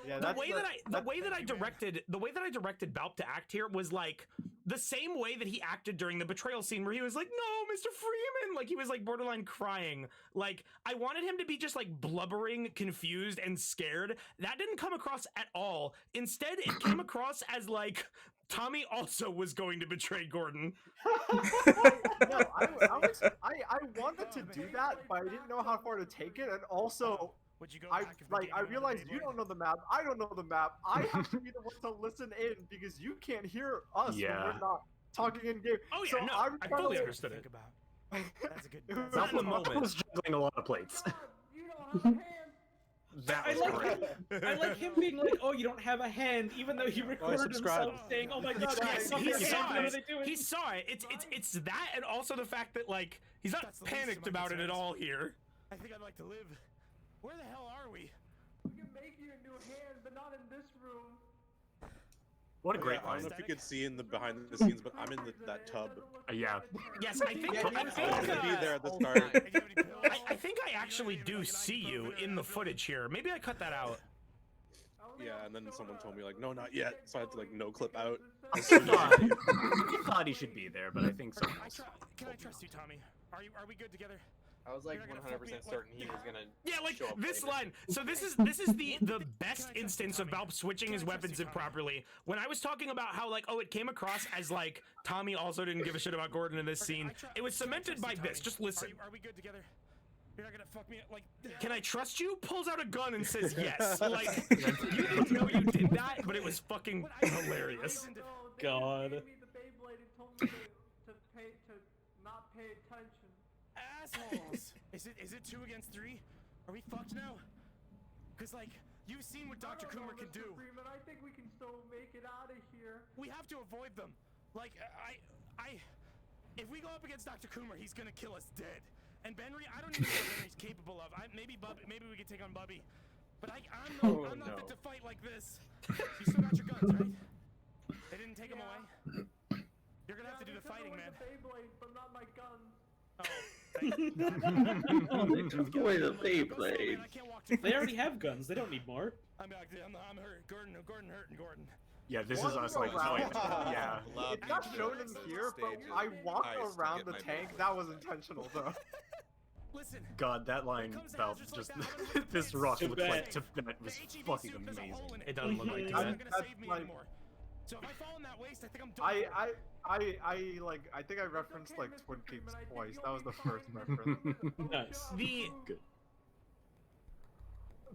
The way that I directed Balp to act here was like the same way that he acted during the betrayal scene where he was like, no, Mr. Freeman, like he was like borderline crying. Like I wanted him to be just like blubbering, confused, and scared. That didn't come across at all. Instead, it came across as like Tommy also was going to betray Gordon. No, I wanted to do that, but I didn't know how far to take it, and also I realized you don't know the map. I don't know the map. I have to be the one to listen in because you can't hear us when we're not talking in game. Oh yeah, so no, I trying fully to understood it. That's a good. Not in the moment. I was juggling a lot of plates. That was great. I like him being like, "Oh, you don't have a hand," even though he recorded himself saying, "Oh my god, Yes, I he have saw what are it. they doing?" He saw it. It's that, and also the fact that like he's not panicked about it at all here. I think I'd like to live. Where the hell are we? We can make you a new hand, but not in this room. What a great I line. don't know if you could see in the behind the scenes, but I'm in that tub. Yeah. Yes, I think I'm gonna be there at the start. I think I actually do see you in the footage here. Maybe I cut that out. Yeah, and then someone told me like, no, not yet. So I had to like no clip out. He thought he should be there, but I think someone else. Can I trust you, Tommy? Are we good together? I was like 100% certain he was gonna. Yeah, like show up this later. line. So this is the best instance of Balp switching his weapons improperly. When I was talking about how like, oh, it came across as like Tommy also didn't give a shit about Gordon in this scene. It was cemented by this. Just listen. Are we good together? You're not gonna fuck me up like. Can I trust you? Pulls out a gun and says yes. Like you didn't know you did that, but it was fucking hilarious. God. He gave me the Beyblade and told me to not pay attention. Assholes! Is it 2 against 3? Are we fucked now? Cause like you've seen what Dr. Coomer can do. Freeman, I think we can still make it out of here. We have to avoid them. Like if we go up against Dr. Coomer, he's gonna kill us dead. And Benry, I don't even know what Benry's capable of. Maybe we could take on Bubby. But I'm not fit to fight like this. You still got your guns, right? They didn't take them away. You're gonna have to do the fighting, man. Beyblade, but not my guns. Wait, the Beyblade. They already have guns. They don't need more. I'm hurt. Gordon hurt, and Gordon. Yeah, this is us like, oh, yeah. It's not shown in here, but I walked around the tank. That was intentional, though. Listen. God, that line felt just this rush looked like Tibet was fucking amazing. It doesn't look like Tibet. So if I fall in that waste, I think I'm done. I think I referenced like Twin Peaks twice. That was the first reference. Nice. Good.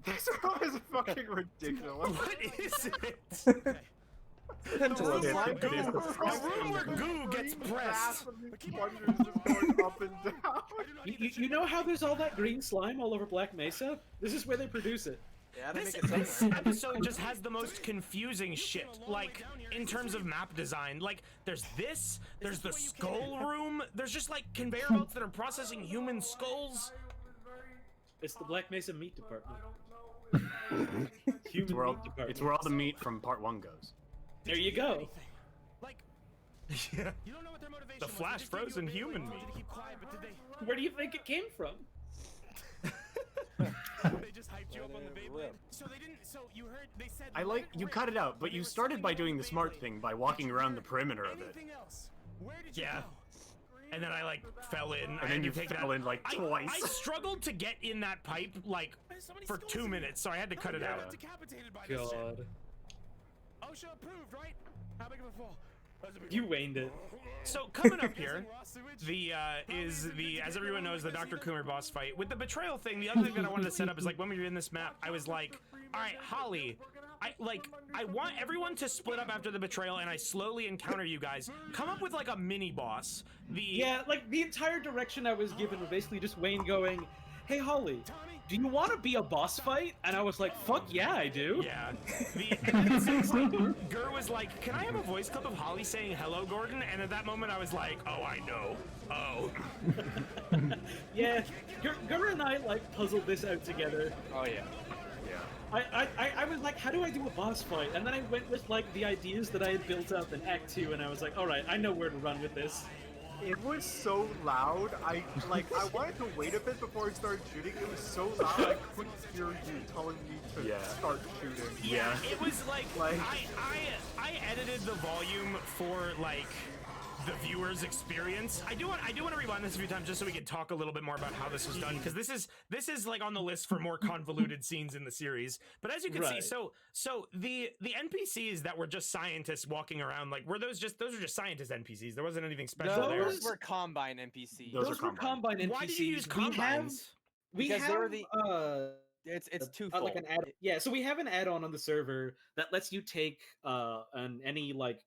This room is fucking ridiculous. What is it? The room where goo gets pressed. Sponges just going up and down. You know how there's all that green slime all over Black Mesa? This is where they produce it. Yeah, This episode just has the most confusing shit, like, in terms of map design. Like, there's the skull room, there's just, like, conveyor belts that are processing human skulls. It's the Black Mesa meat department. It's where all the meat from part 1 goes. There you go. Like, Yeah. you don't know what their motivation The was. flash They just gave you a frozen Beyblade human and told meat. you to keep quiet, but did they? Where do you think it came from? They just hyped you up on the Beyblade. So they didn't. So you heard they said. I like, you cut it out, but you started by doing the smart thing by walking around the perimeter of it. Anything else? Where did you Yeah. go? And then I, like, fell in. And then you fell in, like, twice. I struggled to get in that pipe, like, for 2 minutes, so I had to cut it out. Decapitated by this shit. God. OSHA approved, right? How big of a fall? You waned it. So coming up here, as everyone knows, the Dr. Coomer boss fight. With the betrayal thing, the other thing that I wanted to set up is like when we were in this map, I was like, all right, Holly, I want everyone to split up after the betrayal, and I slowly encounter you guys. Come up with like a mini boss. Yeah, like the entire direction I was given was basically just Wayne going, "Hey Holly, do you want to be a boss fight?" And I was like, "Fuck yeah, I do." Yeah. And then seriously, Gur was like, "Can I have a voice clip of Holly saying hello, Gordon?" And at that moment, I was like, "Oh, I know. Oh." Yeah, Gur and I like puzzled this out together. Oh yeah. I was like, how do I do a boss fight? And then I went with like the ideas that I had built up in Act 2, and I was like, all right, I know where to run with this. It was so loud. I wanted to wait a bit before I started shooting. It was so loud I couldn't hear you telling me to start shooting. Yeah, it was like I edited the volume for like the viewer's experience. I do want to rewind this a few times just so we can talk a little bit more about how this was done, because this is like on the list for more convoluted scenes in the series. But as you can see, so the NPCs that were just scientists walking around, like those were just scientist NPCs. There wasn't anything special there. Those were Combine NPCs. Those were Combine NPCs. Why did you use Combines? Because they were the it's twofold. Like an add so we have an add-on on the server that lets you take any like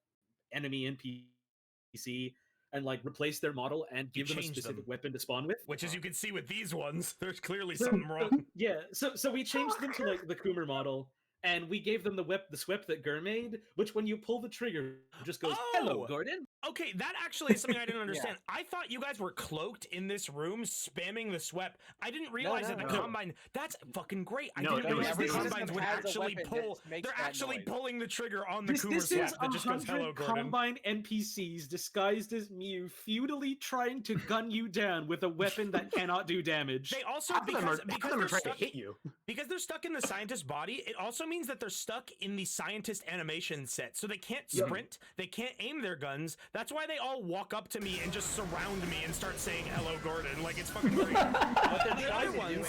enemy NPC and like replace their model and give them a specific weapon to spawn with. Which, as you can see with these ones, there's clearly something wrong. Yeah, so we changed them to like the Coomer model, and we gave them the SWEP that Gur made, which when you pull the trigger, it just goes, "Hello, Gordon." Okay, that actually is something I didn't understand. I thought you guys were cloaked in this room, spamming the SWEP. I didn't realize that the Combine. That's fucking great. I didn't realize the Combines would actually pull. They're actually pulling the trigger on the Coomer SWEP that just goes, "Hello, Gordon." Combine NPCs disguised as Mew, futilely trying to gun you down with a weapon that cannot do damage. They also because they're stuck to hit you. Because they're stuck in the scientist body, it also means that they're stuck in the scientist animation set. So they can't sprint, they can't aim their guns. That's why they all walk up to me and just surround me and start saying "Hello, Gordon." Like, it's fucking great. But the other ones,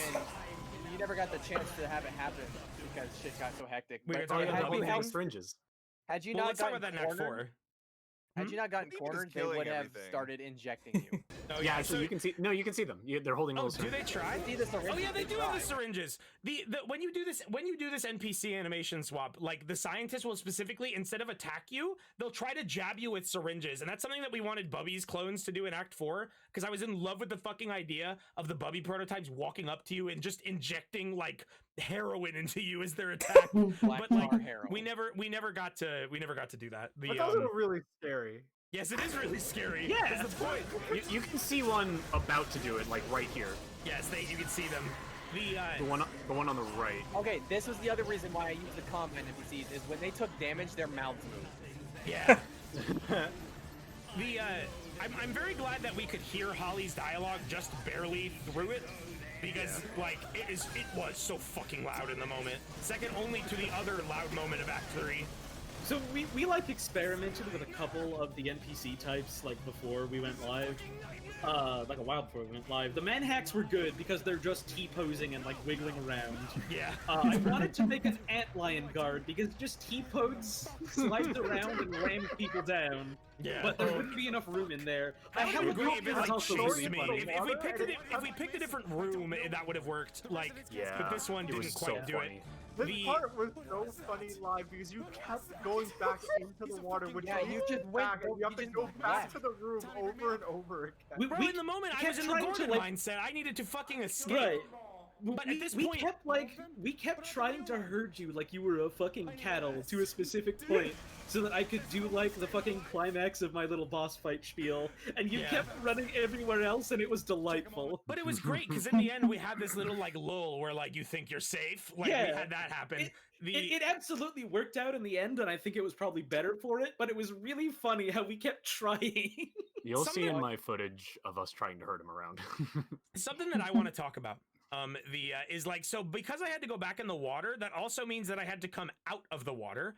you never got the chance to have it happen because shit got so hectic. We were But talking about syringes. Had you Well, not let's talk about gotten that in Act cornered, 4. had you not gotten cornered, they would have started injecting you. Oh yeah, so you can see. No, you can see them. They're holding. Oh, little do they try? See the syringes, Oh yeah, they do try. have the syringes. The when you do this NPC animation swap, like the scientist will specifically, instead of attack you, they'll try to jab you with syringes, and that's something that we wanted Bubby's clones to do in Act 4, because I was in love with the fucking idea of the Bubby prototypes walking up to you and just injecting like heroin into you as their attack. But like we never got to do that. But those are really scary. Yes, it is really scary. Yeah, that's the point. You can see one about to do it, like right here. Yes, you can see them. The one on the right. Okay, this was the other reason why I used the Combine NPCs, is when they took damage, their mouths moved. Yeah. I'm very glad that we could hear Holly's dialogue just barely through it, because like it was so fucking loud in the moment. Second only to the other loud moment of Act 3. So we like experimented with a couple of the NPC types like before we went live, like a while before we went live. The manhacks were good because they're just T-posing and like wiggling around. Yeah. I wanted to make an antlion guard because just T-pose, slides around and rams people down. Yeah. But there wouldn't be enough room in there. I would agree if it like also chased me. funny. If we picked a different room, that would have worked. Like, but this one didn't quite do it. This part was so funny live because you kept going back into the water, which you just went back, and you have to go back to the room over and over again. Bro, in the moment, I was in the Gordon mindset. I needed to fucking escape. Right. But at this point, we kept trying to herd you like you were a fucking cattle to a specific point, so that I could do like the fucking climax of my little boss fight spiel, and you kept running everywhere else, and it was delightful. But it was great because in the end we had this little like lull where like you think you're safe. Like we had that happen. It absolutely worked out in the end, and I think it was probably better for it. But it was really funny how we kept trying. You'll see in my footage of us trying to herd him around. Something that I want to talk about. Is like, so because I had to go back in the water, that also means that I had to come out of the water.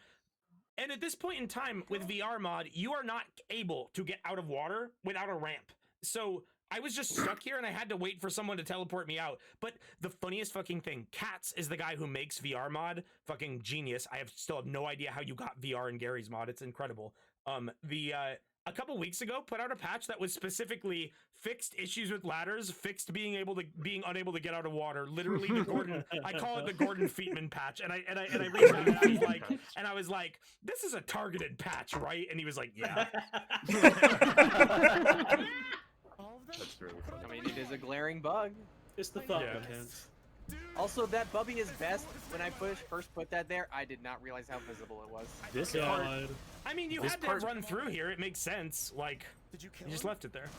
And at this point in time with VR mod, you are not able to get out of water without a ramp. So I was just stuck here and I had to wait for someone to teleport me out. But the funniest fucking thing, Katz is the guy who makes VR mod, fucking genius. I still have no idea how you got VR in Gary's mod. It's incredible. A couple weeks ago, put out a patch that was specifically fixed issues with ladders, fixed being unable to get out of water. Literally, the Gordon. I call it the Gordon Feetman patch. And I reached out and I was like, this is a targeted patch, right? And he was like, yeah. That's really funny. I mean, it is a glaring bug. It's the thought Yeah. that counts. Also, that Bubby is best. When I first put that there, I did not realize how visible it was. This God. part, I mean, you This had to part- run through here. It makes sense. Like, you just left it there.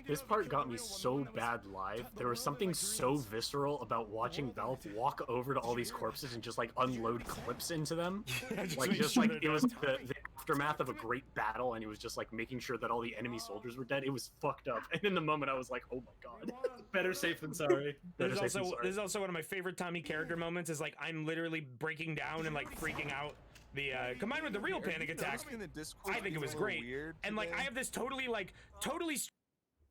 this part got me so bad live. There was something so visceral about watching Valve walk over to all these corpses and just like unload clips into them. Like make just sure like they're it was dead. the aftermath of a great battle, and he was just like making sure that all the enemy soldiers were dead. It was fucked up. And in the moment, I was like, oh my god. Better safe than sorry. Better safe than This sorry. is also one of my favorite Tommy character moments. Is like I'm literally breaking down and like freaking out. The combined with the real panic attack, I think it was great. And like I have this totally What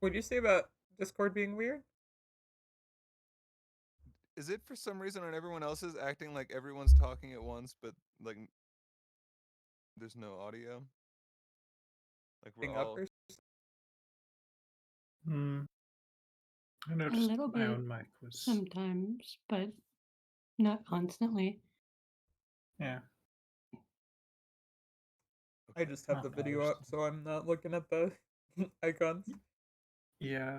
did you say about Discord being weird? Is it for some reason on everyone else's acting like everyone's talking at once, but like there's no audio? Like we're Being all. up or I A noticed little my bit own mic was. sometimes, but not constantly. Yeah. I just have Not the bad, video up, so I'm not looking at the icons. Yeah.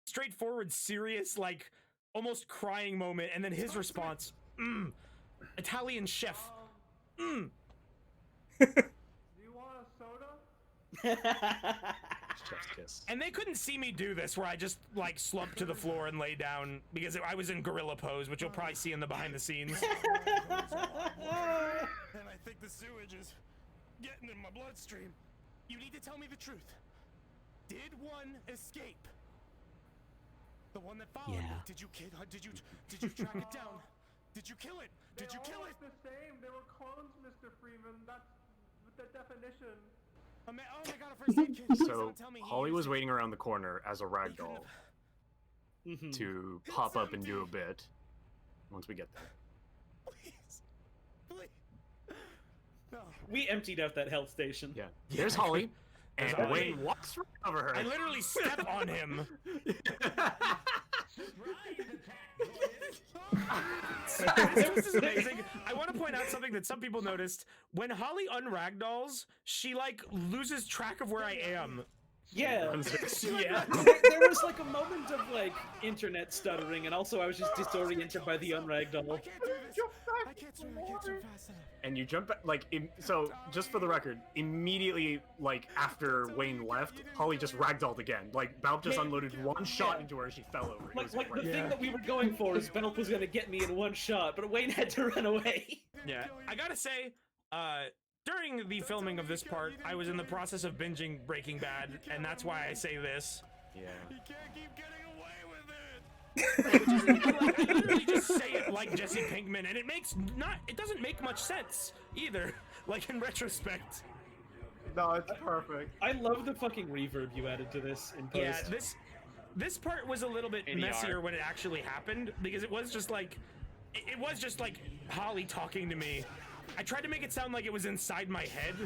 straightforward, serious, like almost crying moment, and then his response, Italian chef, Do you want a soda? Chef's kiss. And they couldn't see me do this, where I just like slumped to the floor and lay down because I was in gorilla pose, which you'll probably see in the behind the scenes. And I think the sewage is getting in my bloodstream. You need to tell me the truth. Did one escape? The one that followed me. Yeah. Did you track it down? Did you kill it? Did you kill it? The same. They were clones, Mr. Freeman. That's the definition. Oh my god, a first aid kit. Please So don't tell me he Holly used was it. waiting around the corner as a ragdoll to pop up and do a bit once we get there. No. We emptied out that health station. Yeah. There's Holly. And Holly. Wayne walks right over her. I literally step on him. This is amazing. I want to point out something that some people noticed. When Holly unragdolls, she like loses track of where I am. Yeah. Yeah. There was like a moment of like internet stuttering, and also I was just disoriented by the unragdoll. I can't swim fast enough. And you jump back, like, so just for the record, immediately, like, after Wayne left, Holly just ragdolled again. Like, Balp just unloaded one shot into her and she fell over. It was Like the great. thing that we were going for is Benelp was gonna get me in one shot, but Wayne had to run away. Yeah, I gotta say, during the filming of this part, I was in the process of binging Breaking Bad, and that's why I say this. Yeah. You can't keep getting away with it. I literally just say it like Jesse Pinkman, and it doesn't make much sense either. Like in retrospect. No, it's perfect. I love the fucking reverb you added to this in post. Yeah, this part was a little bit ADR. messier when it actually happened because it was just like Holly talking to me. I tried to make it sound like it was inside my head.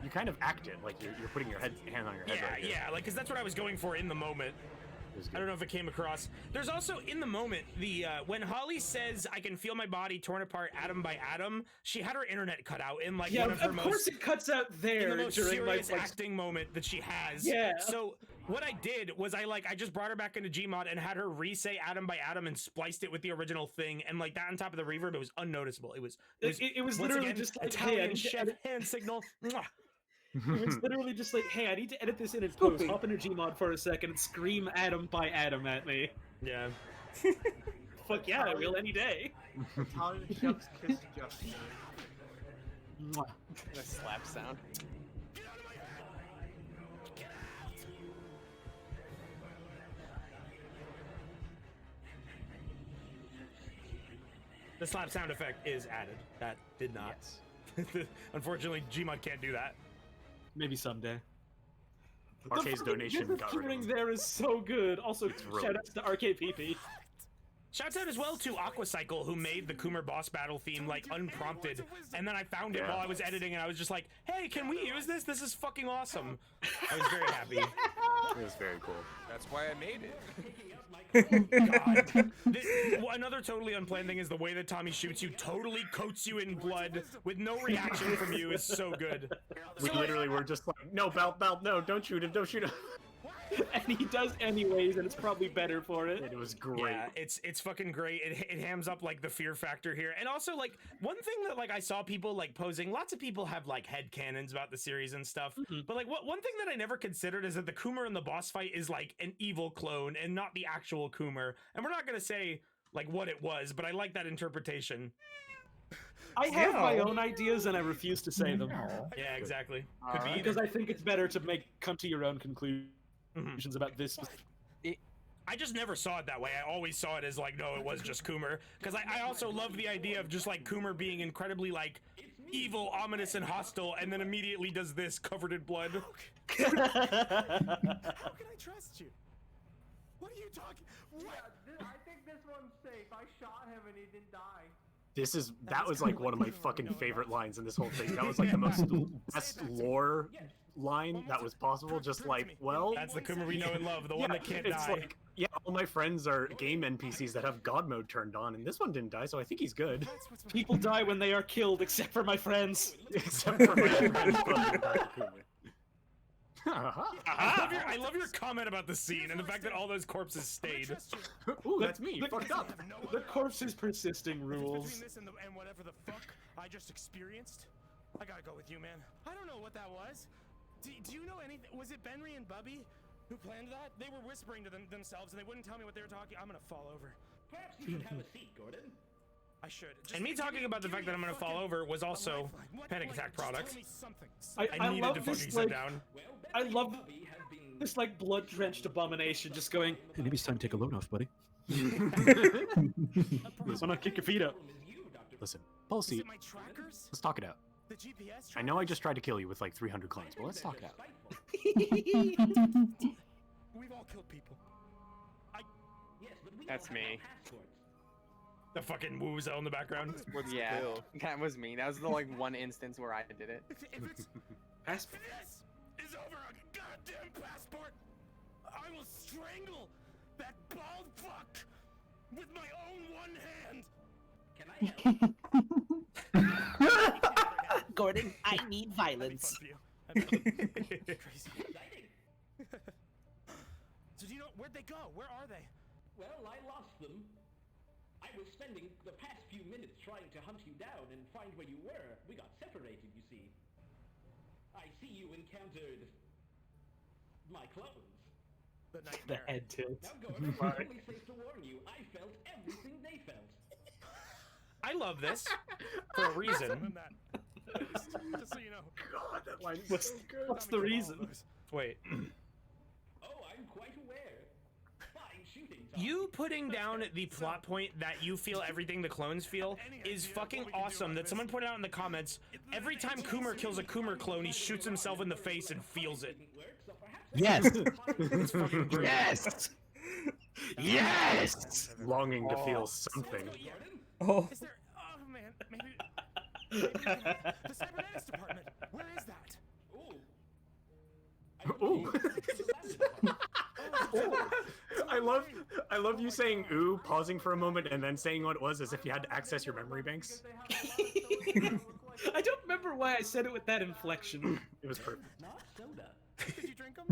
You kind of acted like you're putting your hand on your head. Yeah, right here. yeah, like because that's what I was going for in the moment. I don't know if it came across. There's also in the moment the when Holly says I can feel my body torn apart atom by atom. She had her internet cut out in like Yeah, one of her of course most it cuts out in there the most during my serious acting moment that she has. Yeah. So what I did was I just brought her back into Gmod and had her re-say atom by atom and spliced it with the original thing, and like that on top of the reverb, it was unnoticeable. It was It was once literally again, just like, hey, I Italian need to chef edit- hand signal. Mwah. It was literally just like, hey, I need to edit this in post. Hop into Gmod for a second and scream atom by atom at me. Yeah. Fuck yeah, I will any day. Italian chef's kiss gesture. The slap sound. The slap sound effect is added. That did not. Unfortunately, Gmod can't do that. Maybe someday. RK's donation got rid of Hearing him. there is so good. Also, really shout outs to RKPP. Shouts out as well to Aquacycle, who made the Coomer boss battle theme like unprompted, and then I found it while I was editing, and I was just like, "Hey, can we use this? This is fucking awesome!" I was very happy. It was very cool. That's why I made it. God. Another totally unplanned thing is the way that Tommy shoots you, totally coats you in blood with no reaction from you is so good. We literally were just like, no, Balp, no, don't shoot him, don't shoot him. And he does anyways, and it's probably better for it. It was great. Yeah, it's fucking great. It hams up like the fear factor here, and also like one thing that like I saw people like posing. Lots of people have like headcanons about the series and stuff, but like one thing that I never considered is that the Coomer in the boss fight is like an evil clone and not the actual Coomer. And we're not gonna say like what it was, but I like that interpretation. I have my own ideas, and I refuse to say them. Yeah, exactly. Could be because I think it's better to come to your own conclusions about this. I just never saw it that way. I always saw it as like, no, it was just Coomer. Because I also love the idea of just like Coomer being incredibly like evil, ominous, and hostile, and then immediately does this covered in blood. How can I trust you? What are you talking? What? Yeah, I think this one's safe. I shot him and he didn't die. That was like one of my fucking favorite lines in this whole thing. That was like the most best lore line that was possible. Just like, well, that's the Coomer we know and love, the one that can't it's die. Like, yeah, all my friends are game NPCs that have God mode turned on, and this one didn't die, so I think he's good. People die when they are killed, except for my friends. Except for my friends. I love your comment about the scene and the fact that all those corpses stayed. Ooh, that's me. Fucked up. The corpses persisting Between rules. this and whatever the fuck I just experienced, I gotta go with you, man. I don't know what that was. Do you know anything? Was it Benry and Bubby who planned that? They were whispering to themselves and they wouldn't tell me what they were talking. I'm gonna fall over. Perhaps you should have a seat, Gordon. I should. And me talking about the fact that I'm gonna fall over was also Panic Attack product. I needed love to this, fucking like, sit down. I love this like blood-drenched abomination just going. Hey, maybe it's time to take a load off, buddy. Why not kick your feet up? Listen, policy. Let's talk it out. I know I just tried to kill you with like 300 clones, but let's talk it out. We've all killed people. That's me. The fucking woozle in the background. Yeah, that was me. That was the like one instance where I did it. Passport. This is over a goddamn passport. I will strangle that bald fuck with my own one hand. Can I help? Gordon, I need violence. So do you know where'd they go? Where are they? Well, I lost them. I was spending the past few minutes trying to hunt you down and find where you were. We got separated, you see. I see you encountered my clones. The The head tilt. Now, Gordon, it's only safe to warn you, I felt everything they felt. I love this for a reason. Just so you know. God, that line is What's, so good. what's the reason? Wait. Oh, I'm quite aware. Fine shooting, Tom. You putting down the plot point that you feel everything the clones feel is fucking awesome. That someone pointed out in the comments, every time Coomer kills a Coomer clone, he shoots himself in the face and feels it. Yes. It's fucking great. Yes. Yes. Longing to feel something. Oh. Is there? Oh man, maybe the cybernetics department. Where is that? Ooh. I love you saying ooh, pausing for a moment, and then saying what it was as if you had to access your memory banks. I don't remember why I said it with that inflection. It was perfect. Not soda. Did you drink them?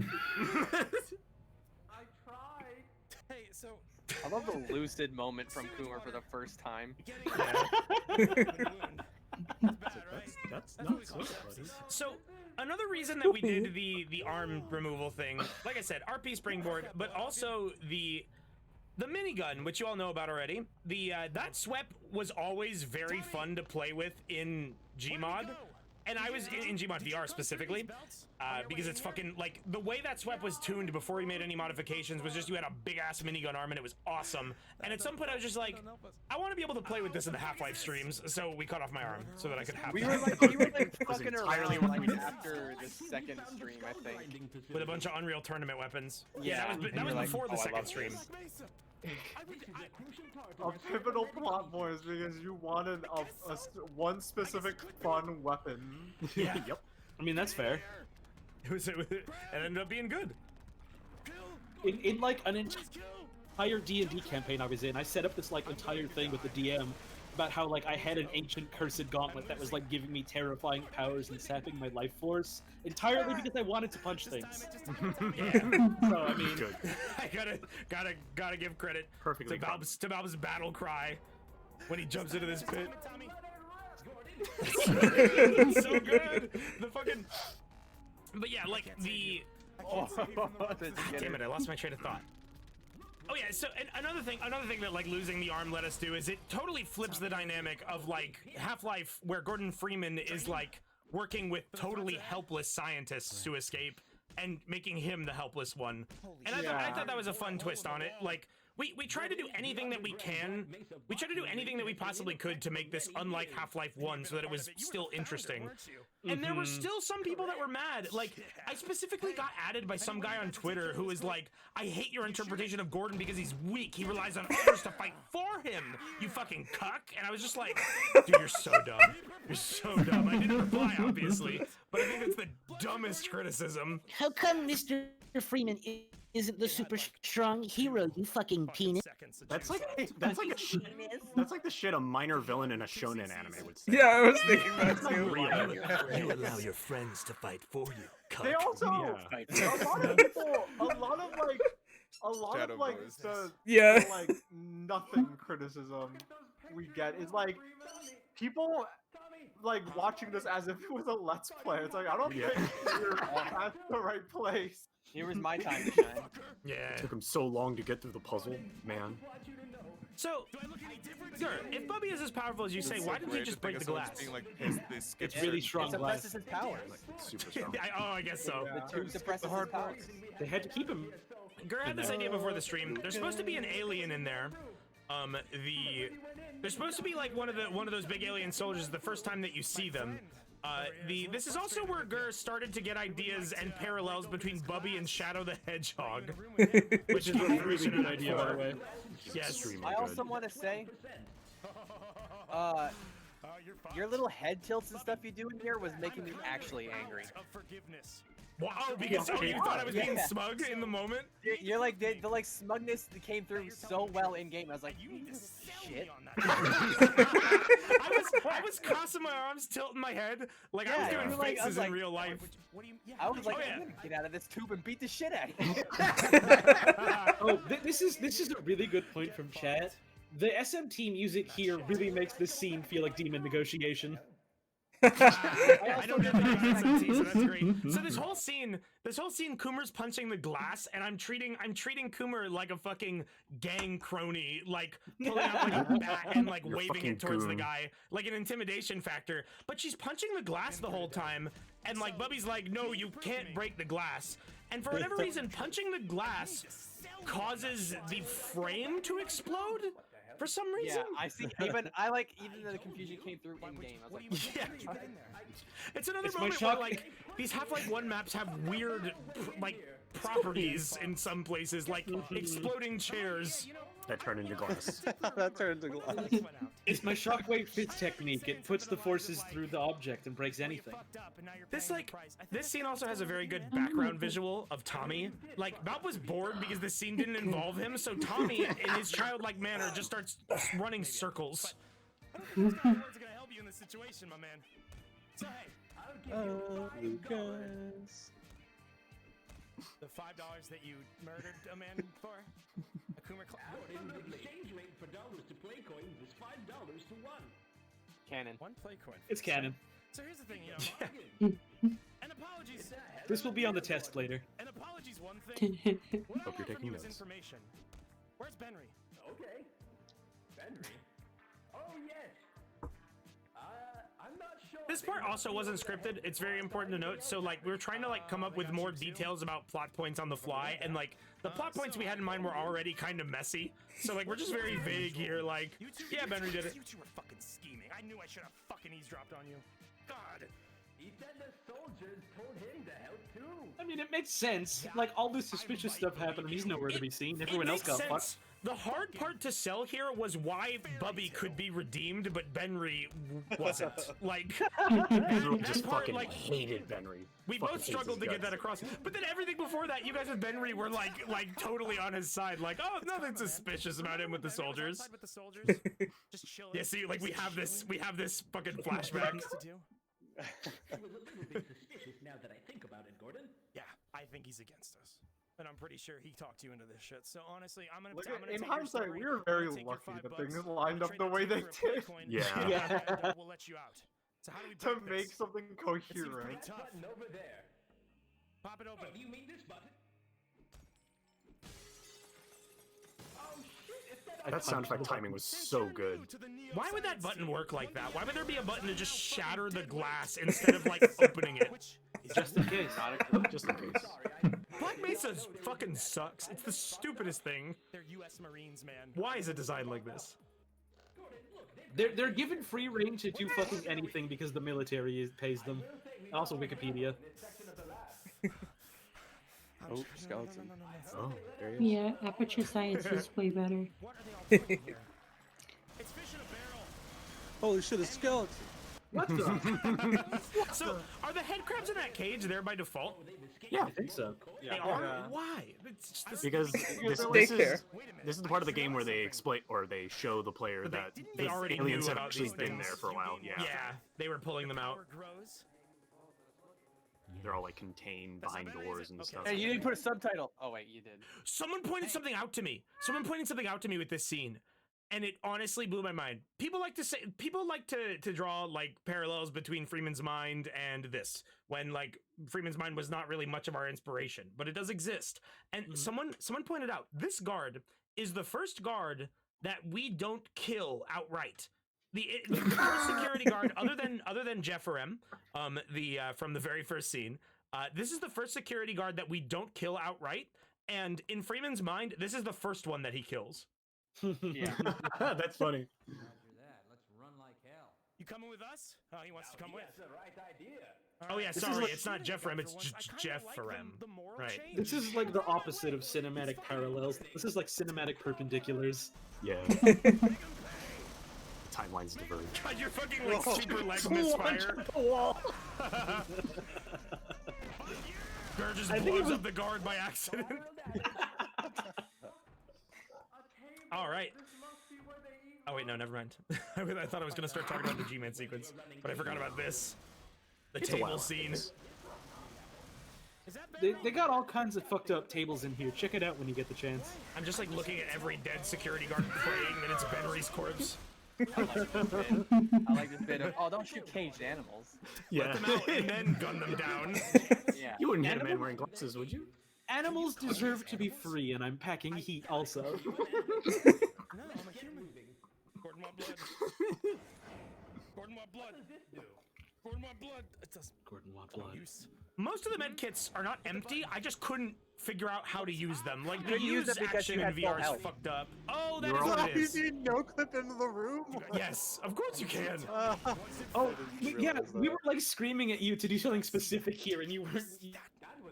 I tried. Hey, so I love the lucid moment from Coomer for the first time. That's not so funny. So another reason that we did the arm removal thing, like I said, RP springboard, but also the minigun, which you all know about already. The that SWEP was always very fun to play with in Gmod. And I was in Gmod VR specifically, because it's fucking, like, the way that SWEP was tuned before we made any modifications was just you had a big-ass minigun arm and it was awesome. And at some point I was just like, I want to be able to play with this in the Half-Life streams, so we cut off my arm so that I could have We that. were like fucking around like after the second stream, I think. With a bunch of Unreal Tournament weapons. Yeah, that was like, before the oh, I second love stream. this. A pivotal plot point is because you wanted one specific fun weapon. Yeah. Yep. I mean, that's fair. It ended up being good. In like an entire D&D campaign I was in, I set up this like entire thing with the DM about how like I had an ancient cursed gauntlet that was like giving me terrifying powers and sapping my life force entirely because I wanted to punch things. Yeah. So I mean, Good. I gotta give credit Perfectly to Valve's battle cry when he jumps into this pit. It's so good. The fucking. But yeah, like the. Damn it! I lost my train of thought. Oh yeah, so and another thing that like losing the arm let us do is it totally flips the dynamic of like Half-Life, where Gordon Freeman is like working with totally helpless scientists to escape and making him the helpless one. And I thought that was a fun twist on it. Like we try to do anything that we can. We try to do anything that we possibly could to make this unlike Half-Life 1 so that it was still interesting. And there were still some people that were mad. Like, I specifically got added by some guy on Twitter who was like, I hate your interpretation of Gordon because he's weak. He relies on others to fight for him, you fucking cuck. And I was just like, dude, you're so dumb. You're so dumb. I didn't reply, obviously, but I think it's the dumbest criticism. How come Mr. Freeman isn't the super strong hero, you fucking penis? That's like the shit a minor villain in a shonen anime would say. Yeah, I was thinking that too. You allow your friends to fight for you. Cuck. They also a lot of people, a lot of like the like nothing criticism we get is like people like watching this as if it was a let's play. It's like I don't think you're at the right place. Here was my time to shine. Yeah. It took him so long to get through the puzzle, man. So, sir, if Bubby is as powerful as you say, why didn't he just break the glass? It's really strong glass. Suppresses his powers. Super strong. I guess so. The tube suppresses his powers. They had to keep him. Gur had this idea before the stream. There's supposed to be an alien in there. There's supposed to be like one of those big alien soldiers the first time that you see them. This is also where Gur started to get ideas and parallels between Bubby and Shadow the Hedgehog, which is a really good idea, by the way. Yes. I also want to say, your little head tilts and stuff you do in here was making me actually angry. Wow, because you thought I was being smug in the moment? You're like the like smugness that came through so well in game. I was like, shit. I was crossing my arms, tilting my head, like I was doing faces in real life. I was like, I'm gonna get out of this tube and beat the shit out of Oh, this is a really good point from chat. The SMT music here really makes this scene feel like demon negotiation. I don't get the SMT, so that's great. So this whole scene, Coomer's punching the glass, and I'm treating Coomer like a fucking gang crony, like pulling out like a bat and like waving it towards the guy, like an intimidation factor. But she's punching the glass the whole time, and like Bubby's like, no, you can't break the glass. And for whatever reason, punching the glass causes the frame to explode. For some reason, I see. Even the confusion came through in game. I was like, yeah. It's another moment where like these Half-Life 1 maps have weird like properties in some places, like exploding chairs that turn into glass. That turns into glass. It's my shockwave fist technique. It puts the forces through the object and breaks anything. This scene also has a very good background visual of Tommy. Like Bob was bored because the scene didn't involve him, so Tommy, in his childlike manner, just starts running circles. Words are gonna help you in this situation, my man. So hey, Lucas. the $5 that you murdered a man for? A Coomer The exchange rate for dollars to play coins is $5 to 1. Canon. One play coin. It's canon. So here's the thing, and apologies. This will be on the test later. And apologies, one thing. Hope you're taking notes. Information. Where's Benry? Okay. Benry. Oh yes. I'm not sure. This part also wasn't scripted. It's very important to note. So like we were trying to like come up with more details about plot points on the fly, and like the plot points we had in mind were already kind of messy. So like we're just very vague here. Like, yeah, Benry did it. You two were fucking scheming. I knew I should have fucking eavesdropped on you. God. He said the soldiers told him to help too. I mean, it makes sense. Like all this suspicious stuff happened, and he's nowhere to be seen. Everyone else got fucked. The hard part to sell here was why Bubby could be redeemed, but Benry wasn't. Like, Everyone that just part, fucking like, hated Benry. we Fucking both hates struggled his to get guts. that across. But then everything before that, you guys with Benry were like totally on his side. Like, oh, nothing suspicious about him with the soldiers. With the soldiers, just chilling. Yeah, see, like we have this fucking flashback. He was a little bit suspicious now that I think about it, Gordon. Yeah, I think he's against us. And I'm pretty sure he talked you into this shit. So honestly, I'm gonna. Look I'm gonna in take your hindsight, story, we were I'm very gonna take your lucky that $5, things I'll lined up trade the that way to you they for a did. Bitcoin, Yeah. and we'll let you out. So how do we To break make this? something It seems pretty coherent. tough. Button over there. Pop it open. Oh, do you mean this button? Oh shit! It's that. That sound effect timing was so good. Why would that button work like that? Why would there be a button to just shatter the glass instead of like opening it? Just in case. Just in case. Black Mesa fucking sucks. It's the stupidest thing. They're U.S. Marines, man. Why is it designed like this? They're given free reign to do fucking anything because the military pays them. And also Wikipedia. Oh, skeleton. Oh, there he is. Yeah, Aperture Science is way better. It's fish in a barrel. Holy shit, a skeleton! What the? So, are the head crabs in that cage there by default? Yeah, I think so. They are? Why? It's just this, because this is the part of the game where they exploit or they show the player But that they the already aliens knew have about actually these been things. there for a while. Yeah, Yeah, they were pulling them out. they're all like contained behind doors and stuff. Hey, you didn't put a subtitle. Oh wait, you did. Someone pointed something out to me. Someone pointed something out to me with this scene, and it honestly blew my mind. People like to draw like parallels between Freeman's Mind and this, when like Freeman's Mind was not really much of our inspiration, but it does exist. And someone pointed out this guard is the first guard that we don't kill outright. The first security guard, other than Jefferem, from the very first scene, this is the first security guard that we don't kill outright. And in Freeman's Mind, this is the first one that he kills. Yeah. That's funny. After that, let's run like hell. You coming with us? Oh, he wants to come with. That's the right idea. Oh yeah, This is sorry, like- it's not Jefferem, it's Jefferem. Right. This is like the opposite of cinematic parallels. This is like cinematic perpendiculars. Yeah. Timelines diverge. God, your fucking like Whoa. super leg Launch misfire. at the wall. Gurr just I think blows it was- up the guard by accident. All right. Oh wait, no, never mind. I thought I was gonna start talking about the G-Man sequence, but I forgot about this. The It's a table wild scene. They got all kinds of fucked up tables in here. Check it out when you get the chance. I'm just like looking at every dead security guard praying that it's Benry's corpse. I like this bit of, oh, don't shoot caged animals. Let them out and then gun them down. Yeah. You wouldn't hit a man wearing glasses, would you? Animals deserve to be free, and I'm packing heat also. No, I'm a human. Gordon want blood. Gordon want blood. What does this do? Gordon want blood. It does. Gordon want blood. Most of the med kits are not empty. I just couldn't figure out how to use them. Like the couldn't use use them because action you in had full VR is health. fucked up. Oh, that You're is what all- it is. You no clip into the room? Yes, of course you can. Oh, yeah, we were like screaming at you to do something specific here, and you weren't.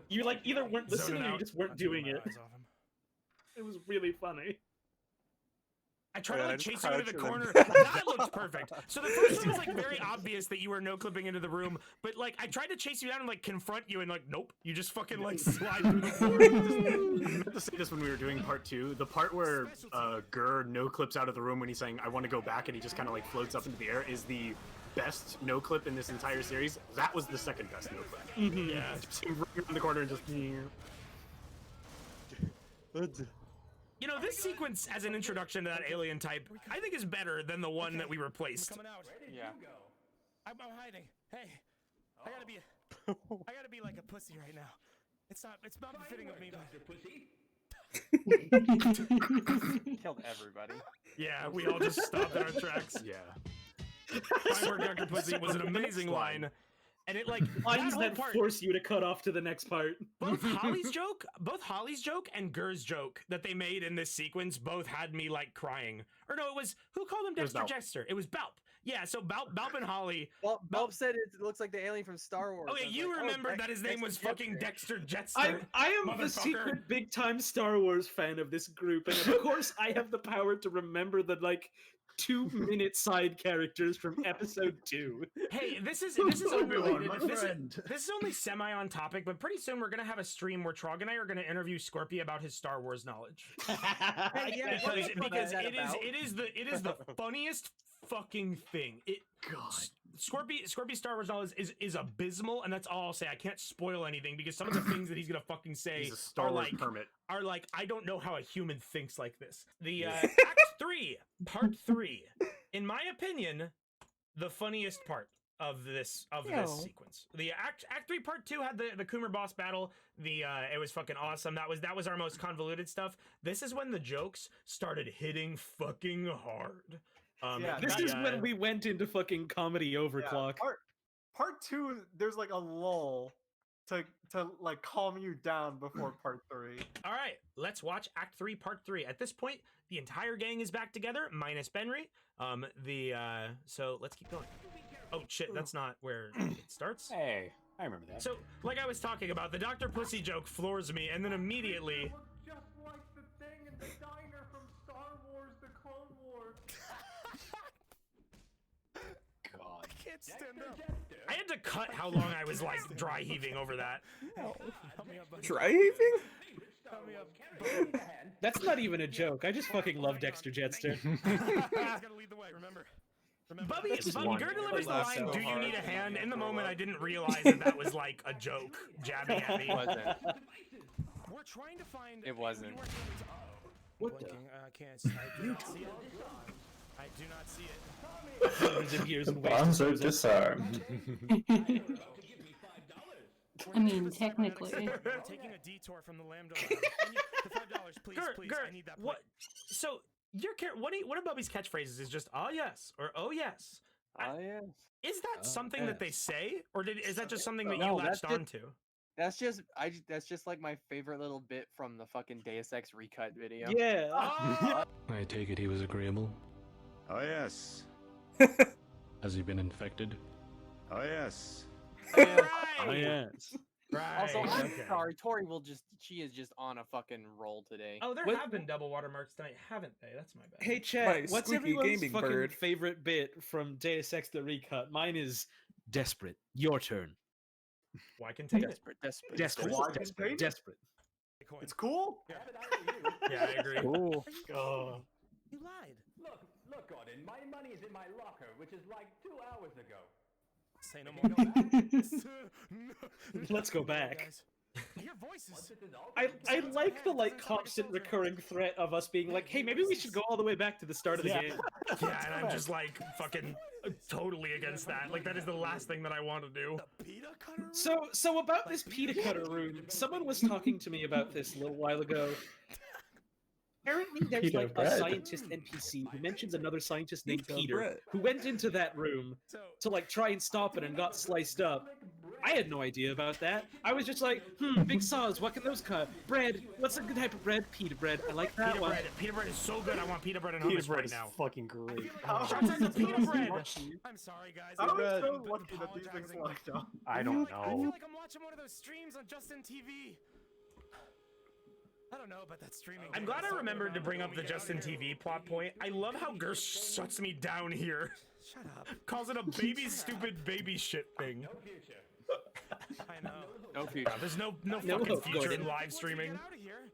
You like either weren't listening or you just weren't doing it. It was really funny. I tried to Yeah, I like just chase you into the crouched and corner. then- That looked perfect. So the first one was like very obvious that you were no clipping into the room, but like I tried to chase you down and like confront you, and like nope, you just fucking like slide through the floor. I meant to say this when we were doing part 2. The part where Gurr no clips out of the room when he's saying, I want to go back, and he just kind of like floats up into the air is the best no clip in this entire series. That was the second best no clip. Yeah. Just him running around the corner and just. You know, this sequence as an introduction to that alien type, I think is better than the one that we replaced. Coming out. Yeah. I'm hiding. Hey, I gotta be like a pussy right now. It's not befitting of me, but Killed everybody. Yeah, we all just stopped in our tracks. Yeah. Fine work, Dr. Pussy was an amazing line. And it like Lines whole that part, force you to cut off to the next part. both Holly's joke and Gurr's joke that they made in this sequence both had me like crying. Or no, it was who called him It was Dexter Balp. Jester? It was Balp. Yeah, so Balp and Holly. Balp said it looks like the alien from Star Wars. Okay, I was you like, remembered that his name was fucking Dexter Jetster. I am the motherfucker. secret big time Star Wars fan of this group, and of course I have the power to remember the like 2-minute side characters from episode 2. Hey, this is Obi-Wan, unrelated. my This friend. is only semi on topic, but pretty soon we're gonna have a stream where Trog and I are gonna interview Scorpy about his Star Wars knowledge. because it is the funniest fucking thing. Scorpy Star Wars knowledge is abysmal, and that's all I'll say. I can't spoil anything because some of the things that he's gonna fucking say He's a Star Wars permit. are like I don't know how a human thinks like this. The Act 3, Part 3, in my opinion, the funniest part of this sequence. The Act 3 Part 2 had the Coomer boss battle. It was fucking awesome. That was our most convoluted stuff. This is when the jokes started hitting fucking hard. This is when we went into fucking comedy overclock. Part 2, there's like a lull to like calm you down before part 3. All right, let's watch Act 3, Part 3. At this point, the entire gang is back together, minus Benry. So let's keep going. Oh shit, that's not where it starts. Hey, I remember that. So, like I was talking about, the Dr. Pussy joke floors me, and then immediately. Just like the thing in the diner from Star Wars: The Clone Wars. God. I can't stand up. I had to cut how long I was like dry heaving over that. Dry heaving? That's not even a joke. I just fucking love Dexter Jetster. He's gotta lead the way, remember? Bubby Gur delivers the line, "Do you need a hand?" In the moment, I didn't realize that was like a joke jabbing at me. It wasn't. We're trying to find. It wasn't. What the? I can't. I do not see it. I do not see it. Hundreds of years and Bombs are disarmed. I mean, technically. We're taking a detour from the Lambda Lab. The $5, please, please. I need that. What? So your one of Bubby's catchphrases is just "oh yes" or "oh yes." Oh yes. Is that something that they say, or is that just something that you No, latched onto? That's just like my favorite little bit from the fucking Deus Ex recut video. Yeah. I take it he was agreeable. Oh yes. Has he been infected? Oh yes. Oh yes. Right. Also, I'm sorry, Tori she is just on a fucking roll today. Oh, there have been double watermarks tonight, haven't they? That's my bad. Hey, Chat, My what's squeaky everyone's gaming fucking bird. favorite bit from Deus Ex the Recut? Mine is desperate. Your turn. Why contain it? Desperate. Why contain it? Desperate. It's cool. Yeah, I agree. Cool. Oh. You lied. Look, Gordon. My money is in my locker, which is like 2 hours ago. Say no more. Let's go back. Your voice is. I like the constant recurring threat of us being like, hey, maybe we should go all the way back to the start of the game. Yeah, and I'm just like fucking totally against that. Like that is the last thing that I want to do. So about this pita cutter room, someone was talking to me about this a little while ago. Apparently there's Pita like bread. a scientist NPC who mentions another scientist named Pita Peter bread. who went into that room to like try and stop it and got sliced up. I had no idea about that. I was just like, big saws, what can those cut? Bread, what's a good type of bread? Pita bread. I like that one. Pita bread is so good. I want pita bread and Pita hummus bread right is now. fucking great. Shots out to pita bread. I'm sorry, guys. I I'm was so I'm lucky that these things apologizing. locked up. I don't I feel know. like I'm watching one of those streams on Justin TV. I don't know about that streaming. I'm glad I remembered to bring up the Justin TV plot point. I love how Gersh shuts me down here. Shut up. Calls it a baby stupid baby shit thing. I know. No future. There's no No fucking hope, future Gordon. in live streaming. Get out of here.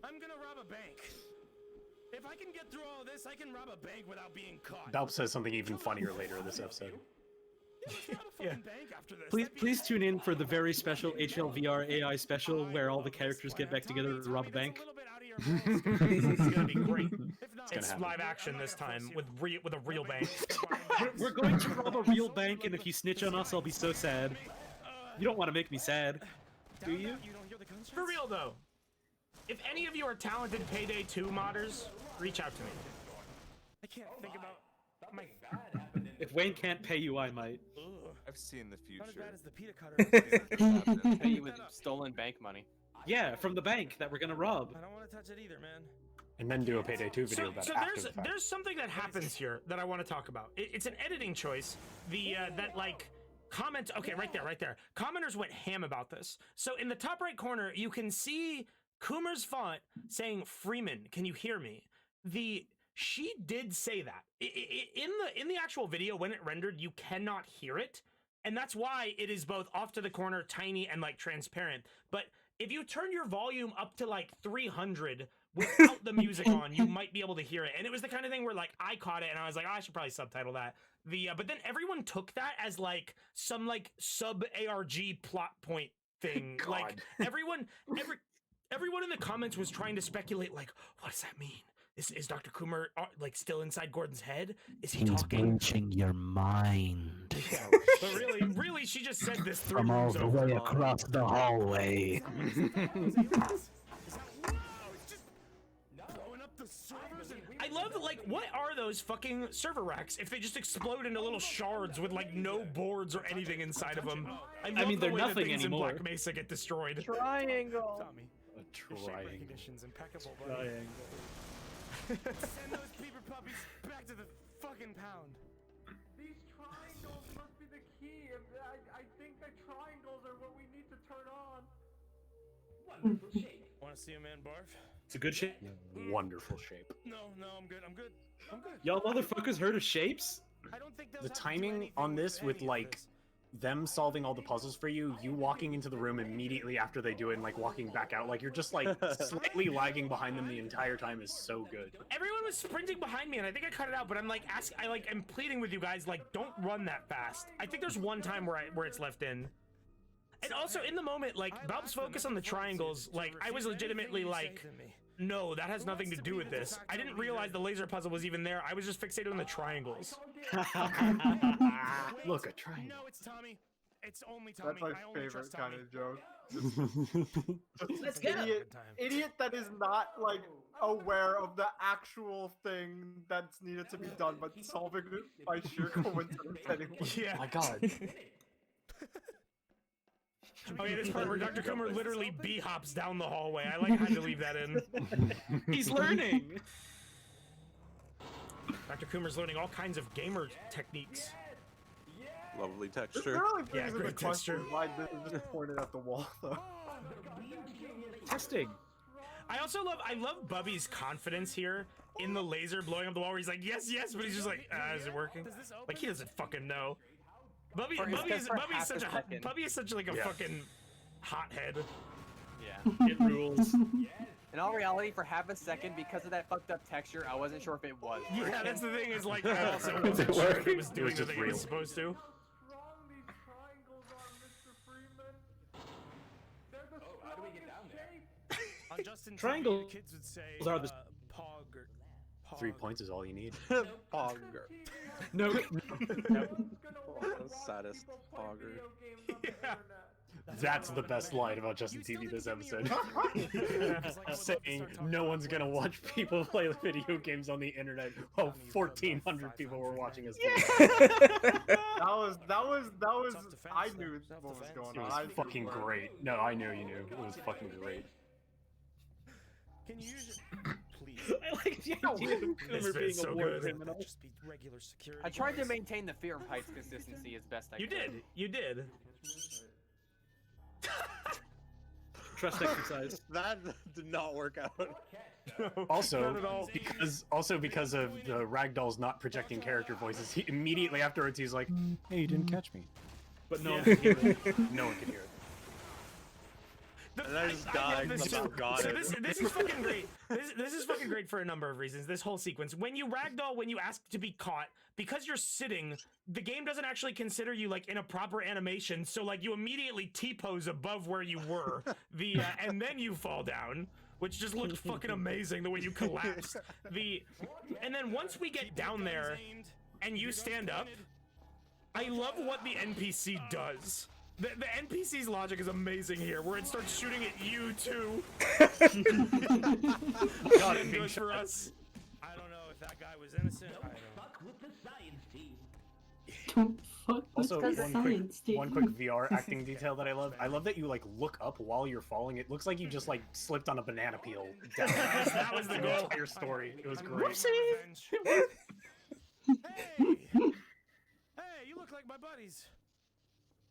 I'm gonna rob a bank. If I can get through all this, I can rob a bank without being caught. Balp says something even funnier later in this episode. Yeah. Please tune in for the very special HLVRAI special where all the characters get back together to rob a bank. It's gonna be great. It's happen. live action this time with a real bank. We're going to rob a real bank, and if you snitch on us, I'll be so sad. You don't want to make me sad, do you? For real though, if any of you are talented Payday 2 modders, reach out to me. I can't think about my. If Wayne can't pay you, I might. I've seen the future. Not as bad as the pita cutter. Pay you with stolen bank money. Yeah, from the bank that we're gonna rob. I don't want to touch it either, man. And then do a Payday 2 video about So it after the fact. there's something that happens here that I want to talk about. It's an editing choice. That like comment. Okay, right there. Commenters went ham about this. So in the top right corner, you can see Coomer's font saying Freeman. Can you hear me? She did say that in the actual video when it rendered. You cannot hear it, and that's why it is both off to the corner, tiny, and like transparent. But if you turn your volume up to like 300 without the music on, you might be able to hear it. And it was the kind of thing where like I caught it and I was like, oh, I should probably subtitle that. But then everyone took that as like some like sub ARG plot point thing. Like everyone in the comments was trying to speculate like, what does that mean? Is Dr. Coomer like still inside Gordon's head? Is he talking? Blinching your mind. But really, she just said this 3 From all rooms the over. way across the hallway. I love, like, what are those fucking server racks if they just explode into little shards with, like, no boards or anything inside of them? I mean, the they're way that nothing things anymore. in Black Mesa get destroyed. Triangle. Tommy. A triangle. Conditions impeccable, buddy. Send those beaver puppies back to the fucking pound. These triangles must be the key. I think the triangles are what we need to turn on. Wonderful shape. Want to see a man barf? It's a good shape. Wonderful shape. No, I'm good. Y'all motherfuckers heard of shapes? I don't think The timing on this with like them solving all the puzzles for you, you walking into the room immediately after they do it and like walking back out, like you're just like slightly lagging behind them the entire time is so good. Everyone was sprinting behind me, and I think I cut it out. But I'm like, I'm pleading with you guys, like, don't run that fast. I think there's one time where it's left in. And also in the moment, like Bob's focus on the triangles, like I was legitimately like, no, that has nothing to do with this. I didn't realize the laser puzzle was even there. I was just fixated on the triangles. Look, a triangle. No, it's Tommy. It's only Tommy. That's my I only favorite trust kind Tommy. of joke. Let's get Idiot that is not like aware of the actual thing that's needed to be done, but solving it by sheer coincidence anyway. Yeah. My God. Oh yeah, this part where Dr. Coomer literally bee-hops down the hallway. I like had to leave that in. He's learning. Dr. Coomer's learning all kinds of gamer techniques. Lovely There texture. really Yeah, isn't a great question texture. why this is just pointed at the wall though. Testing. I love Bubby's confidence here in the laser blowing up the wall where he's like, yes, but he's just like, is it working? Like he doesn't fucking know. Bubby is such like a fucking hothead. Yeah. It rules. In all reality, for half a second, because of that fucked up texture, I wasn't sure if it was. Yeah, that's the thing is like I also wasn't sure if it was doing the thing it was supposed to. How do we get down there? On Justin Triangle TV, kids would say are the- pog or 3 points is all you need. Pogger. No. Saddest pogger. Yeah. That's the best line about Justin TV this episode. Saying no one's gonna watch people play video games on the internet. Oh, 1,400 people were watching us. That was. I knew what was going It on. was I knew fucking what- great. No, I knew you knew. It was fucking great. Can you use please? I like the idea of This Coomer being is so a war good. criminal. Just be regular security. I tried to guys. maintain the Fear Heights consistency as best I You could. did. Trust exercise. That did not work out. Also, because of the ragdolls not projecting character voices, he immediately afterwards he's like, "Hey, you didn't catch me." But no one can hear it. No one can hear it. And I just died because I forgot So it. this is fucking great. This is fucking great for a number of reasons. This whole sequence, when you ragdoll, when you ask to be caught, because you're sitting, the game doesn't actually consider you like in a proper animation. So like you immediately T-pose above where you were, and then you fall down, which just looked fucking amazing the way you collapsed. And then once we get down there and you stand up, I love what the NPC does. The NPC's logic is amazing here, where it starts shooting at you too. God, it goes for us. I don't know if that guy was innocent. I don't know. Fuck with the science team. Don't fuck with Also, the science, one quick VR acting detail that I love. I love that you like look up while you're falling. It looks like you just like slipped on a banana peel. Down. That was the goal. Entire story. It was great. Hey, you look like my buddies.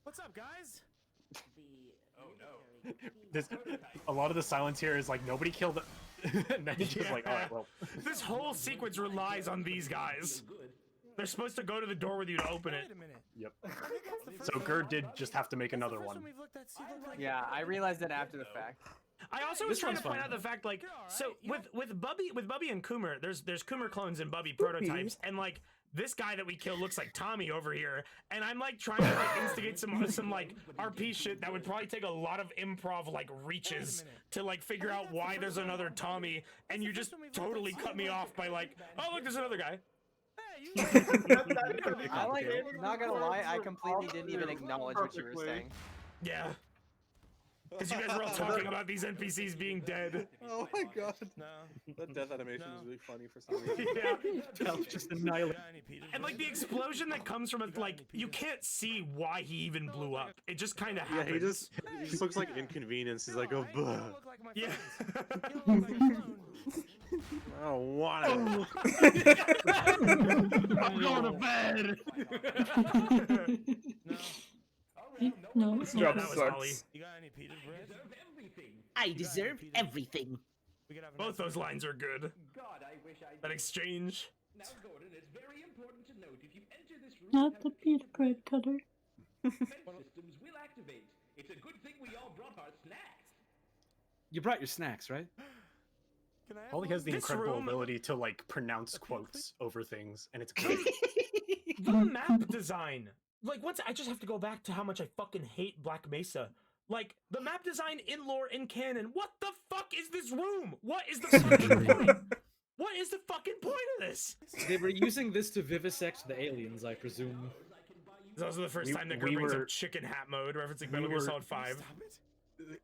What's up, guys? Oh no. A lot of the silence here is like nobody killed it. And then it's just like, all right, well. This whole sequence relies on these guys. They're supposed to go to the door with you to open it. Yep. So Gerd did just have to make another one. Yeah, I realized that after the fact. I also was trying to point out the fact, like, so with Bubby and Coomer, there's Coomer clones and Bubby prototypes, and like this guy that we killed looks like Tommy over here, and I'm like trying to like instigate some like RP shit that would probably take a lot of improv like reaches to like figure out why there's another Tommy, and you just totally cut me off by like, oh look, there's another guy. I like it. Not gonna lie, I completely didn't even acknowledge what you were saying. Yeah. Because you guys were all talking about these NPCs being dead. Oh my god. No. That death animation is really funny for some reason. Yeah. Just annihilate. And like the explosion that comes from it, like you can't see why he even blew up. It just kind of happens. Yeah, he just looks like inconvenience. He's like, oh, buh. Yeah. I don't want it. I'm going to bed. No, Drop that was sucks. Holly. You got any pita bread? I deserve everything. Both those lines are good. That exchange. Now, Gordon, it's very important to note if you enter this room, not the pita bread cutter. systems will activate. It's a good thing we all brought our snacks. You brought your snacks, right? Holly has the incredible ability to like pronounce quotes over things, and it's great. The map design. Like, once I just have to go back to how much I fucking hate Black Mesa. Like, the map design in lore, in canon, what the fuck is this room? What is the fucking point? What is the fucking point of this? They were using this to vivisect the aliens, I presume. This is also the first time that Gert brings up chicken hat mode, referencing Metal Gear Solid 5.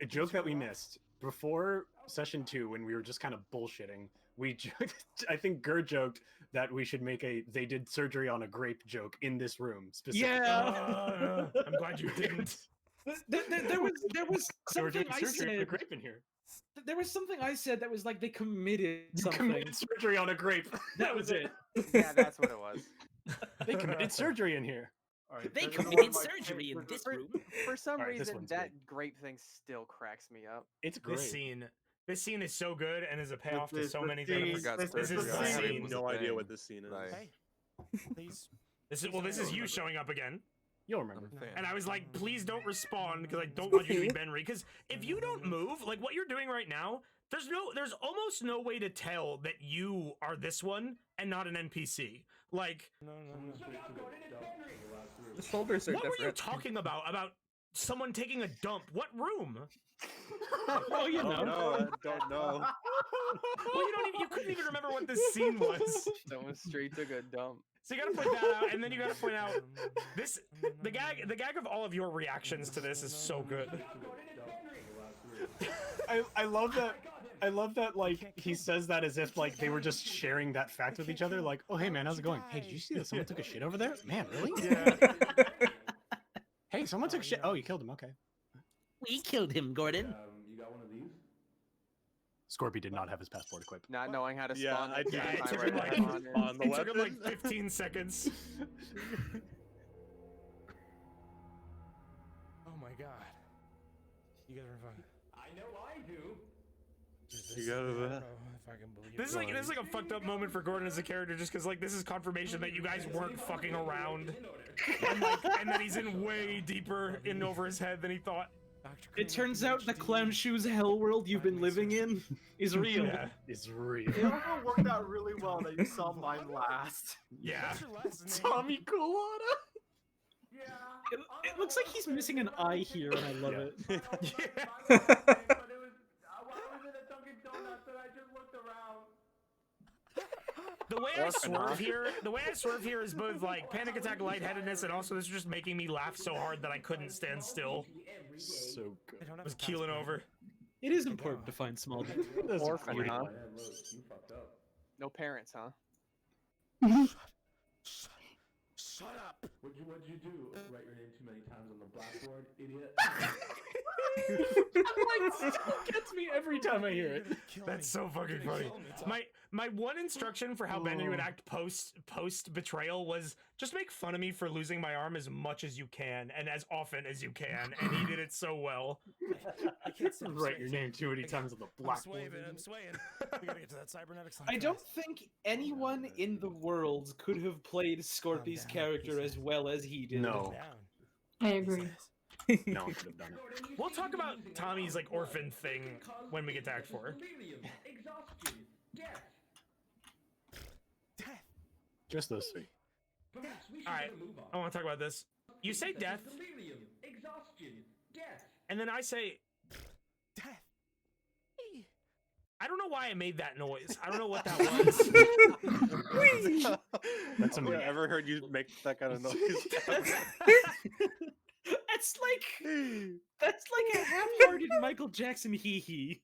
A joke that we missed before session 2 when we were just kind of bullshitting. We joked, I think Gerd joked that we should make a "they did surgery on a grape" joke in this room specifically. Yeah, I'm glad you didn't. There was something I said. A grape in here. There was something I said that was like they committed You something. committed surgery on a grape. That was it. Yeah, that's what it was. They committed surgery in here. Right, They committed surgery in this room. For some Alright, this reason, one's that grape thing still cracks me up. It's great. This scene is so good and is a payoff to so many scene- things. this is the I have scene. no idea what this scene is. Hey, please. This is you showing up again. You'll remember. And I was like, please don't respond because I don't want you to be Benry. Because if you don't move, like what you're doing right now, there's almost no way to tell that you are this one and not an NPC. Like, The shoulders are what different. were you talking about? About someone taking a dump? What room? Oh, you know. No, I don't know. Well, you couldn't even remember what this scene was. Someone straight took a dump. So you gotta point that out, and then you gotta point out this. The gag of all of your reactions to this is so good. I love that. I love that, like, he says that as if, like, they were just sharing that fact with each other. Like, oh, hey, man, how's it going? Hey, did you see that someone took a shit over there? Man, really? Yeah. Hey, someone took a shit. Oh, you killed him. Okay. We killed him, Gordon. You got one of these? Scorpy did not have his passport equipped. Not knowing how to Yeah, spawn. I did. Yeah, it my took right him like, icon in. On the it took him weapon? like 15 seconds. Oh my god. You guys are fun. I know I do. You got it. If I can believe this is like a fucked up moment for Gordon as a character, just because like this is confirmation that you guys weren't fucking around, and that he's in way deeper in over his head than he thought. It turns out the clown shoes hell world you've been living in is real. Yeah. It's real. It also worked out really well that you saw mine last. Yeah. Tommy Colada. It looks like he's missing an eye here, and I love it. But it was, I was in a Dunkin' Donuts and I just looked around. The way I swerve here is both like panic attack, lightheadedness, and also this is just making me laugh so hard that I couldn't stand still. So good. I was keeling over. It is important to find small. Orphan, huh? Man, look, you fucked up. No parents, huh? Shut up. What'd you do? Write your name too many times on the blackboard, idiot. It still gets me every time I hear it. That's so fucking funny. My one instruction for how Benny would act post betrayal was just make fun of me for losing my arm as much as you can and as often as you can, and he did it so well. I can't sit up Write straight. your name too many times on the blackboard. I'm swaying. We gotta get to that cybernetics line. I don't think anyone in the world could have played Scorpy's character as well as he did. No. I agree. No one could have done it. We'll talk about Tommy's like orphan thing when we get to Act 4. Exhaustion. Death. Just those three. Perhaps we should Alright, move on. I want to talk about this. You say death, Delirium. Exhaustion. Death. and then I say death. I don't know why I made that noise. I don't know what that was. That's I've ever heard you make that kind of noise. That's like a half-hearted Michael Jackson hee-hee.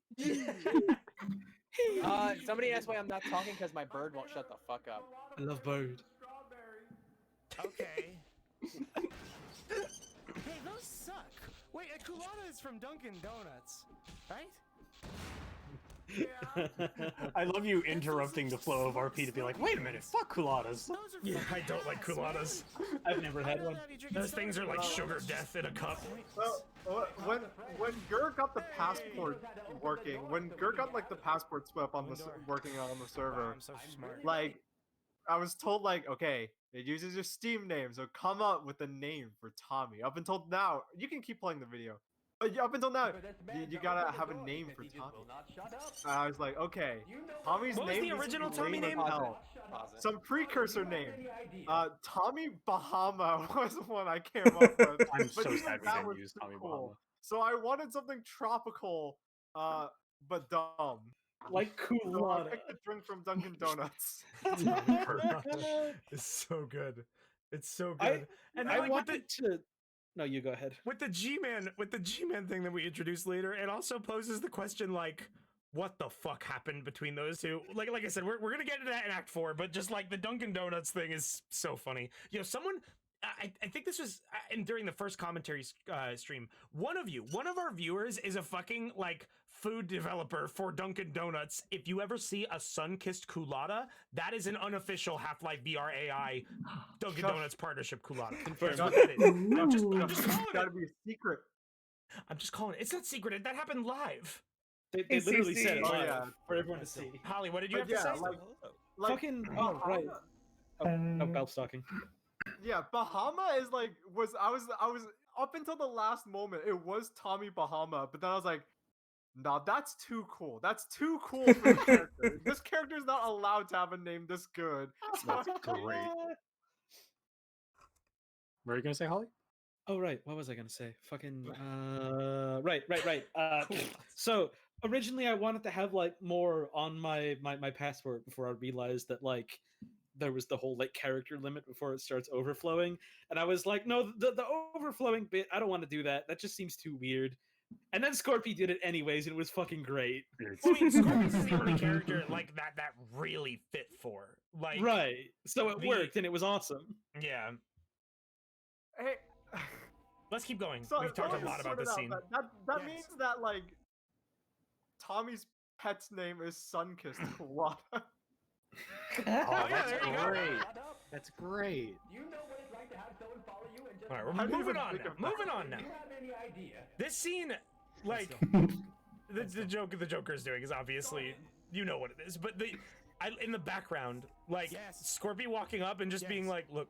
Somebody asked why I'm not talking because my bird won't shut the fuck up. I love bird. Okay. Hey, those suck. Wait, a culotta is from Dunkin' Donuts, right? I love you interrupting the flow of RP to be like, wait a minute, fuck culottes. Yeah, I don't like culottes. I've never had one. Those things are like sugar death in a cup. Well, when Gur got the passport working, when Gur got like the passport split up on the working on the server, I'm so smart. like I was told like, okay, it uses your Steam name, so come up with a name for Tommy. Up until now, you can keep playing the video. But up until now, you gotta have a name for Tommy. I was like, okay, Tommy's What was name the is original Tommy lame as name? hell. Some precursor name. Tommy Bahama was the one I came up with. I'm but so even sad we that didn't was use too Tommy cool. Bahama. So I wanted something tropical, but dumb. Like So I culotta. picked a drink from Dunkin' Donuts. It's so good. It's so good. And then, I like, wanted to. No, you go ahead. with the G-Man thing that we introduced later, it also poses the question like, what the fuck happened between those two? Like I said, we're gonna get into that in Act 4, but just like the Dunkin' Donuts thing is so funny. You know, someone. I think this was during the first commentary stream. One of our viewers is a fucking like food developer for Dunkin' Donuts. If you ever see a sun-kissed culotta, that is an unofficial Half-Life VRAI Dunkin' Donuts partnership culotta. That's what that is. I'm just calling Gotta it. be a secret. I'm just calling it. It's not secret. That happened live. They literally said it Oh, live yeah. for everyone to see. Holly, what did you But have to say? like Fucking. Oh, right. Oh, Belp's talking. Yeah, Bahama is like I was up until the last moment it was Tommy Bahama, but then I was like, nah, that's too cool. That's too cool for the character. This character is not allowed to have a name this good. That's great. What are you gonna say, Holly? Oh right, what was I gonna say? Fucking right. So originally I wanted to have like more on my passport before I realized that like there was the whole like character limit before it starts overflowing, and I was like, no, the overflowing bit, I don't want to do that. That just seems too weird. And then Scorpy did it anyways, and it was fucking great. Well, I mean, Scorpius is the only character like that really fit for like Right. So it worked, and it was awesome. Yeah. Hey, let's keep going. so We've talked let a me lot sort about it this out. scene. That means that like Tommy's pet's name is Sunkissed Culotta. Oh, that's there you go. great. That's great. You know what it's like to have someone follow you and just. All right, I we're didn't moving even on think now. of that. Moving on now. Do you have any idea? This scene, like the joke the Joker is doing is obviously you know what it is, but in the background, like Scorpy walking up and just being like, "Look,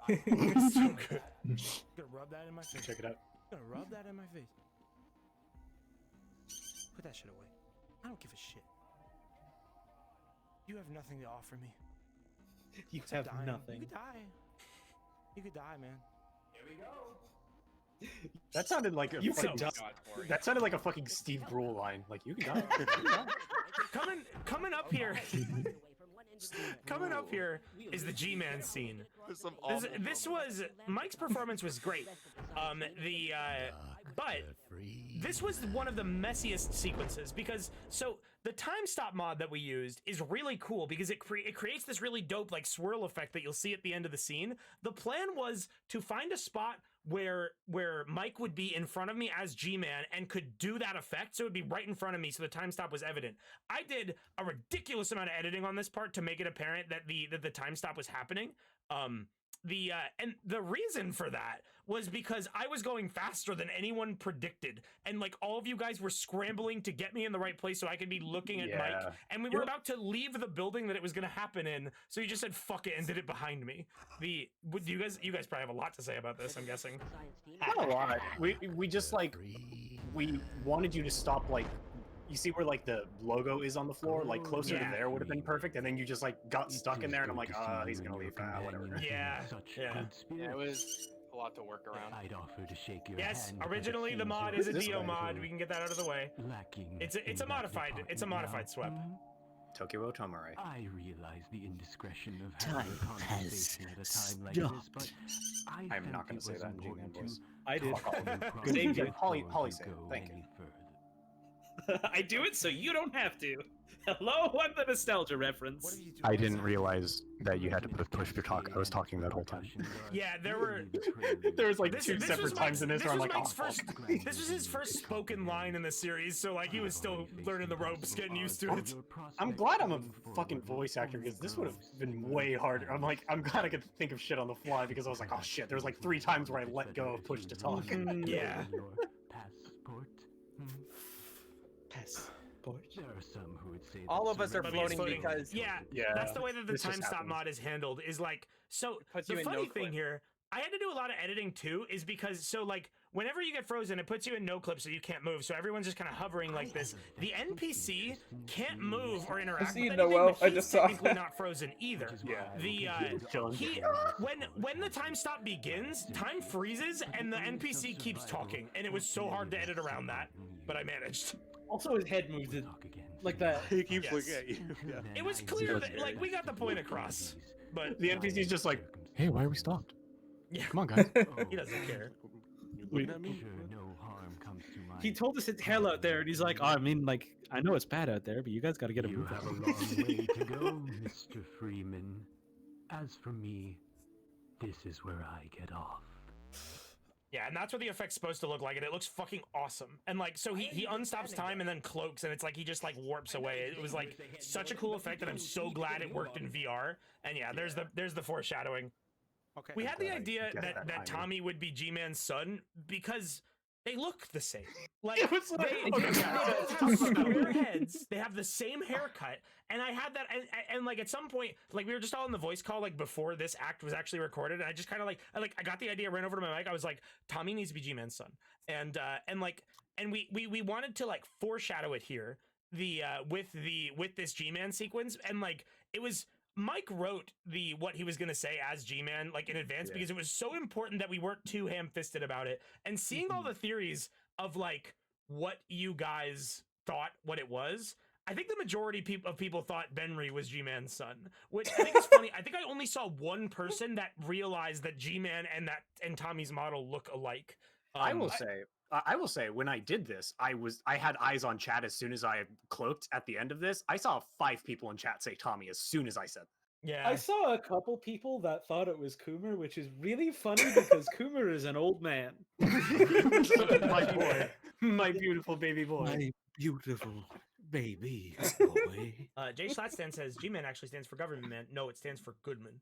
it's so good." I'm gonna rub that in my face. Check it out. I'm gonna rub that in my face. Put that shit away. I don't give a shit. You have nothing to offer me. You Except have dying. nothing. You could die. You could die, man. Here we go. That sounded like a You fucking, could die. that sounded like a fucking Steve Brule line. Like you can die. Coming up here. Coming up here is the G-Man scene. This was Mike's performance was great. But this was one of the messiest sequences because the time stop mod that we used is really cool because it creates this really dope like swirl effect that you'll see at the end of the scene. The plan was to find a spot where Mike would be in front of me as G-Man and could do that effect, so it would be right in front of me, so the time stop was evident. I did a ridiculous amount of editing on this part to make it apparent that the time stop was happening. And the reason for that was because I was going faster than anyone predicted, and like all of you guys were scrambling to get me in the right place so I could be looking at Mike, and we were about to leave the building that it was going to happen in, so you just said fuck it and did it behind me. You guys probably have a lot to say about this, I'm guessing. Not a lot. We just like we wanted you to stop like. You see where like the logo is on the floor, like closer to there would have been perfect, and then you just like got stuck in there, and I'm like, he's gonna leave. Whatever. Yeah. It was a lot to work around. I'd offer to shake your Yes, hand, originally the mod is a Dio mod. We can get that out of the way. It's a modified swept. Tokyo Otomare. I realize the indiscretion of Time having a has conversation at a time like this, but I'm not gonna say that in G-Man voice. I did. Same thing. Holly said. Thank you. I do it so you don't have to. Hello, I'm the nostalgia reference. I didn't realize that you had to put a push to talk. I was talking that whole time. Yeah, there was like two separate times in this where I'm like, this was his first spoken line in the series, so like he was still learning the ropes, getting used to it. I'm glad I'm a fucking voice actor because this would have been way harder. I'm glad I could think of shit on the fly because I was like, oh shit, there was like 3 times where I let go of push to talk. Yeah. Passport. There are some who would say all of us are floating because that's the way that the time stop mod is handled. Is like so. The funny thing here, I had to do a lot of editing too, is because so like whenever you get frozen, it puts you in no clip, so you can't move. So everyone's just kind of hovering like this. The NPC can't move or interact. See, with Noel, anything, but I he's just saw technically that. not frozen either. When the time stop begins, time freezes and the NPC keeps talking, and it was so hard to edit around that, but I managed. Also, his head moves like that. He keeps looking at you. Yeah. It was clear that like we got the point across, but the NPC's just like, hey, why are we stopped? Yeah, come on, guys. He doesn't care. He told us it's hell out there, and he's like, oh, I mean, like, I know it's bad out there, but you guys got to get a move. You have a long way to go, Mr. Freeman. As for me, this is where I get off. Yeah, and that's what the effect's supposed to look like, and it looks fucking awesome. And like, so he unstops time and then cloaks, and it's like he just like warps away. It was like such a cool effect, and I'm so glad it worked in VR. And yeah, there's the foreshadowing. Okay. We had the idea that Tommy would be G-Man's son because they look the same. Like it was like, they both have square heads. They have the same haircut, and I had that. And like at some point, like we were just all in the voice call like before this act was actually recorded, and I just kind of I got the idea, ran over to my mic. I was like, Tommy needs to be G-Man's son, and we wanted to like foreshadow it here with this G-Man sequence, and like it was. Mike wrote what he was gonna say as G-Man like in advance because it was so important that we weren't too ham-fisted about it. And seeing all the theories of like what you guys thought what it was, I think the majority of people thought Benry was G-Man's son, which I think is funny. I think I only saw one person that realized that G-Man and Tommy's model look alike. I will say, when I did this, I had eyes on chat as soon as I cloaked at the end of this. I saw 5 people in chat say Tommy as soon as I said that. Yeah. I saw a couple people that thought it was Coomer, which is really funny because Coomer is an old man. My boy. My beautiful baby boy. My beautiful baby boy. Jay Slatstan says G-Man actually stands for government man. No, it stands for Goodman.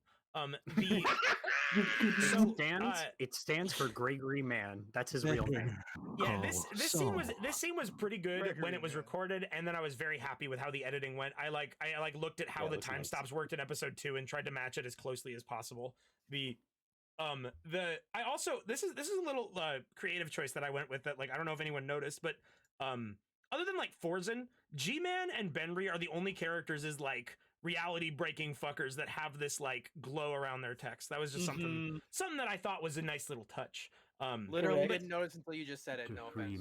It stands for Gregory Man. That's his real name. Yeah, this scene was pretty good when it was recorded, and then I was very happy with how the editing went. I looked at how the time stops worked in episode 2 and tried to match it as closely as possible. This is a little creative choice that I went with that like I don't know if anyone noticed, but other than like Forzen, G-Man and Benry are the only characters as like reality breaking fuckers that have this like glow around their text. That was just something that I thought was a nice little touch. Literally didn't notice until you just said it. No offense.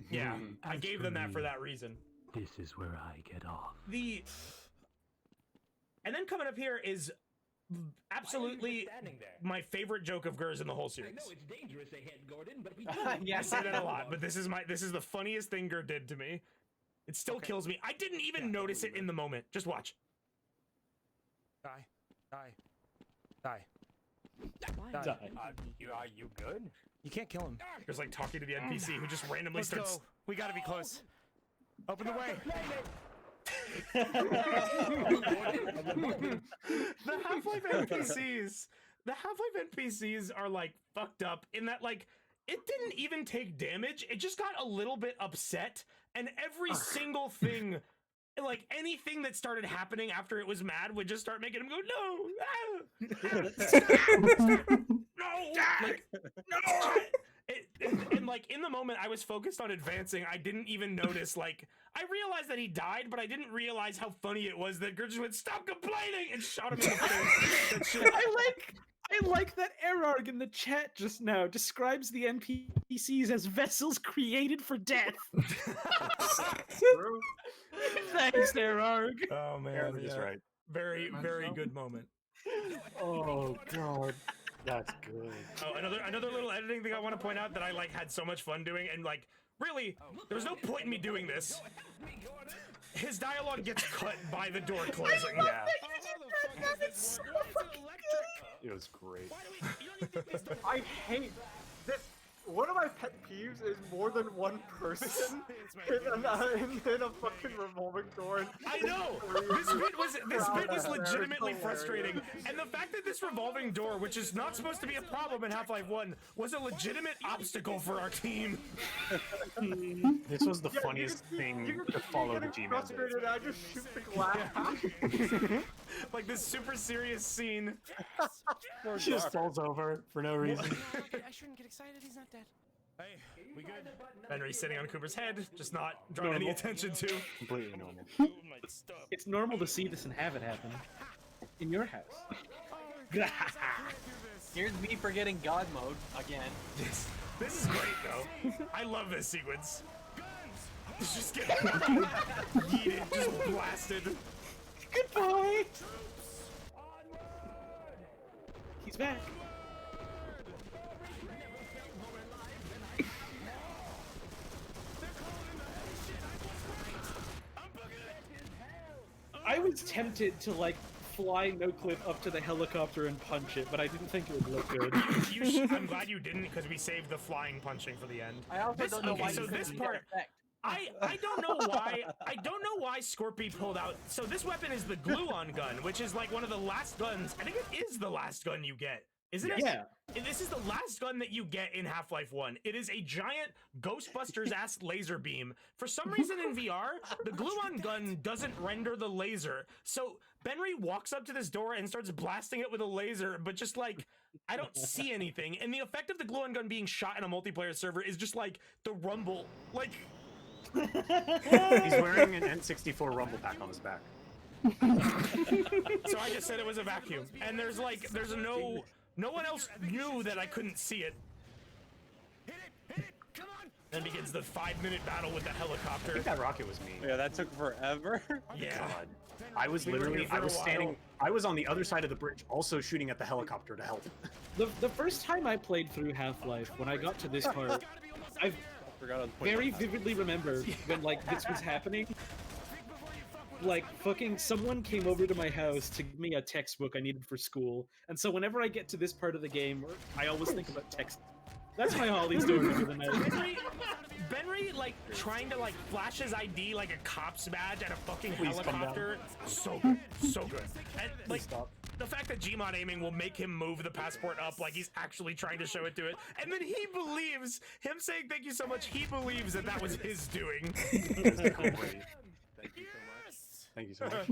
Yeah, I gave them that for that reason. This is where I get off. And then coming up here is absolutely my favorite joke of Gur's in the whole series. I know it's dangerous ahead, Gordon, but we I say that a lot, but this is the funniest thing Gur did to me. It still kills me. I didn't even notice it in the moment. Just watch. Die. Die. Die. Die. Are you good? You can't kill him. There's like talking to the NPC who just randomly Let's starts. go. We gotta be close. Open the way. The Half-Life NPCs. The Half-Life NPCs are like fucked up in that like it didn't even take damage. It just got a little bit upset, and every single thing, like anything that started happening after it was mad, would just start making him go no, no, like no. And like in the moment I was focused on advancing, I didn't even notice. Like I realized that he died, but I didn't realize how funny it was that Gert just went stop complaining and shot him in the face. That shit. I like that Erarg in the chat just now describes the NPCs as vessels created for death. Thanks, Erarg. Oh man, Erarg is yeah. right. Very, very good moment. Oh god, that's good. Oh, another little editing thing I want to point out that I like had so much fun doing, and like really, there was no point in me doing this. His dialogue gets cut by the door closing. Yeah. It's so fucking good. It was great. I hate this. One of my pet peeves is more than one person in a fucking revolving door. I know! This bit was legitimately frustrating. And the fact that this revolving door, which is not supposed to be a problem in Half-Life 1, was a legitimate obstacle for our team. This was the funniest thing to follow the G-Man. Frustrated, I just shoot the glass. Like this super serious scene. She just falls over for no reason. I shouldn't get excited. He's not dead. Hey, we good? Henry's sitting on Cooper's head, just not drawing any attention to. Completely normal. It's normal to see this and have it happen. In your house. Here's me forgetting God mode again. This is great though. I love this sequence. It's just getting yeeted, just blasted. Goodbye! He's back. I was tempted to like fly no clip up to the helicopter and punch it, but I didn't think it would look good. I'm glad you didn't, because we saved the flying punching for the end. I also don't know why so you this couldn't part. get effect. I don't know why Scorpy pulled out. So this weapon is the glue-on gun, which is like one of the last guns. I think it is the last gun you get, isn't it? Yeah. And this is the last gun that you get in Half-Life 1. It is a giant Ghostbusters-ass laser beam. For some reason in VR, the glue-on gun doesn't render the laser. So Benry walks up to this door and starts blasting it with a laser, but just like, I don't see anything. And the effect of the glue-on gun being shot in a multiplayer server is just like the rumble. Like... He's wearing an N64 rumble pack on his back. So I just said it was a vacuum, and there's no one else knew that I couldn't see it. Hit it! Come on! Then begins the 5-minute battle with the helicopter. I think that rocket was me. Yeah, that took forever. Yeah. God. I was We were literally, here for I a was while. standing, I was on the other side of the bridge, also shooting at the helicopter to help. The first time I played through Half-Life, when I got to this part, I very vividly remember when like this was happening. Like fucking someone came over to my house to give me a textbook I needed for school, and so whenever I get to this part of the game, I always think about text. That's my Holly's doing for the night. Benry like trying to like flash his ID like a cop's badge at a fucking Please come helicopter. So good, so good. And like the fact that Gmod aiming will make him move the passport up like he's actually trying to show it to it, and then he believes him saying thank you so much. He believes that was his doing. Thank you so much.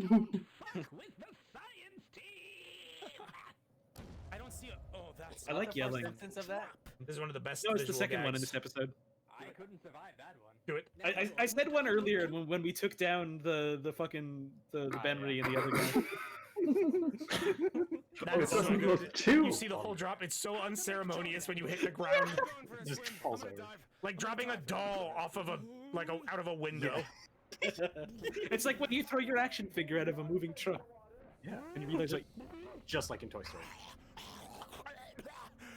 I don't see a. Oh, that's. I like yelling. Instance of that. This is one of the best. That was the visual second one in gags. this episode. I couldn't survive that one. Do it. I said one earlier when we took down the fucking the Benry and the other guy. That's so good. You see the whole drop. It's so unceremonious when you hit the ground. Just falls over. Like dropping a doll off of out of a window. It's like when you throw your action figure out of a moving truck. Yeah. And you realize like, just like in Toy Story.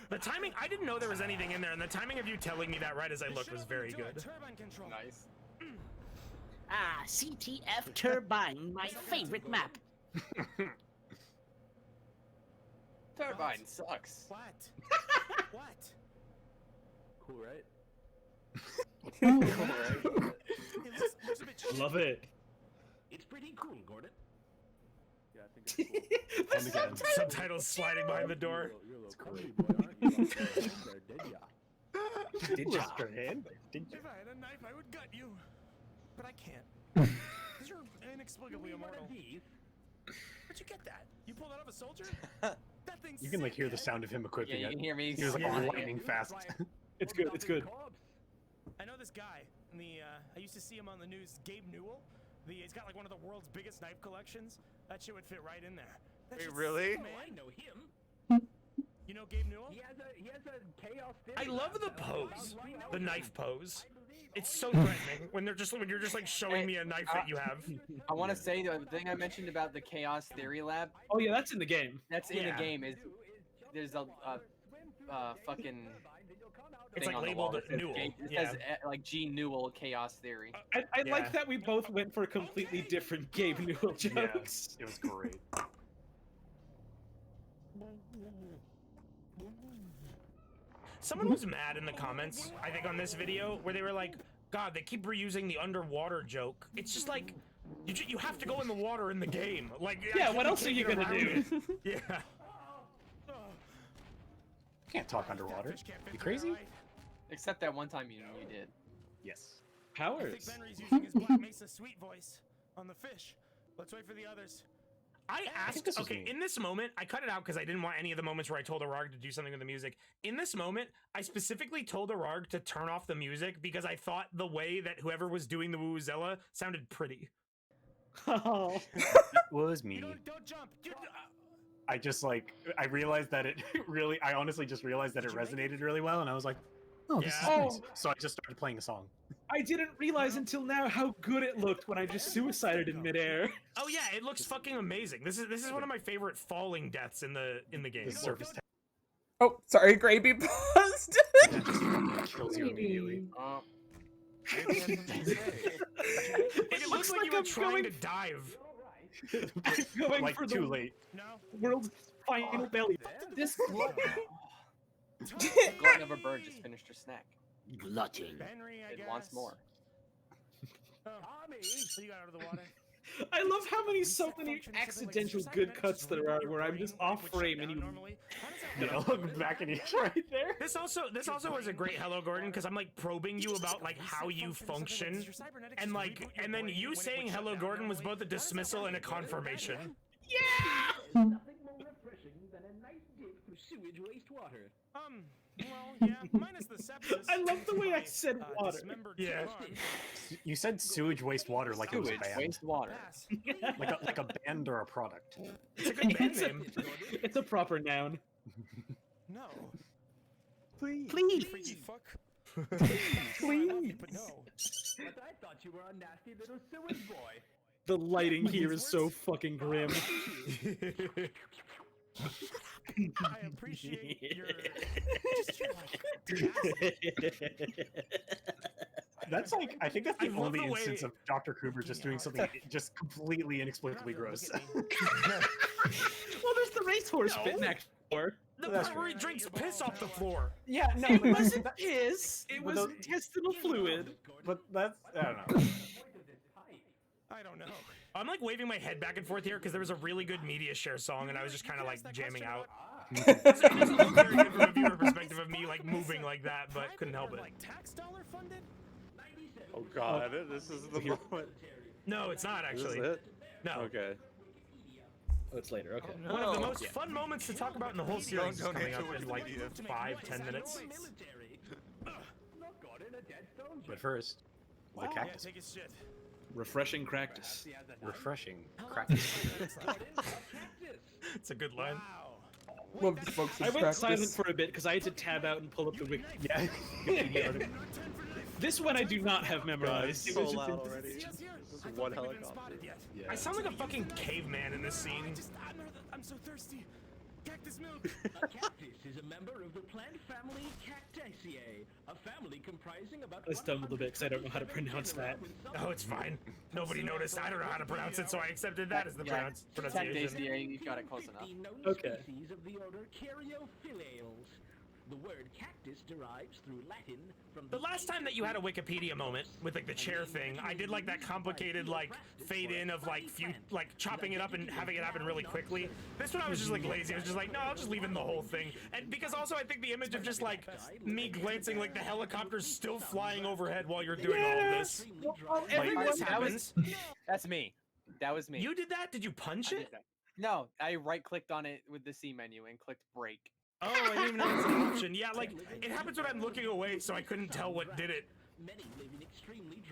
The timing, I didn't know there was anything in there, and the timing of you telling me that right as I looked was very good. Nice. Ah, CTF Turbine, my favorite map. Turbine sucks. What? What? Cool, right? Love it. It's pretty cool, Gordon. Yeah, I think it's cool. And again, subtitles sliding behind the door. You're a little country boy, aren't you? Lost your hand there, did ya? Lost your hand? Did you? If I had a knife, I would gut you. But I can't. Because you're inexplicably immortal. Where'd you get that? You pulled that off a soldier? That thing's You can like sick, hear the eh? sound of him equipping Yeah, you it. can hear me He was like swatting it. lightning fast. It's good. It's good. I know this guy. In the I used to see him on the news. Gabe Newell. He's got like one of the world's biggest knife collections. That shit would fit right in there. That Wait, shit's really? sick, man. I know him. You know Gabe Newell? He has a chaos theory. I love the pose, the knife pose. It's so threatening when you're just like showing me a knife that you have. I want to say the thing I mentioned about the Chaos Theory Lab. Oh yeah, that's in the game. That's in Yeah. the game. Is there's a fucking. It's thing like on the wall labeled that says Newell. It Yeah. says like G Newell Chaos Theory. I Yeah. like that we both went for completely different Gabe Newell jokes. It was great. Someone was mad in the comments, I think, on this video, where they were like, God, they keep reusing the underwater joke. It's just like, you have to go in the water in the game. Like, Yeah, I what can't else are you get gonna around do? it. Yeah. Can't talk underwater. You crazy? Except that one time you did. Yes. I think Powers. Benry's using his Black Mesa sweet voice on the fish. Let's wait for the others. I asked, this was okay, me. in this moment, I cut it out because I didn't want any of the moments where I told Ararg to do something with the music. In this moment, I specifically told Ararg to turn off the music because I thought the way that whoever was doing the Woo-Zella sounded pretty. Oh. It was me. Don't jump. I just like, I realized that it really, I honestly just realized that it resonated really well, and I was like, oh, this is Yeah. nice. So I just started playing a song. I didn't realize until now how good it looked when I just suicided in midair. Oh yeah, it looks fucking amazing. This is one of my favorite falling deaths in the game. The surface tech Oh, sorry, Gravy paused. kills you immediately. It looks like you were I'm trying going- to dive. I'm going Like for too the late. No. world's final belly. This glutton of a bird just finished her snack. Glutton. Benry, I It guess. wants more. Oh, so you got out of the water. I love how so many accidental good cuts there are where I'm just off frame and you. You know, look back at you right there. This also was a great hello, Gordon, because I'm like probing you about like how you function, and then you saying hello, Gordon was both a dismissal and a confirmation. Yeah. Nothing more refreshing than a nice dip through sewage wastewater. Well, yeah, minus the sepsis. I love the way I said water. Dismembered Yeah. arm. You said sewage wastewater like it was a Sewage band. wastewater. Pass. Like a band or a product. It's a good band name. It's a proper noun. No. Please. Freaky fuck. Please. But no. But I thought you were a nasty little sewage boy. The lighting here is so fucking grim. I appreciate your just your That's like, I think that's the I love only the way- instance of Dr. Kruger just doing something just completely inexplicably gross. Well, there's the racehorse bit next door. The part where he drinks piss off the floor. Yeah, no, It but wasn't piss. It was Well, intestinal fluid. But that's, I don't know. I don't know. I'm like waving my head back and forth here because there was a really good media share song and I was just kind of like jamming out. It doesn't look very good from a viewer perspective of me like moving like that, but couldn't help it. Like tax dollar funded? Oh god, this is the moment. No, it's not This is actually. it? No. Okay. Oh, it's later. Okay. One of the most fun moments to talk about in the whole series is Don't coming answer up in like Wikipedia. 5-10 minutes. But first, the Yeah, cactus. take his shit. Refreshing practice. Refreshing cactus. It's a good line. Love the folks in I went practice. silent for a bit because I had to tab out and pull up the wiki. Yeah. Wikipedia article. This one I do not have memorized. It So was just loud in- already. Just here. This I is thought one we didn't helicopter. spot it yet. I sound like a fucking caveman in this scene. I'm so thirsty. Cactus A cactus is a member of the plant family Cactaceae, a family comprising about. I stumbled a bit because I don't know how to pronounce that. Oh, it's fine. Nobody noticed. I don't know how to pronounce it, so I accepted that as the pronunciation. You got it close enough. Okay. Species of the order Caryophyllales. The word cactus derives through Latin from The last time that you had a Wikipedia moment with like the chair thing, I did like that complicated like fade in of like chopping it up and having it happen really quickly. This one I was just like lazy. I was just like, no, I'll just leave in the whole thing. And because also I think the image of just like me glancing like the helicopter's still flying overhead while you're doing all of this. Everyone, This happens. that's me. That was me. You did that? Did you punch it? No, I right-clicked on it with the C menu and clicked break. Oh, I didn't even know that's an option. Yeah, like, it happens when I'm looking away, so I couldn't tell what did it.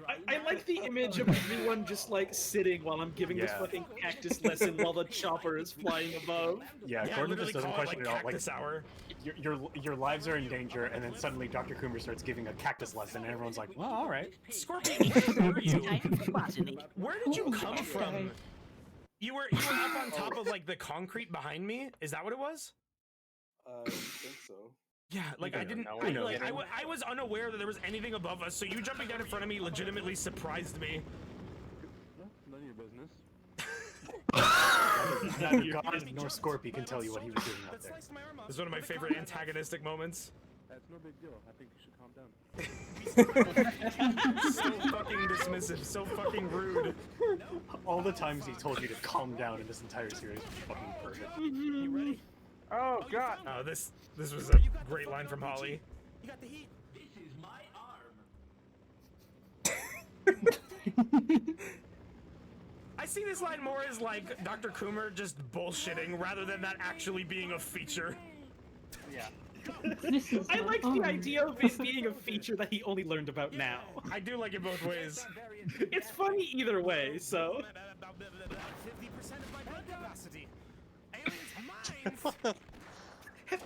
I like the image of everyone just like sitting while I'm giving this fucking cactus lesson while the chopper is flying above. Yeah, Gordon just doesn't question it at all. Like, cactus hour. Your lives are in danger, and then suddenly Dr. Coomer starts giving a cactus lesson, and everyone's like, well, all right. Scorpion, where were you? Where did you come from? You were up on top of like the concrete behind me? Is that what it was? I think so. Yeah, like I didn't. I was unaware that there was anything above us. So you jumping down in front of me legitimately surprised me. None of your business. Neither God nor Scorpy can tell you what he was doing out there. This is one of my favorite antagonistic moments. That's no big deal. I think you should calm down. So fucking dismissive, so fucking rude. All the times he told you to calm down in this entire series was fucking perfect. You ready? Oh god. Oh, this was a great line from Holly. You got the heat. This is my arm. I see this line more as like Dr. Coomer just bullshitting rather than that actually being a feature. Yeah. I like the idea of it being a feature that he only learned about now. I do like it both ways. It's funny either way, so. About 50% of my blood capacity. Aliens' minds. Hey,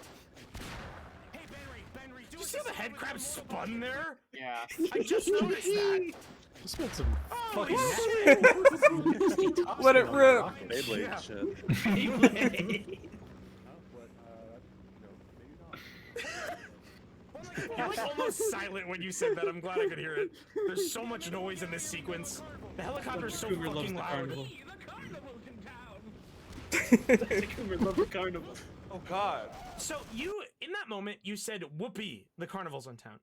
Benry, Did you see how the head crab spun there? Yeah. I just noticed that. You spilled some Holy fucking shit. Let it rip. Beyblade Yeah. shit. You're like almost silent when you said that. I'm glad I could hear it. There's so much noise in this sequence. The helicopter's so Cougar loves fucking the loud. carnival. Cougar loves the carnival. Oh god. So you, in that moment, you said, "Whoopee, the carnival's in town."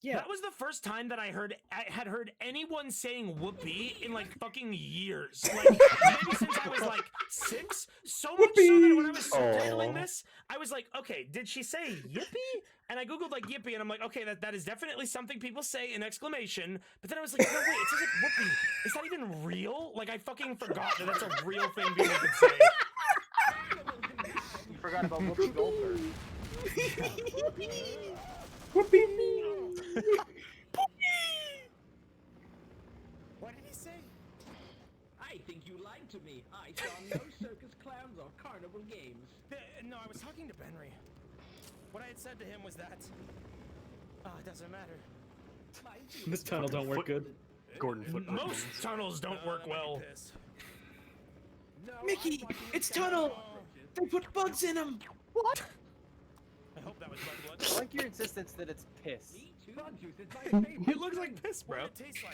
Yeah. That was the first time that I had heard anyone saying "whoopee" in like fucking years. Like maybe since I was like 6. So much so that when I was subtitling this, I was like, "Okay, did she say yippee?" And I googled like yippee, and I'm like, "Okay, that is definitely something people say in exclamation." But then I was like, "No wait, it says like whoopee. Is that even real?" Like I fucking forgot that that's a real thing people could say. You forgot about Whoopi Goldberg. What did he say? I think you lied to me. I saw no circus clowns or carnival games. No, I was talking to Benry. What I had said to him was that. Oh, it doesn't matter. This tunnel don't work good. Gordon foot. Most tunnels don't work well. Mickey, it's tunnel. They put bugs in them. What? I hope that was blood. I like your insistence that it's piss. It looks like piss, bro. What did it taste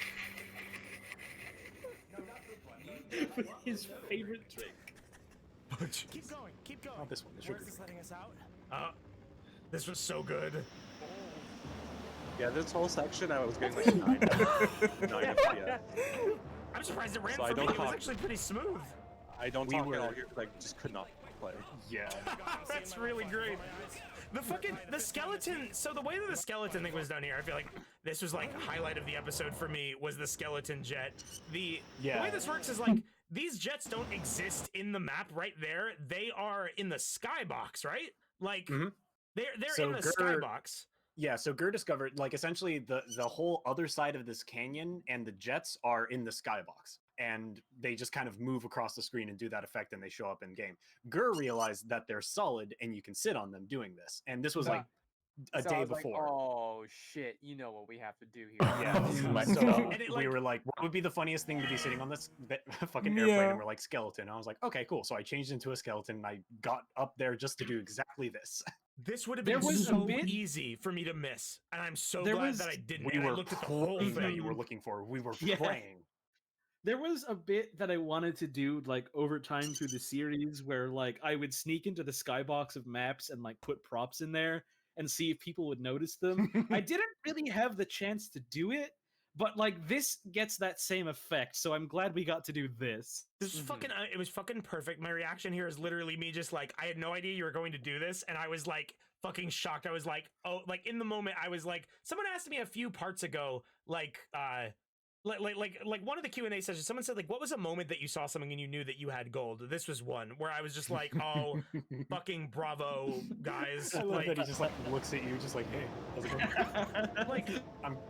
like? His favorite drink. Keep going, keep going. Not this one, the Where sugar is this letting us out? This was so good. Yeah, this whole section I was getting like 9 FPS. I'm surprised it ran So I for me. don't It was talk- actually pretty smooth. I don't talk at all here because I just could not play. Yeah. That's really great. The skeleton. So the way that the skeleton thing was done here, I feel like this was like a highlight of the episode for me. Was the skeleton jet? The way this works is like these jets don't exist in the map right there. They are in the skybox, right? Like they're So in the Gur- skybox. Yeah, so Gur discovered, like, essentially the whole other side of this canyon and the jets are in the skybox. And they just kind of move across the screen and do that effect, and they show up in game. Gur realized that they're solid and you can sit on them doing this. And this was like a So I day was like, before. oh shit, you know what we have to do here. Yeah, so we were like, what would be the funniest thing to be sitting on this fucking airplane? Yeah. And we're like, skeleton. I was like, okay, cool. So I changed into a skeleton and I got up there just to do exactly this. This would have There been was a so bit- easy for me to miss, and I'm so There glad was- that I didn't. We and I were looked at the whole praying that thing. you were looking for. We were Yeah. praying. There was a bit that I wanted to do like over time through the series where like I would sneak into the skybox of maps and like put props in there and see if people would notice them. I didn't really have the chance to do it, but like this gets that same effect, so I'm glad we got to do this. This was fucking. It was fucking perfect. My reaction here is literally me just like, I had no idea you were going to do this, and I was like fucking shocked. I was like, oh, like in the moment, I was like, someone asked me a few parts ago, like one of the Q&A sessions, someone said like, what was a moment that you saw something and you knew that you had gold? This was one where I was just like, oh, fucking bravo, guys. I love like, that he just like looks at you, just like, hey, how's it going? like,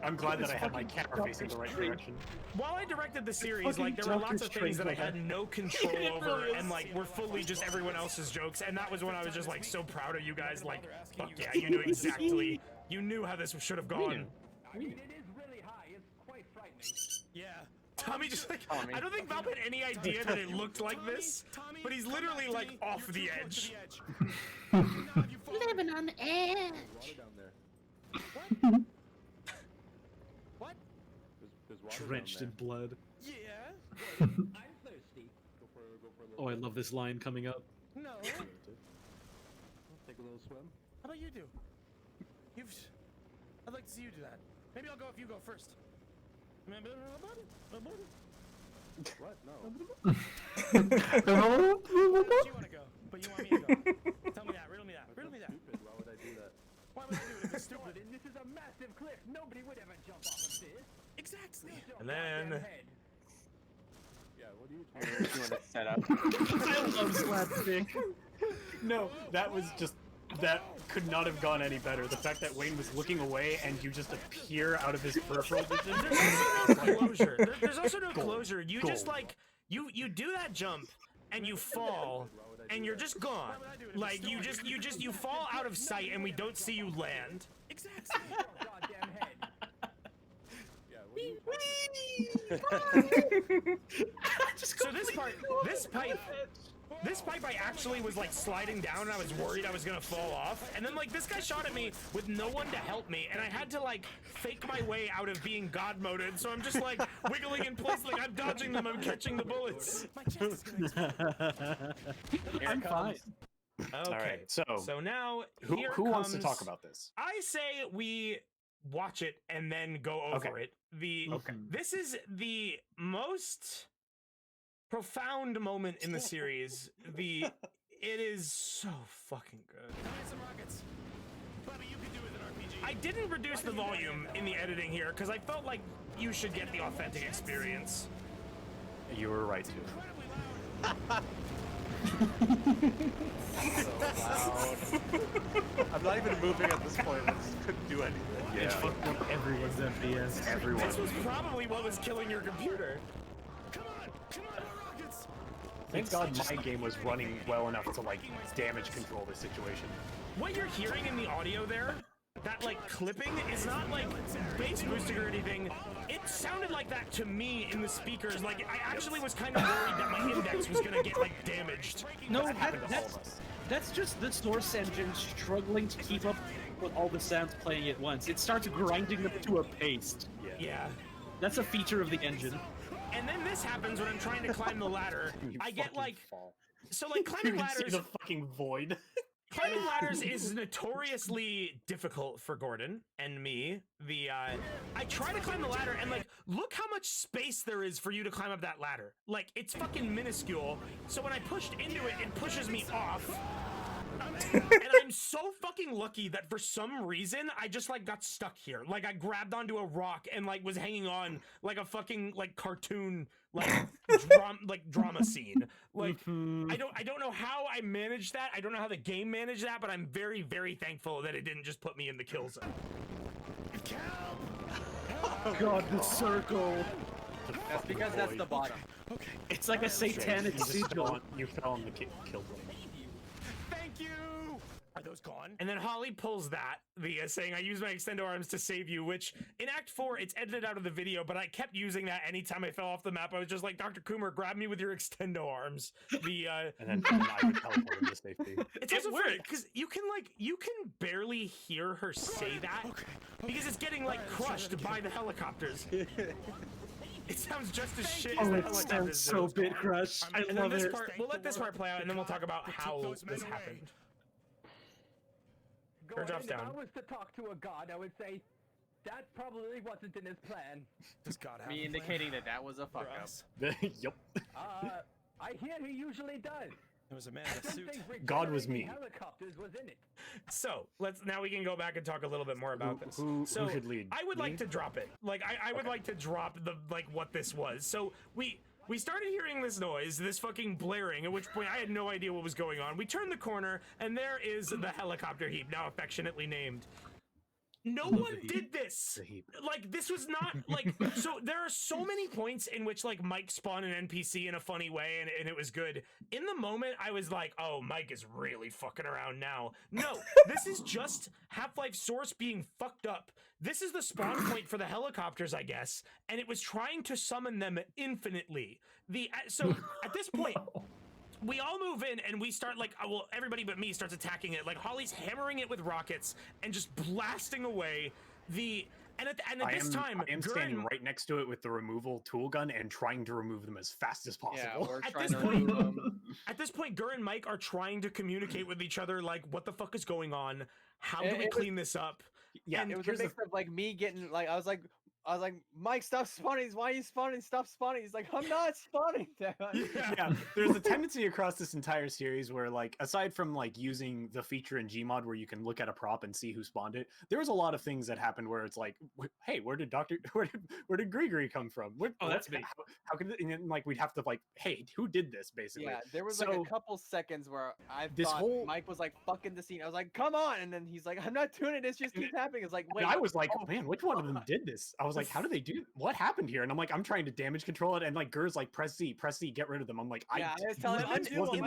I'm glad that It's I had my fucking camera facing the right Doctor direction. while I directed the series, fucking like there were lots Doctor of things that I Strange, had no control It over, really and is. like were fully just everyone else's jokes, and that was when I was just like so proud of you guys. Like, fuck yeah, you knew exactly, you knew how this should have gone. I mean, it is really high. It's quite frightening. Yeah. Tommy just like, I don't think Valve had any idea that it looked like this, but he's literally like off the edge. Living on the edge. Water down there. What? There's water Drenched down in blood. Yeah. I'm thirsty. Go for a little Oh, I love this line coming up. No. Take a little swim. How about you do? I'd like to see you do that. Maybe I'll go if you go first. What? No. You want to go, but you want me to go. Tell me that. Riddle me that. Riddle me that. Stupid. Why would I do that? Why would I do it if it's stupid? And this is a massive cliff. Nobody would ever jump off of this. Exactly. Use your And then. goddamn head. Yeah. What are you talking about? Set up. I love slapstick. No, that was just, that could not have gone any better. The fact that Wayne was looking away and you just appear out of his peripheral vision. There's also no closure. There's also no closure. You just like, you do that jump and you fall and you're just gone. Like you fall out of sight and we don't see you land. Exactly. Goddamn head. Yeah. What are you So this pipe I actually was like sliding down and I was worried I was gonna fall off. And then like this guy shot at me with no one to help me and I had to like fake my way out of being god moded. So I'm just like wiggling in place like I'm dodging them, I'm catching the bullets. My chest is gonna explode. I'm fine. Okay. All right, So now who wants to talk about this? I say we watch it and then go over it. This is the most profound moment in the series. It is so fucking good. Some rockets. Bobby, you could do with an RPG. I didn't reduce the volume in the editing here because I felt like you should get the authentic experience. You were right to. I'm not even moving at this point. I just couldn't do anything. Yeah. It's fucked up everyone's FPS. Everyone. This was probably what was killing your computer. Come on, rockets. Thank God my game was running well enough to like damage control the situation. What you're hearing in the audio there, that like clipping, is not like bass boosting or anything. It sounded like that to me in the speakers. Like I actually was kind of worried that my index was gonna get like damaged. No, that's just the source engine struggling to keep up with all the sounds playing at once. It starts grinding them to a paste. Yeah. That's a feature of the engine. And then this happens when I'm trying to climb the ladder. I get like, fall. so like climbing You can see ladders. the fucking void. Climbing ladders is notoriously difficult for Gordon and me. I try to climb the ladder and like, look how much space there is for you to climb up that ladder. Like, it's fucking minuscule. So when I pushed into it, it pushes me off. And I'm so fucking lucky that for some reason I just like got stuck here. Like I grabbed onto a rock and like was hanging on like a fucking like cartoon like drama scene. Like I don't know how I managed that. I don't know how the game managed that, but I'm very, very thankful that it didn't just put me in the kill zone. God, the circle. That's because that's the bottom. Okay. It's like a satanic sigil. You fell on the kill zone. Thank you. Are those gone? And then Holly pulls that via saying, I use my extendo arms to save you, which in Act 4, it's edited out of the video, but I kept using that anytime I fell off the map. I was just like, Dr. Coomer, grab me with your extendo arms. And then I would teleport him to safety. It's also funny, because you can barely hear her say that, because it's getting, like, crushed by the helicopters. It sounds just as shit as the helicopters. So bit crushed. I And love then this it. part, we'll let this part play out, and then we'll talk about how this happened. Her drops If down. I was to talk to a god, I would say that probably wasn't in his plan. Does God have Me a plan? indicating that was a fuck up. Yup. I hear he usually does. It was a man in a suit. God was me. Helicopters was in it. So now we can go back and talk a little bit more about this. Who So should lead? I would like to drop it. Like I would like to drop the what this was. So we started hearing this noise, this fucking blaring, at which point I had no idea what was going on. We turned the corner, and there is the helicopter heap, now affectionately named. No one did this. Like, this was not, like, so there are so many points in which, like, Mike spawned an NPC in a funny way, and it was good. In the moment, I was like, oh, Mike is really fucking around now. No, this is just Half-Life Source being fucked up. This is the spawn point for the helicopters, I guess, and it was trying to summon them infinitely. So, at this point... We all move in and we start like, well, everybody but me starts attacking it. Like Holly's hammering it with rockets and just blasting away and at this time, I am standing right next to it with the removal tool gun and trying to remove them as fast as possible. we're trying to remove them. At this point, Gur and Mike are trying to communicate with each other, like, what the fuck is going on? How do we clean this up? Yeah, it was a mix of like me getting like I was like, Mike, stop spawning. Why are you spawning? Stop spawning. He's like, I'm not spawning. Yeah, there's a tendency across this entire series where, like, aside from like using the feature in Gmod where you can look at a prop and see who spawned it, there was a lot of things that happened where it's like, hey, where did Gregory come from? That's me. How could and then, like, we'd have to like, hey, who did this basically? Yeah, there was like a couple seconds where I thought Mike was like fucking the scene. I was like, come on, and then he's like, I'm not doing it. It just keeps happening. It's like, wait. And I was like, man, which one of them did this? I was like, how do they do? What happened here? And I'm like, I'm trying to damage control it, and like Gur's like, press Z, get rid of them. I'm like, I was telling him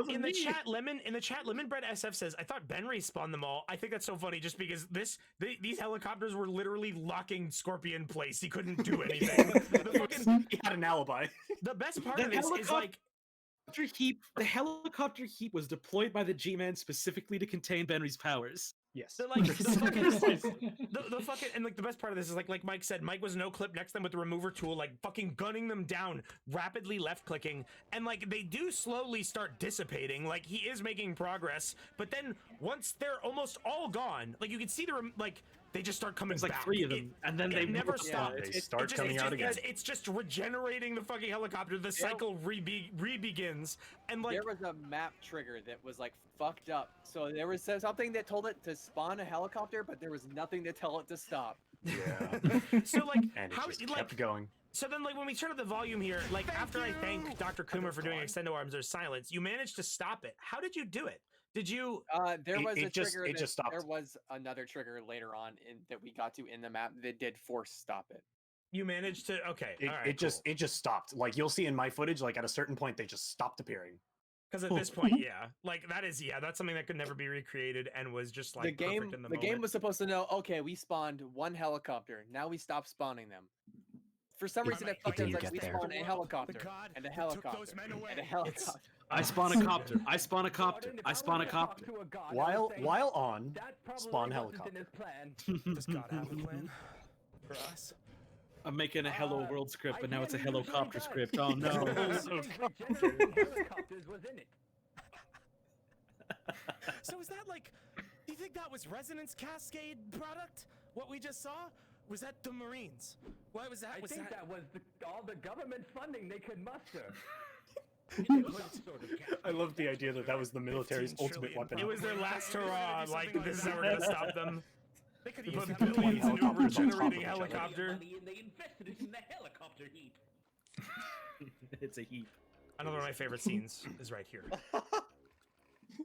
in the chat, Lemon Bread SF says, I thought Ben respawned them all. I think that's so funny, just because these helicopters were literally locking Scorpion in place. He couldn't do anything. He had an alibi. The best part of this is like. The helicopter heap was deployed by the G-Man specifically to contain Benry's powers. Yes. So, like, the fucking and like the best part of this is like Mike said, Mike was no clip next to them with the remover tool, like fucking gunning them down, rapidly left clicking, and like they do slowly start dissipating. Like he is making progress, but then once they're almost all gone, like you can see they just start coming back. Like 3 of them, and then they never stop. They start coming out again. It's just regenerating the fucking helicopter. The cycle re-begins, and like there was a map trigger that was like fucked up. So there was something that told it to spawn a helicopter, but there was nothing to tell it to stop. Yeah. So like, and it how just like kept going. So then, like, when we turn up the volume here, like after I thank Dr. Coomer for doing extendo arms, there's silence. You managed to stop it. How did you do it? Did you? There was a trigger. It just stopped. There was another trigger later on that we got to in the map that did force stop it. You managed to. Okay. It just stopped. Like you'll see in my footage, like at a certain point, they just stopped appearing. Because at this point, yeah, like that's something that could never be recreated and was just like perfect in the moment. The game was supposed to know. Okay, we spawned one helicopter. Now we stop spawning them. For some reason, it fucking like we spawned a helicopter and a helicopter and a helicopter. I spawn a copter. I spawn a copter. I spawn a copter. While on, spawn helicopter. Does God have a plan for us? I'm making a Hello World script, but now it's a helicopter script. Oh no! So is that like? Do you think that was Resonance Cascade product? What we just saw? Was that the Marines? Why was that? I think that was all the government funding they could muster. I love the idea that was the military's ultimate weapon. It was their last hurrah. Like this is how we're gonna stop them. They could put use billions into a regenerating helicopter. And they invested it in the helicopter heap. It's a heap. Another one of my favorite scenes is right here.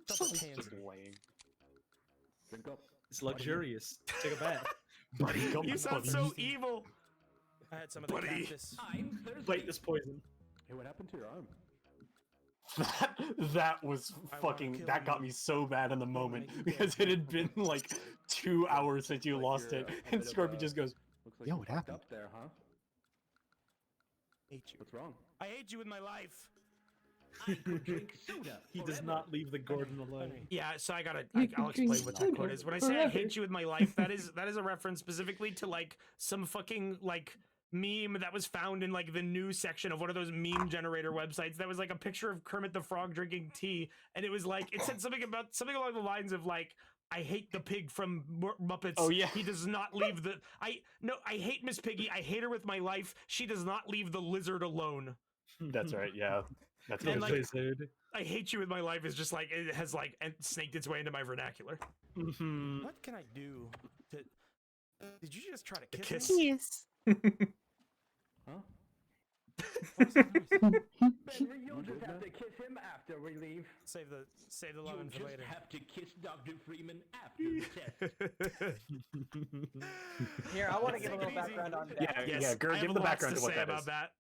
Just laying. Drink up. It's luxurious. Take a bath. Buddy, come You sound so evil. I had some of the cactus. Bite this poison. Hey, what happened to your arm? That was fucking. That got me so bad in the moment because it had been like 2 hours since you lost it, and Scorpion just goes, Looks like "Yo, you what fucked happened?" up there, huh? Hate you. What's wrong? I hate you with my life. I could drink soda. He does forever. not leave the Gordon alone. Yeah, so You I'll can drink explain what that quote soda is. When I say I forever. hate you with my life, that is a reference specifically to like some fucking like meme that was found in like the news section of one of those meme generator websites that was like a picture of Kermit the Frog drinking tea, and it was like it said something along the lines of like, I hate the pig from Muppets. Oh, yeah. He does not leave the I hate Miss Piggy. I hate her with my life. She does not leave the lizard alone. That's right. Yeah, that's And what like, Lizard. I hate you with my life is just like it has like snaked its way into my vernacular. What can I do to? Did you just try to kiss me? Yes. Huh? Benry, you'll just have to kiss him after we leave. Save the love You'll for just later. have to kiss Dr. Freeman after the test. Here, I want to Take give a little it background on that. Yeah, Yes, yeah. Gert, I have give the lots background to to what say that about is. that.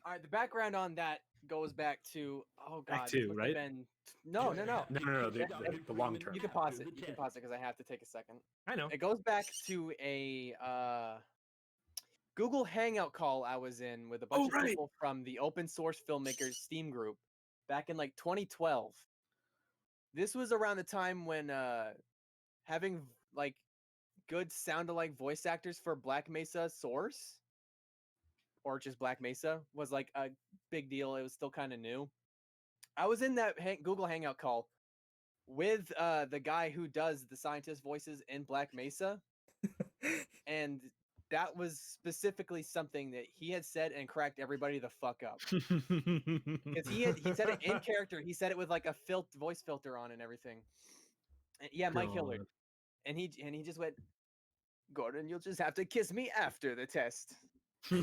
All right, the background on that goes back to Act two, this must have right? been- No. No, the long term. You can pause it. You can pause it because I have to take a second. I know. It goes back to a Google Hangout call I was in with a bunch of people from the open source filmmakers Steam group back in like 2012. This was around the time when having like good sound-alike voice actors for Black Mesa Source or just Black Mesa was like a big deal. It was still kind of new. I was in that Google Hangout call with the guy who does the scientist voices in Black Mesa, and that was specifically something that he had said and cracked everybody the fuck up. Because he said it in character. He said it with like a voice filter on and everything. And, yeah, Mike Hillard, and he just went, Gordon, you'll just have to kiss me after the test.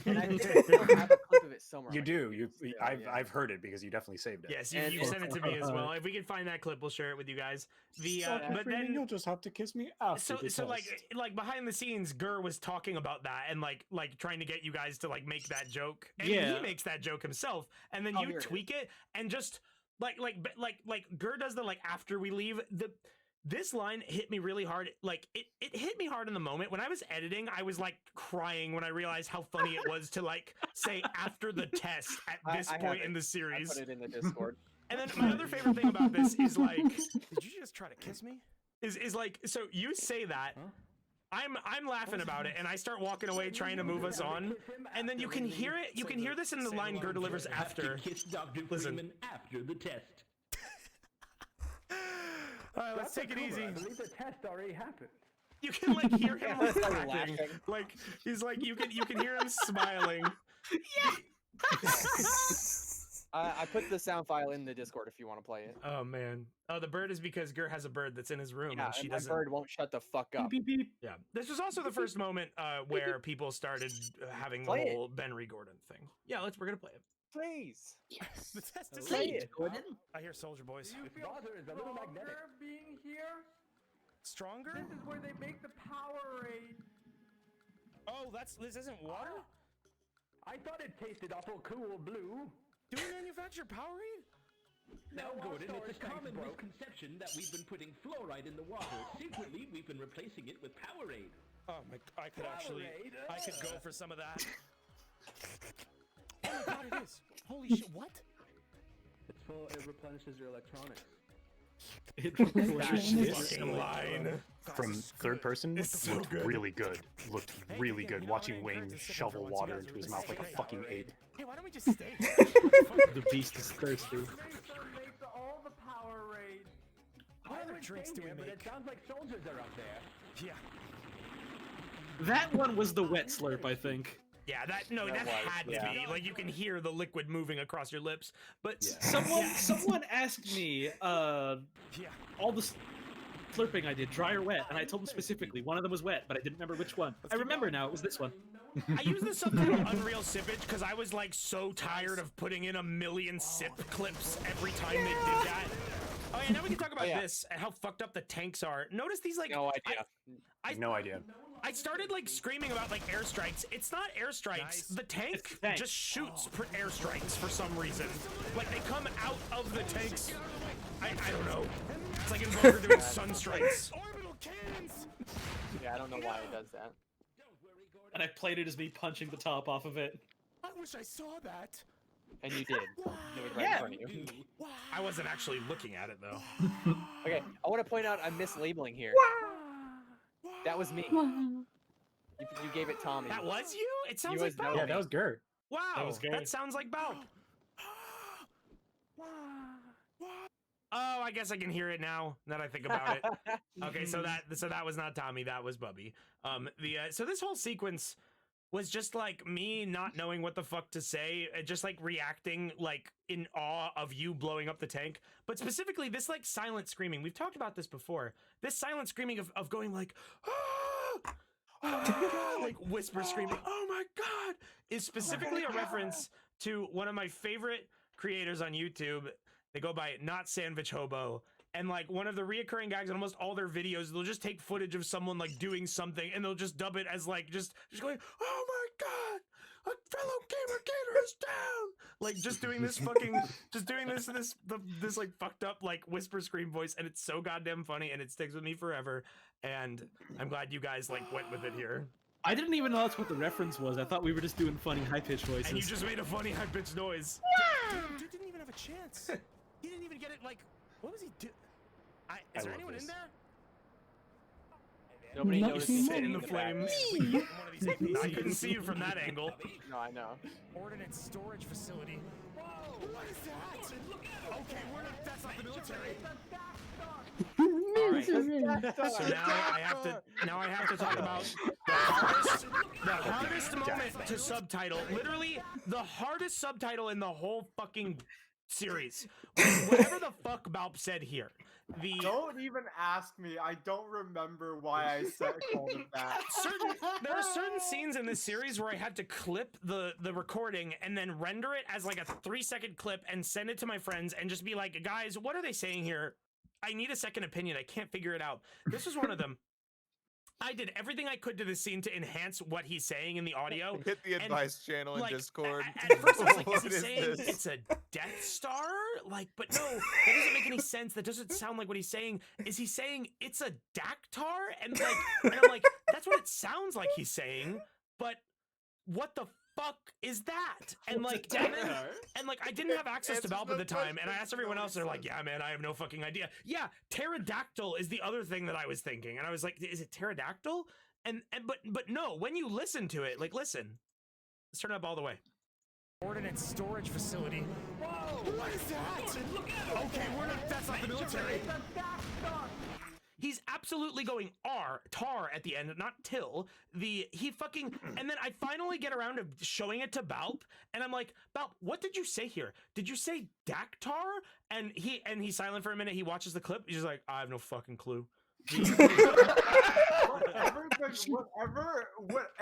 And I still have a clip of it somewhere. You do. I've heard it because you definitely saved it. Yes, you sent it to me as well. If we can find that clip, we'll share it with you guys. But then you'll just have to kiss me after the so test. like behind the scenes, Gur was talking about that and like trying to get you guys to like make that joke. And Yeah. he makes that joke himself, and then Oh, you here it tweak it and just like Gur does the like after we leave This line hit me really hard. Like it hit me hard in the moment. When I was editing, I was like crying when I realized how funny it was to like say after the test at this point in the series. I put it in the Discord. And then my other favorite thing about this is like, did you just try to kiss me? Is like, so you say that, I'm laughing about it, and I start walking away trying to move us on, and then you can hear it. You can hear this in the line Gur delivers after. Kiss Dr. Listen. Freeman after the test. All right, let's take it easy. I believe the test already happened. You can like hear him He's, like, laughing. laughing. Like he's like you can hear him smiling. I put the sound file in the Discord if you want to play it. Oh man. Oh, the bird is because Gur has a bird that's in his room Yeah, and she and my doesn't. bird won't shut the fuck up. Beep, beep, beep. Yeah. This was also the first moment where people started having the Play it. whole Benry Gordon thing. Yeah, we're gonna play it. Please. The test is Play late. it, Gordon. I hear soldier boys. Do you This feel buzzer is a little magnetic. stronger being here? Stronger? This is where they make the Powerade. Oh, this isn't water? I thought it tasted awful cool blue. Do we manufacture Powerade? Now, No, Gordon, our it's a storage common tank broke. misconception that we've been putting fluoride in the water. Secretly, we've been replacing it with Powerade. Oh my! I could actually, Powerade, I could go for some of that. Oh my God, it is! Holy shit! What? It's full. It replenishes your electronics. It Fucking line. From third person, It's so looked good. really good. Looked really good. Watching Wayne shovel water into his mouth like a fucking ape. Hey, why don't we just stay? The beast is thirsty. Make all the Powerade. What other drinks do we But it make? sounds like soldiers are up there. Yeah. That one was the wet slurp, I think. Yeah, that That had was, to yeah. be. Like you can hear the liquid moving across your lips. But Someone asked me yeah. all the slurping I did, dry or wet, and I told them specifically one of them was wet, but I didn't remember which one. I remember now, it was this one. I used the subtitle Unreal Sippage because I was like so tired of putting in a million sip clips every time they did that. Oh yeah, now we can talk about yeah. this and how fucked up the tanks are. Notice these like No idea. I have no idea. I started like screaming about like airstrikes. It's not airstrikes. The tank just shoots airstrikes for some reason. Like they come out of the tanks. I don't know. It's like Invoker doing sun strikes. Yeah, I don't know why it does that. And I played it as me punching the top off of it. I wish I saw that. And you did. It was right in front of you. I wasn't actually looking at it though. Okay, I want to point out I'm mislabeling here. That was me. You gave it Tommy. That was you? It sounds You like was- that Bob. was Yeah, that was Gert. Wow, That was Gert. that sounds like Bob. Oh, I guess I can hear it now that I think about it. Okay, so that was not Tommy, that was Bubby. So this whole sequence was just like me not knowing what the fuck to say, just like reacting like in awe of you blowing up the tank. But specifically this like silent screaming. We've talked about this before. This silent screaming of going like, ah! Like whisper screaming, oh my god, is specifically a reference to one of my favorite creators on YouTube. They go by Not Sandwich Hobo. And like one of the reoccurring gags in almost all their videos, they'll just take footage of someone like doing something and they'll just dub it as like just going, oh my god, a fellow gamer gator is down. Like just doing this fucking, just doing this like fucked up like whisper scream voice, and it's so goddamn funny and it sticks with me forever. And I'm glad you guys like went with it here. I didn't even know that's what the reference was. I thought we were just doing funny high-pitched voices. And you just made a funny high-pitched noise. Dude didn't even have a chance. He didn't even get it. Like, what was he do? Is there anyone in there? Nobody You noticed sit me in the back. flames. I couldn't see you from that angle. No, I know. Ordnance storage facility. Whoa! What is that? Okay, that's not the military. So now I have to talk about the hardest moment to subtitle. Literally the hardest subtitle in the whole fucking series. Whatever the fuck Balp said here. Don't even ask me. I don't remember why I called it that. There are certain scenes in this series where I had to clip the recording and then render it as like a 3-second clip and send it to my friends and just be like, guys, what are they saying here? I need a second opinion. I can't figure it out. This was one of them. I did everything I could to this scene to enhance what he's saying in the audio. Hit the advice channel in Discord. At first I was like, is What he is saying this? it's a Death Star? Like, but no, that doesn't make any sense. That doesn't sound like what he's saying. Is he saying it's a Dactar? And I'm like, that's what it sounds like he's saying, but what the fuck is that? And like, and like, I didn't have access to Valve at the time, and I asked everyone else. They're like, yeah, man, I have no fucking idea. Yeah, pterodactyl is the other thing that I was thinking, and I was like, is it pterodactyl? But no, when you listen to it, like, listen, let's turn it up all the way. Ordnance storage facility. Whoa! What is that? Okay, that's not the military. He's absolutely going tar at the end, not till. He fucking, and then I finally get around to showing it to Balp, and I'm like, Balp, what did you say here? Did you say Dactar? And he's silent for a minute. He watches the clip. He's just like, I have no fucking clue. whatever,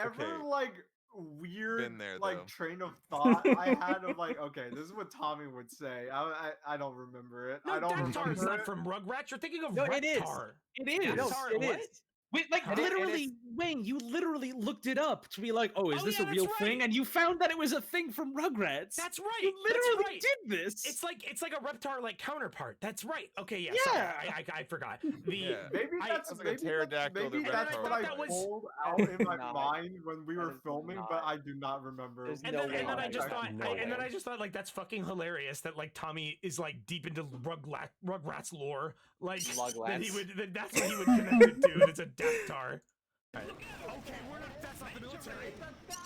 Okay. like weird Been there, like though. train of thought I had of like, okay, this is what Tommy would say. I don't remember it. No, I don't Dactar is remember not it. from Rugrats. You're thinking of No, it is. Reptar. It is. Dactar, it what? is. Wait, like And it- and literally, it's- Wayne, you literally looked it up to be like, oh, is Oh, this yeah, a real that's thing? right. And you found that it was a thing from Rugrats. That's right. You literally that's right. did this. It's like a Reptar like counterpart. That's right. Okay, yeah. Yeah. Sorry, I forgot. Maybe that's like a maybe pterodactyl maybe to that's Reptar. what I That was- pulled out in my No, mind when we were that is filming, not. but I do not remember. There's And no then, way. and then I that just is- thought, no and then way. I just thought, like, that's fucking hilarious that like Tommy is like deep into Rugrats lore, like that he Rugrats. would. That's what he would connect it to. And it's a Dactar. Okay, that's not the military.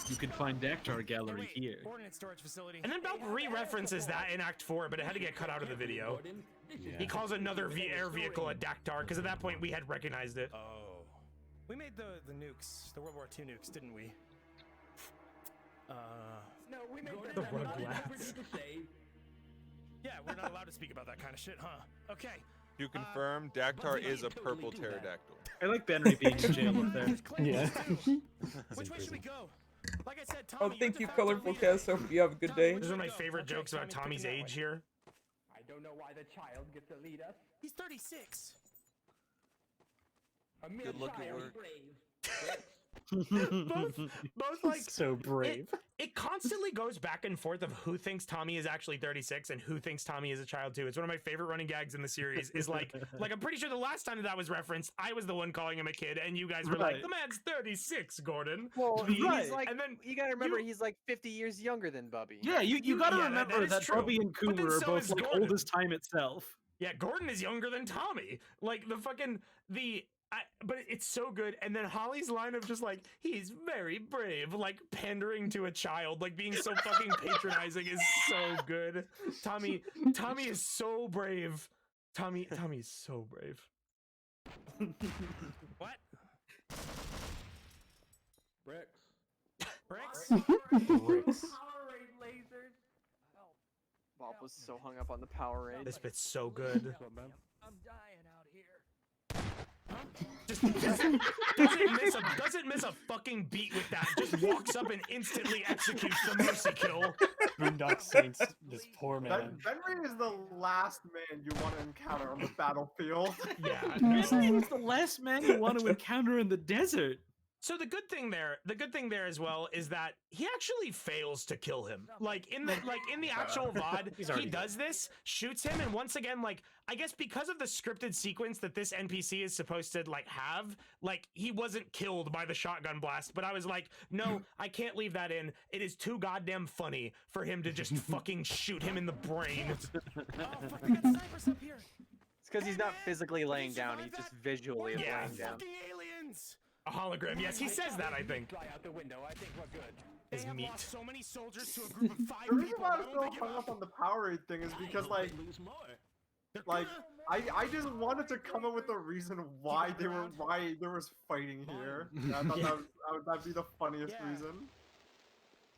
You can find Dactar Gallery here. Ordnance storage facility. And then Balp re-references that in Act 4, but it had to get cut out of the video. He calls another air vehicle a Dactar because at that point we had recognized it. Oh, we made the nukes, the World War II nukes, didn't we? No, we made The that. I'm not at Rugrats. liberty to say. Yeah, we're not allowed to speak about that kind of shit, huh? Okay. You confirm Dactar is a purple pterodactyl. I like Benry being in jail up there. Yeah. Which way should we go? Like I said, Oh, Tommy, thank you, you're de facto Colorful leader. Cast. Hope you have a good day. Those are my favorite jokes about Tommy's age here. I don't know why the child gets to lead us. He's 36. A mere Good looking child, work. both like so brave. It constantly goes back and forth of who thinks Tommy is actually 36 and who thinks Tommy is a child too. It's one of my favorite running gags in the series. Is like I'm pretty sure the last time that was referenced, I was the one calling him a kid, and you guys were like, "The man's 36, Gordon." Well, he's like, and then you gotta remember, he's like 50 years younger than Bubby. Yeah, you gotta yeah, remember is that true. Bubby and But then Coomer are so both is like Gordon. old as time itself. Yeah, Gordon is younger than Tommy. Like but it's so good. And then Holly's line of just like, he's very brave, like pandering to a child, like being so fucking patronizing is so good. Tommy is so brave. Tommy is so brave. What? Bricks. Bricks. Powerade lasers. Bob was so hung up on the Powerade. This bit's so good. I'm dying out here. Just doesn't miss a fucking beat with that. Just walks up and instantly executes the mercy kill. Boondock Saints, this poor man. Benry is the last man you want to encounter on the battlefield. Yeah. Benry is the last man you want to encounter in the desert. So the good thing there as well is that he actually fails to kill him. Like in the actual VOD, he does this, shoots him, and once again, like I guess because of the scripted sequence that this NPC is supposed to like have, like he wasn't killed by the shotgun blast. But I was like, no, I can't leave that in. It is too goddamn funny for him to just fucking shoot him in the brain. Oh, fuck, we got snipers up here. It's because he's not physically laying down; he's just visually laying down. Fucking aliens. A hologram. Yes, he says that, I think. Fly out the window. I think we're good. They His have meat. lost so many soldiers to a group of 5 The reason people. why Why I'm won't so they give hung up? up on the Powerade thing is because like I just wanted to come up with a reason why there was fighting here. And I thought that'd be the funniest reason.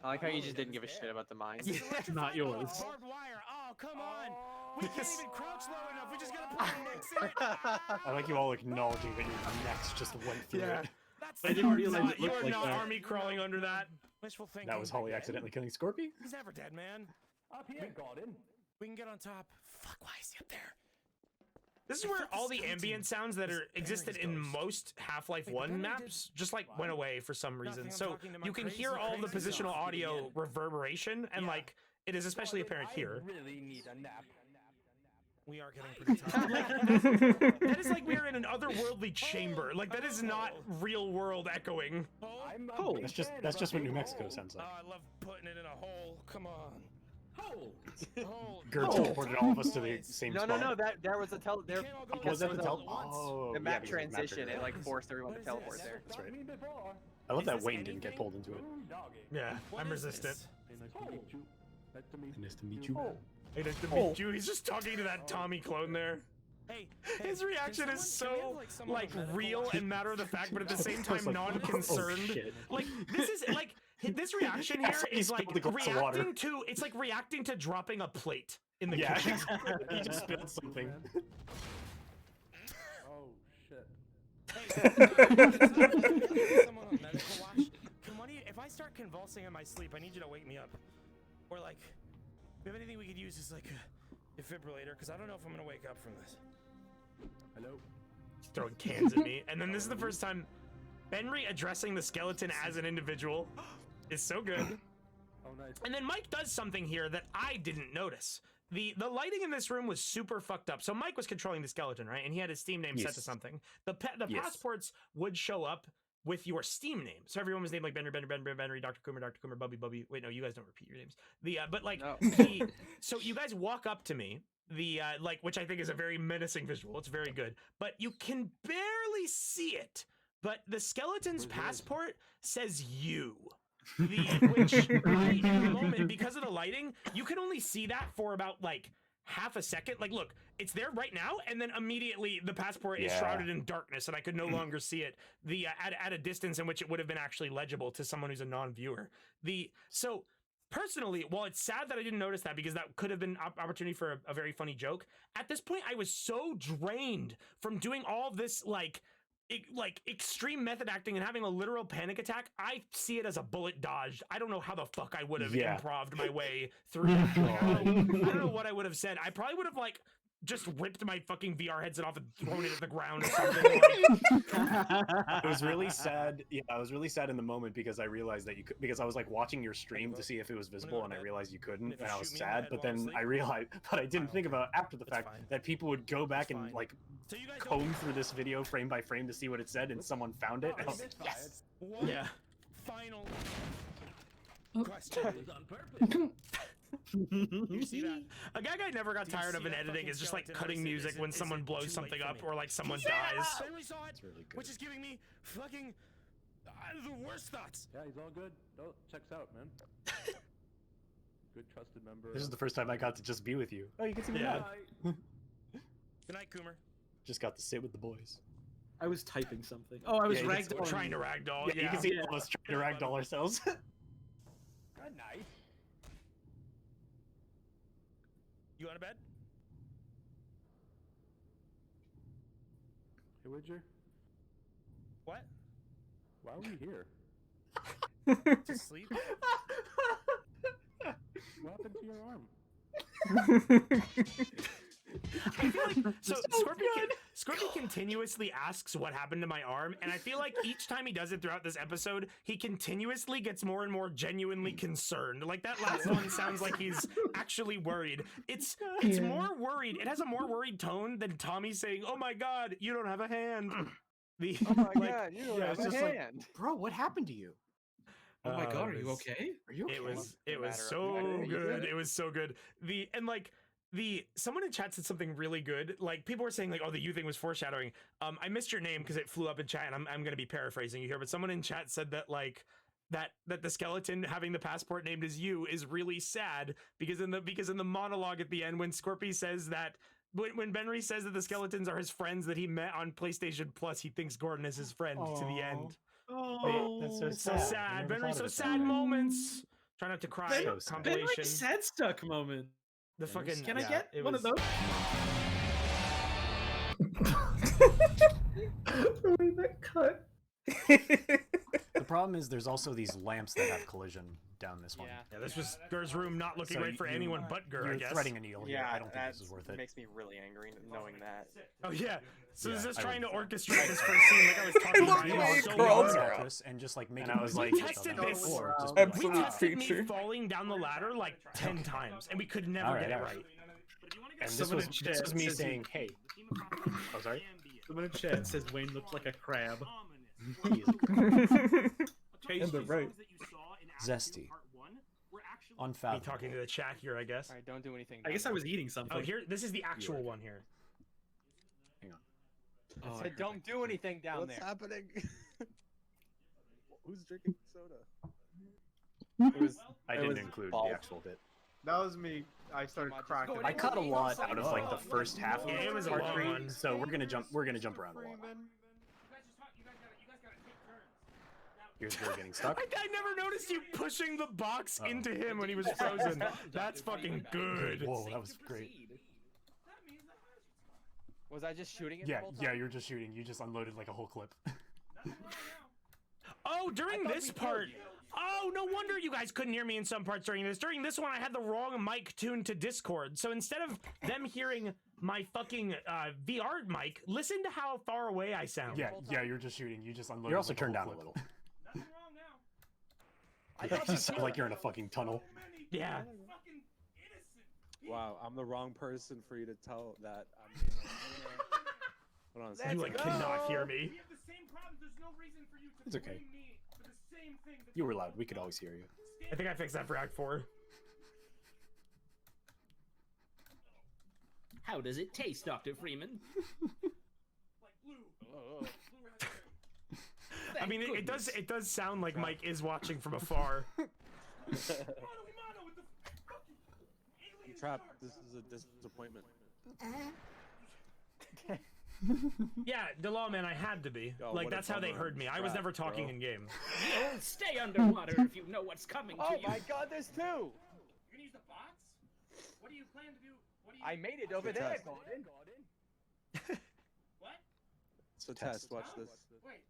I like how you just didn't give a shit about the mines. It's not yours. Barbed wire. Oh, come on. We can't even crouch low enough. We just gotta put our necks in it. I like you all acknowledging that your necks just went through it. I didn't realize it You looked are like not that. army crawling under that. Wishful thinking. That was Holly accidentally killing Scorpy? He's never dead, man. Up here, Gordon. We can get on top. Fuck, why is he up there? This is where all the ambient sounds that are existed in most Half-Life 1 maps just like went away for some reason. So you can hear all the positional audio reverberation, and like it is especially apparent here. I really need a nap. We are getting pretty tired. That is like we're in an otherworldly chamber. Like that is not real world echoing. Oh, that's just what New Mexico sounds like. Oh, I love putting it in a hole. Come on. Hole. Hole. Gert teleported all of us to the same No, spot. no, that was a there. Was that the because Oh, the yeah, map because of transition, it like forced everyone to teleport there. That's right. I love that Wayne didn't get pulled into it. Yeah, I'm resistant. Nice to meet you. Hey, nice to meet you. He's just talking to that Tommy clone there. Hey, His reaction is so like real and matter of the fact, but at the same It's time like, non-concerned. oh, shit. Like this is like this reaction here He is like spilled the glass of water. reacting to dropping a plate in the Yeah, kitchen. he just spilled something. Oh shit. Someone on medical watch. Can one of you, if I start convulsing in my sleep, I need you to wake me up. Or like, if you have anything we could use as like a defibrillator, because I don't know if I'm gonna wake up from this. Hello. He's throwing cans at me, and then this is the first time Benry addressing the skeleton as an individual is so good. Oh nice. And then Mike does something here that I didn't notice. The lighting in this room was super fucked up. So Mike was controlling the skeleton, right? And he had his Steam name set to Yes. something. The Yes. passports would show up with your Steam name. So everyone was named like Benry, Dr. Coomer, Bubby. Wait, no, you guys don't repeat your names. But like so you guys walk up to me, like, which I think is a very menacing visual. It's very good, but you can barely see it. But the skeleton's passport says you. Which right in the moment, because of the lighting, you can only see that for about like half a second. Like, look, it's there right now, and then immediately the passport is shrouded in darkness, and I could no longer see it. At a distance in which it would have been actually legible to someone who's a non-viewer. So personally, while it's sad that I didn't notice that because that could have been an opportunity for a very funny joke, at this point I was so drained from doing all this like extreme method acting and having a literal panic attack. I see it as a bullet dodged. I don't know how the fuck I would have improv'd my way through that. I don't know what I would have said. I probably would have like just ripped my fucking VR headset off and thrown it at the ground or something. Like... It was really sad. Yeah, I was really sad in the moment because I realized that you could, because I was like watching your stream to see if it was visible, and I realized you couldn't, and I was sad. But then I realized, but I didn't think about after the fact that people would go back and like comb through this video frame by frame to see what it said, and someone found it. And I was like, yes. Yeah. Final question. You see that? A gag I never got tired of in editing is just like cutting music when someone blows something up or like someone dies. Henry saw it, which is giving me fucking the worst thoughts. Yeah, he's all good. No, checks out, man. Good trusted member. This is the first time I got to just be with you. Oh, you can see me now. Good night, Coomer. Just got to sit with the boys. I was typing something. Oh, I was ragdoll. Trying to ragdoll. Yeah, you can see all of us trying to ragdoll ourselves. Good night. You going to bed? Hey, Widger. What? Why are we here? To sleep? What happened to your arm? I feel like Scorpion continuously asks what happened to my arm, and I feel like each time he does it throughout this episode, he continuously gets more and more genuinely concerned. Like that last one sounds like he's actually worried. It's more worried. It has a more worried tone than Tommy saying, "Oh my God, you don't have a hand." Oh my God, you don't have a hand. Like, bro, what happened to you? Oh my God, are you okay? Are you okay? It was so good. It was so good. Someone in chat said something really good. Like people were saying like, oh, the you thing was foreshadowing. I missed your name because it flew up in chat, and I'm gonna be paraphrasing you here, but someone in chat said that like that the skeleton having the passport named as you is really sad because in the monologue at the end when Scorpy says that when Benry says that the skeletons are his friends that he met on PlayStation Plus, he thinks Gordon is his friend to the end. Oh, that's so sad. Benry's so sad moments. Try not to cry. Compilation. Benry's sad stuck moment. The fucking. Can I get one of those? That cut. The problem is there's also these lamps that have collision down this one. Yeah, this was Gur's room not looking great for anyone but Gur, I guess. You're threading a needle here. Yeah, I don't think this is worth it. Makes me really angry knowing that. Oh yeah. So is this trying to orchestrate this first scene like I was talking about? And just like making I was like, we tested this. We tested me falling down the ladder like 10 times, and we could never get it right. And this was me saying, "Hey." Oh, sorry. Someone in chat says Wayne looks like a crab. And the right. Zesty. Unfathomable. Me talking to the chat here, I guess. Alright, don't do anything. I guess I was eating something. Oh, here. This is the actual one here. Hang on. I said, don't do anything down there. What's happening? Who's drinking soda? I didn't include the actual bit. That was me. I started cracking. I cut a lot out of like the first half of it was a part long 3, one. so we're gonna jump around a lot. Here's Gur getting stuck. I never noticed you pushing the box into him when he was frozen. That's fucking good. Whoa, that was great. Was I just shooting it? Yeah, the whole time? yeah, you're just shooting. You just unloaded like a whole clip. Oh, during this part. Oh, no wonder you guys couldn't hear me in some parts during this. During this one, I had the wrong mic tuned to Discord. So instead of them hearing my fucking VR mic, listen to how far away I sound. Yeah, yeah, you're just shooting. You just unloaded. You're also like turned a down whole a clip. little. You sound like you're in a fucking tunnel. Yeah. Wow, I'm the wrong person for you to tell that. Hold on a You second. like cannot hear me. It's okay. You were loud. We could always hear you. I think I fixed that for Act 4. How does it taste, Dr. Freeman? I mean, it does sound like Mike is watching from afar. I'm trapped. This is a disappointment. Yeah, DeLawman, I had to be. Yo, like, what a that's how they bummer. heard me. I was Crap, never talking bro. in game. You'll stay underwater if you know what's coming to Oh you. my God, there's two. You're gonna use the box? What do you plan to do? I made it over there, Gordon. What? It's a test. Watch this. Wait,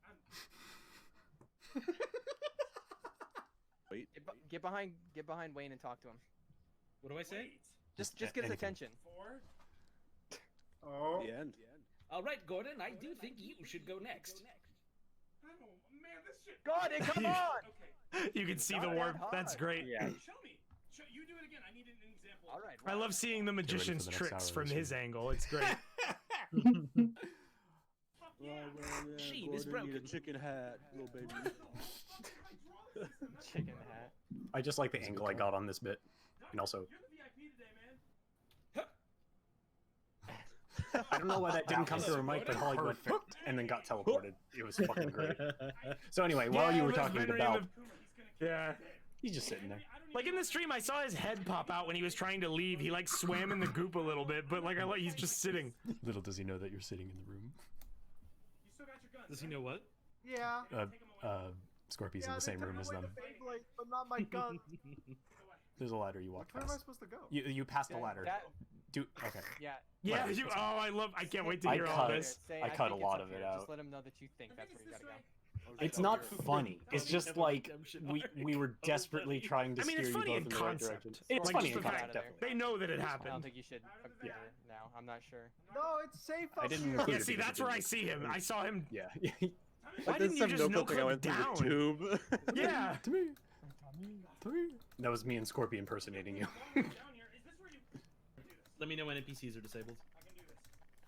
Wait. Get behind Wayne and talk to him. What do I say? Just get his attention. 4. Oh. The end. All right, Gordon, I do think you should go next. Gordon, come on! You can see Not the that warp. hard. That's great. Yeah. Show me. You do it again. I need an example. All right. I love seeing the magician's the next tricks hour from or his so. angle. It's great. Machine is Gordon, need broken. a chicken hat, little baby. Chicken hat. I just like the angle I got on this bit, and also I don't know why that didn't come through a mic, but Holly went and then got teleported. It was fucking great. So anyway, while you were that's talking Henry about, in yeah. he's just sitting there. Like in the stream, I saw his head pop out when he was trying to leave. He like swam in the goop a little bit, but like he's just sitting. Little does he know that you're sitting in the room. Does he know what? Yeah. Scorpy's Yeah, in the they same took room as away them. the Beyblade, but not my gun. There's a ladder you walk Where am I past. supposed to go? You passed the ladder. That, Okay. yeah. Yeah, Whatever, you. that's Oh, I can't wait to I hear all cut- this. I cut a lot of it out. Just let him know that you think that's where you gotta go. It's not funny. It's just like we were desperately trying to I mean, steer it's you funny both in in the right concept. direction. It's Like, funny just in the fact concept, definitely. They know that it I don't happened. think you should Yeah. now. I'm not sure. No, it's safe I up didn't here. include Yeah, see, that's where I see him. I saw him. Yeah. Why didn't you just no click down? Tube. Yeah. To me. That was me and Scorpion impersonating you. Let me know when NPCs are disabled.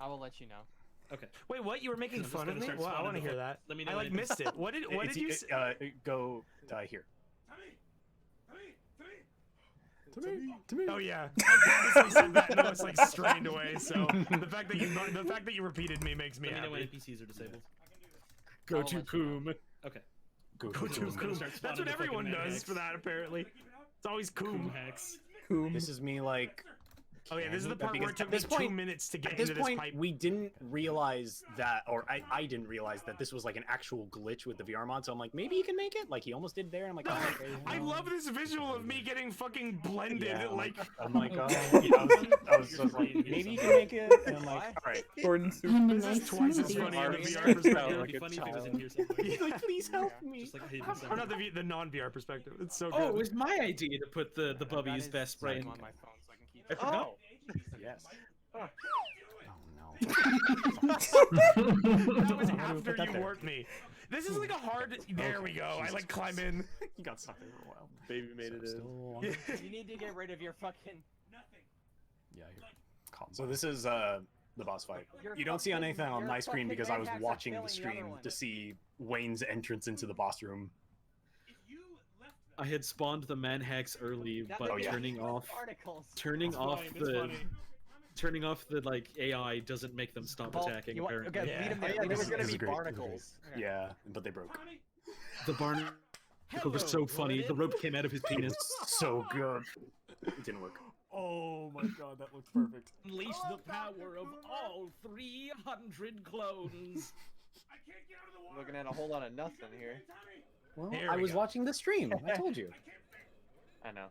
I will let you know. Okay. Wait, what? You were making I'm just fun of gonna me? start Well, I spawning want to the hear fuck- that. Let me know I like when missed it. What did It's- you say? Go here. To me. Oh yeah, I purposely said that and it was like strained away. So the fact that you repeated me makes me Let me know when happy. NPCs are disabled. Go to Coom. Okay. Go Go to Coom. Coom. That's what everyone does for that apparently. It's always Coom. Hacks. This is me like. Oh yeah, this is the part where because it took at me this 2 point- minutes to get At this into point, this pipe. we didn't realize that, or I didn't realize that this was like an actual glitch with the VR mod. So I'm like, maybe he can make it. Like he almost did there. And I'm like, oh, okay. I love this visual of me getting fucking blended. Yeah, like, oh my god. Yeah, I was just like, maybe you can make it. And I'm like, all right. Gordon soup. This is twice as funny in the VR perspective. It'd be funny if he was in here somewhere. Like, please help me. Just like hidden Or somewhere. not the non-VR perspective. It's so Oh, it good. was my idea to put the Bubby's best spray in. on my phone so I can keep I forgot. Yes. Oh. Oh That was after that you there? warped me. This is like a hard. There we go. I like climb in. You got stuck there for a while. Baby made it in. You need to get rid of your fucking. Yeah, so this is the boss fight. You don't see anything on my screen because I was watching the stream to see Wayne's entrance into the boss room. I had spawned the manhacks early, That but would be turning off Particles. turning It's off funny, it's the funny. turning off the like AI doesn't make them stop Well, attacking. you want- Apparently, okay, lead him there. Yeah, Lead him this there. is Be great, this is barnacles. great. Yeah, but they broke. the barnacle was so funny. The rope came out of his penis. So good. It didn't work. Oh my god, that looks perfect. Unleash the power of all 300 clones. Looking at a whole lot of nothing here. Well, There I we was go. watching the stream. I told you. I know.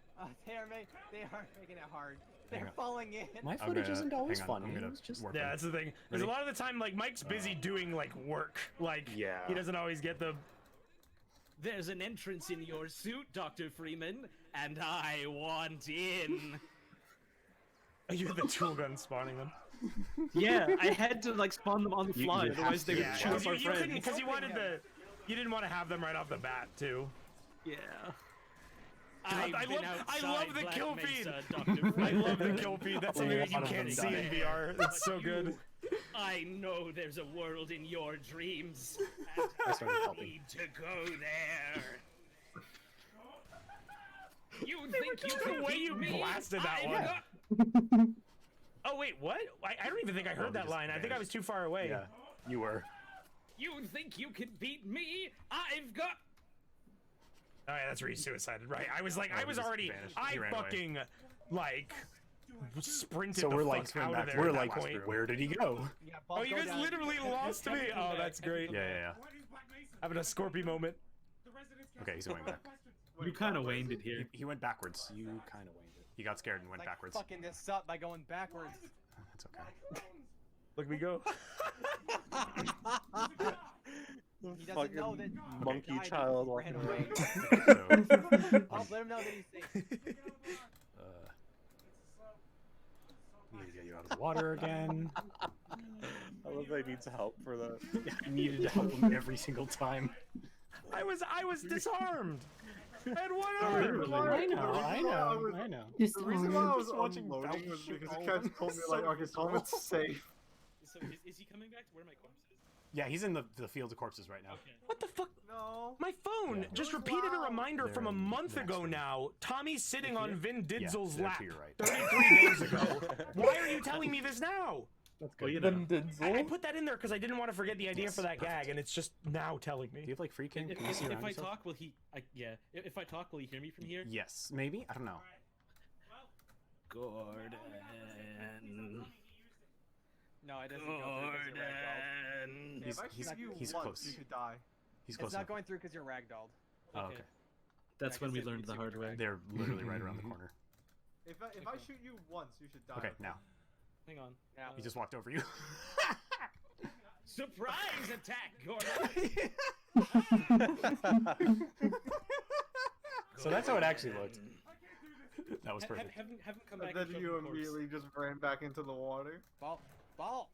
They are making it hard. They're Hang on. falling in. My footage isn't always hang on, funny. I'm gonna It's just Yeah, that's the thing. Because a lot of the time, like Mike's busy doing like work. Like Yeah. he doesn't always get the. There's an entrance in your suit, Dr. Freeman, and I want in. You're the tool gun spawning them. Yeah, I had to like spawn them on the fly, you otherwise they would Yeah, shoot up our you couldn't friends. because you wanted the. You didn't want to have them right off the bat too. Yeah. I I've been love the outside kill Black feed. Mesa, Dr. I love the Freeman. kill feed. That's something that you lot of can't them see in die. VR. It's so good. I know there's a world in your dreams, and I started I helping. need to go there. You think you The can way beat you me? blasted that I've one. got- Oh wait, what? I don't even think I heard that line. I think I was too far away. Yeah, you were. You think you can beat me? I've got. Oh yeah, that's where he suicided, right? I was like, Oh, I was he just already, vanished. I He ran away. fucking, like, sprinted So the we're fuck like, out of there we're at that like, point. where did he go? Yeah, Oh, you guys literally lost me. Oh, that's great. Yeah. Having a Scorpio moment. Okay, he's going back. You kind of waned it here. He went backwards. You kind of waned it. He got scared and went Like backwards. fucking this up by going backwards. That's okay. Look me go. He doesn't know that monkey died and child ran walking away. around. I'll let him know that he's safe. Need to get you out of the water again. They needs help for that. I needed to help him every single time. I was disarmed. I had one Oh, arm. I know. The reason why I was watching unloading Val was shoot because all the of catch told me them. like, So okay, Tom, it's safe. So is he coming back to where my corpse is? Yeah, he's in the field of corpses right now. What the fuck? No. My phone just repeated a reminder They're from a in month the next ago room. now. Tommy's sitting on Vin Diesel's they're to lap your right. 33 days ago. Why are you telling me this now? That's Well, good. you know. Vin Diesel. I put that in there because I didn't want to forget the idea for that gag, and it's just now telling me. Do you have like free king? Can you see If around I yourself? talk, will he? Yeah. If I talk, will he hear me from here? Yes, maybe. I don't know. Gordon. No, it doesn't go through 'cause you're ragdolled. If I shoot you he's once, close. you should die. He's close It's not enough. going through because you're ragdolled. Oh, okay. That's Yeah, when 'cause we it learned beats the you hard with way. They're literally right around the corner. If I shoot you once, you should die. Okay, now. Hang on. Now. He just walked over you. Surprise attack, Gordon! So that's how it actually looked. That was perfect. Have him come And back. then and you show the corpse. immediately just ran back into the water. Ball. Ball.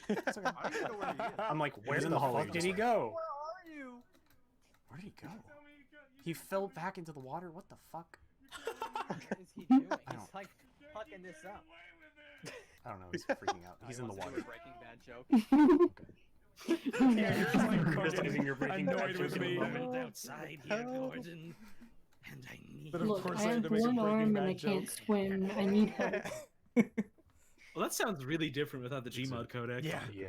I don't even know where he is. I'm like, where He's the in the hallway, fuck did just he like- go? Where are you? Where did he go? He fell back into the water. What the fuck? What is he doing? I He's don't- like fucking this up. I don't know. He's freaking out. He's in the Wants to do water. a Breaking Bad joke. Yeah, you're just like Criticizing your Breaking Bad annoyed with joke. me. Moment outside here, Gordon. And I need. But of Look, course I I had have to make a one Breaking arm and Bad I can't joke. swim. I need help. Well, that sounds really different without the Gmod codec. Yeah. Yeah.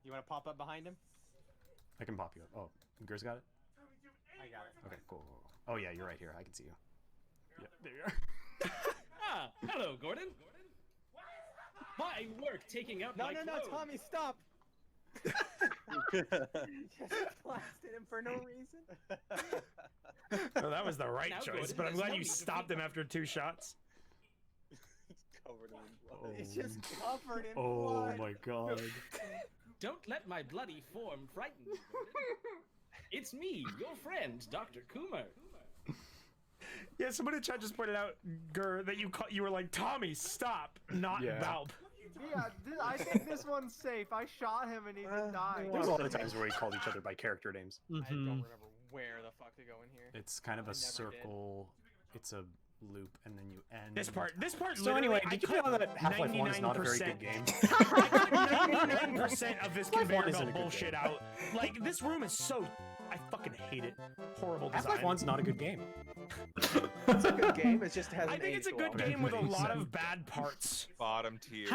You want to pop up behind him? I can pop you up. Oh, Gur's got it? I got it. Okay, cool. Oh, yeah, you're right here. I can see you. Yeah, there you are. Ah, hello, Gordon. My work taking out No, my no, no, clothes. Tommy, stop! Just blasted him for no reason. Well, that was the right Now, choice, Gordon, but I'm there's glad no you need to stopped feed him after 2 shots. Covered in blood. It's just covered in Oh blood. my god. Don't let my bloody form frighten you, Gordon. It's me, your friend, Dr. Kumar. Yeah, somebody in chat just pointed out, Gur, that you were like, Tommy, stop, not Yeah. Valp. Yeah, I think this one's safe. I shot him and he didn't die. There's a lot of times where we called each other by character names. I don't remember where the fuck to go in here. It's kind of a I never did. circle. It's a loop, and then you end. This part So anyway, did you know that Half-Life 1 is not a very good game? I cut 99% of this Half-Life 1 conveyor isn't a belt good bullshit game. out. Like, this room is so... I fucking hate it. Horrible design. Half-Life 1's not a good game. It's a good game. It just hasn't I think it's a aged good well. game with a lot of bad parts. Bottom tier.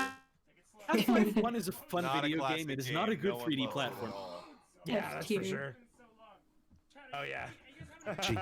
Half-Life 1 is a fun Not a video game. classic It is not a game. good No one 3D loves it at platform. all. Yeah, that's for tier. sure. Oh, yeah. Gee.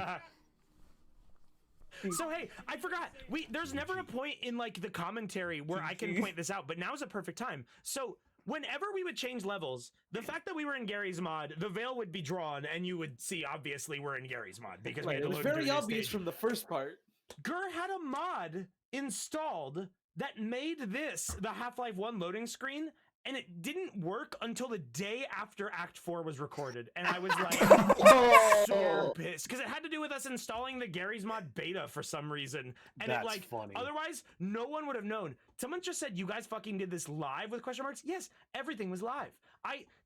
So hey, I forgot. There's never a point in like the commentary where I can point this out, but now's a perfect time. So whenever we would change levels, the fact that we were in Gary's mod, the veil would be drawn, and you would see obviously we're in Gary's mod because we Right, had to it was load very through the obvious stage. from the first part. Gur had a mod installed that made this the Half-Life 1 loading screen, and it didn't work until the day after Act 4 was recorded. And I was like, so pissed. Because it had to do with us installing the Gary's Mod beta for some reason. And That's it like, funny. otherwise, no one would have known. Someone just said, you guys fucking did this live with question marks? Yes, everything was live.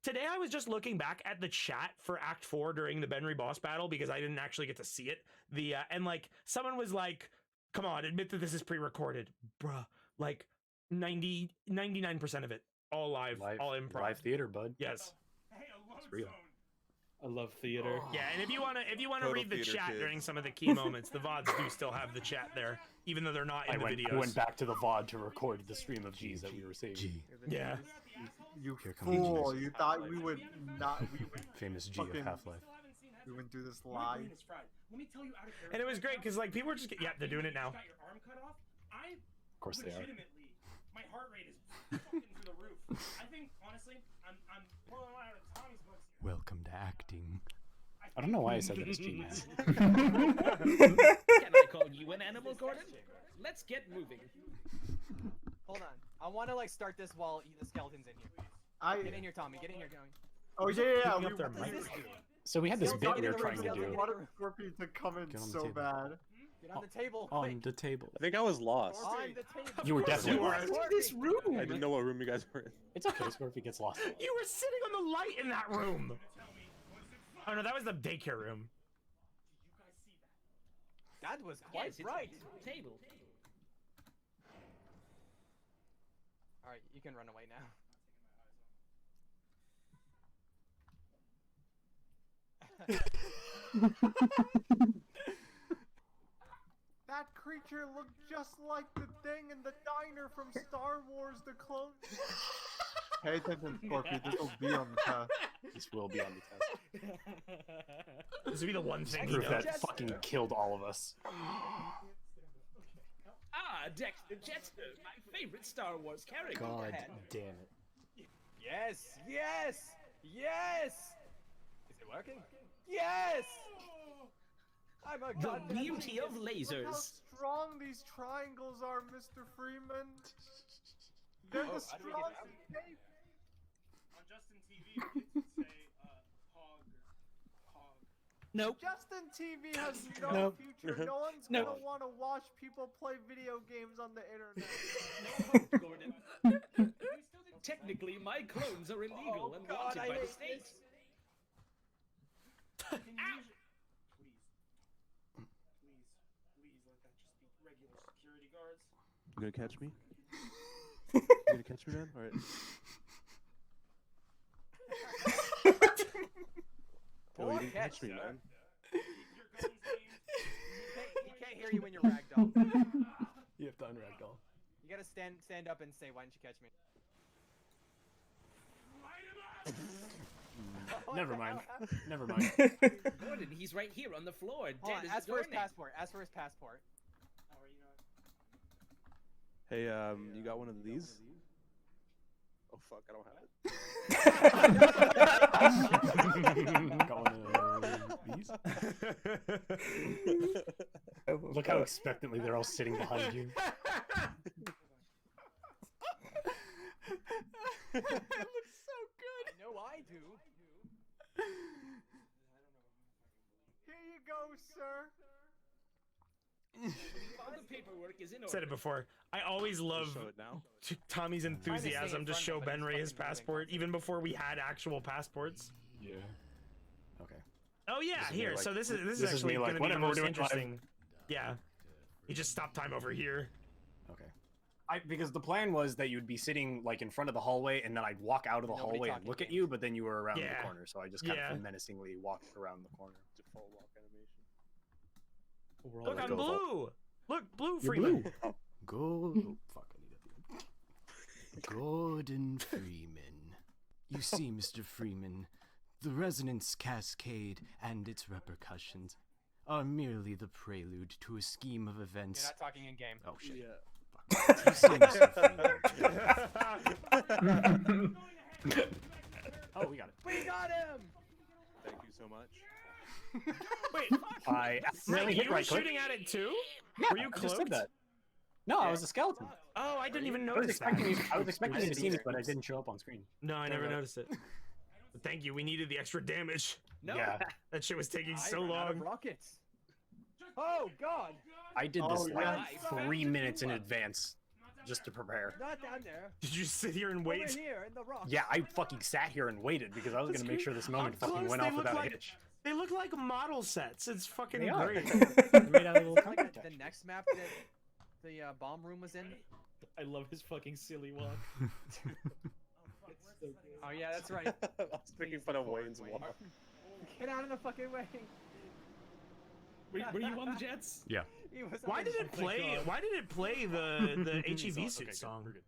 Today I was just looking back at the chat for Act 4 during the Benry boss battle because I didn't actually get to see it. And like, someone was like, come on, admit that this is pre-recorded. Bruh, like 99% of it. All live, all improv. Live theater, bud. Yes. It's real. I love theater. Yeah, and if you wanna Total read the theater chat kid. during some of the key moments, the VODs do still have the chat there, even though they're not in I the went, videos. I went back to the VOD to record the stream of G's that we were seeing. Yeah. You Here comes fool! G's. You thought we would not? We would Famous G of fucking- Half-Life. We wouldn't do this live. Let me tell you out of And it was great because like people were just yeah, they're doing it now. got your arm cut off. Of course they are. Legitimately, my heart rate is fucking through the roof. I think honestly, I'm pulling one out of Tommy's books. Welcome to acting. I don't know why I said that as G, man. Can I call you an animal, Gordon? Let's get moving. Hold on. I want to like start this while the skeleton's in here. Get in here, Tommy. Get in here, Tommy. Oh yeah, yeah. Keeping We, up their What does mic. this do? So we had this Get bit on we the were trying to table, do. get I wanted Scorpion to come in Get on the so table. bad. Get on the table. On quick. the table. I think I was lost. On the table. You were definitely You lost. were. This room. I didn't know what room you guys were in. It's okay, Scorpy gets lost. You were sitting on the light in that room. Oh no, that was the daycare room. That was quite Yes, it's bright. Table. All right, you can run away now. That creature looked just like the thing in the diner from Star Wars: The Clone. Pay attention, Scorpion. This will be on the test. This will be on the test. This would be the one thing he Proof knows. that fucking killed all of us. Ah, Dexter Jetster, my favorite Star Wars character. God damn it. Yes, yes, yes. Is it working? Yes. I'm a The goddamn beauty of genius. Look how lasers. strong these triangles are, Mr. Freeman. They're Oh, the how do we get out? strongest shape. On Justin TV, it would say hog. Nope. Justin TV has no Nope. future. No one's Nope. gonna want to watch people play video games on the internet. No hope, Gordon. Technically, my clones are illegal and God, wanted I by the hate state. this. Can you use it? Please let that just be regular security guards. You gonna catch me? You gonna catch me, man? Alright. Poor you didn't catch, catch me, sir. man. He can't hear you when you're ragdoll. You have to unragdoll. You gotta stand up and say, "Why didn't you catch me?" Never mind. Never mind. Gordon, he's right here on the floor, Hold dead on, as ask a for his doornail. passport. Ask for his passport. Hey, you got one of these? Oh fuck, I don't have it. Got one of these? Look how expectantly they're all sitting behind you. It looks so good. I know I do. Here you go, sir. All the paperwork is in order. Said it before. I always love Show it now. Tommy's enthusiasm to show Benray his passport, even before we had actual passports. Yeah. Okay. Oh yeah, This is me, here. like- So this is this is actually me, like, going to be the whenever we're most doing live. interesting. Yeah. You just stop time over here. Okay. Because the plan was that you'd be sitting like in front of the hallway, and then I'd walk out of the Nobody hallway and talking look at games. you, but then you were around Yeah. the corner, so I just kind Yeah. of menacingly walked around the corner. Default walk animation. We're all Look, let I'm go of all- blue. Look, blue You're Freeman. blue. Go. Oh, fuck, I need that. Gordon Freeman. You see, Mr. Freeman, the resonance cascade and its repercussions are merely the prelude to a scheme of You're events. not talking in game. Oh shit. Yeah. You see, Mr. Freeman. Oh, we got it. We got him. Thank you so much. Wait, I accidentally Ray, hit you were right click. shooting at it too? Yeah, Were you I just cloaked? did that. No, I was a skeleton. Oh, I didn't even I was notice that. expecting I was expecting I you to didn't see me, either. but I didn't show up on screen. No, I never Alright. noticed it. But thank you. We needed the extra damage. No. Yeah. That shit was taking I so ran out of long. rockets. Oh God! I did this Oh, like yeah. 3 minutes in advance just to prepare. Not down there. Did you sit here and Over wait? here in the rock. Yeah, I fucking sat here and waited because I was That's gonna make great. sure this Up moment fucking close, went they off look without like- a hitch. They look like model sets. It's fucking They are. great. They're made out of little Like contact. the next map that the bomb room was in. I love his fucking silly walk. Oh yeah, that's right. I was making fun of Wayne's walk. Get out of the fucking way. Were you on the Jets? Yeah. He was Why on did the- it play? Why did it play the HEV Okay, suit good, song? we're good.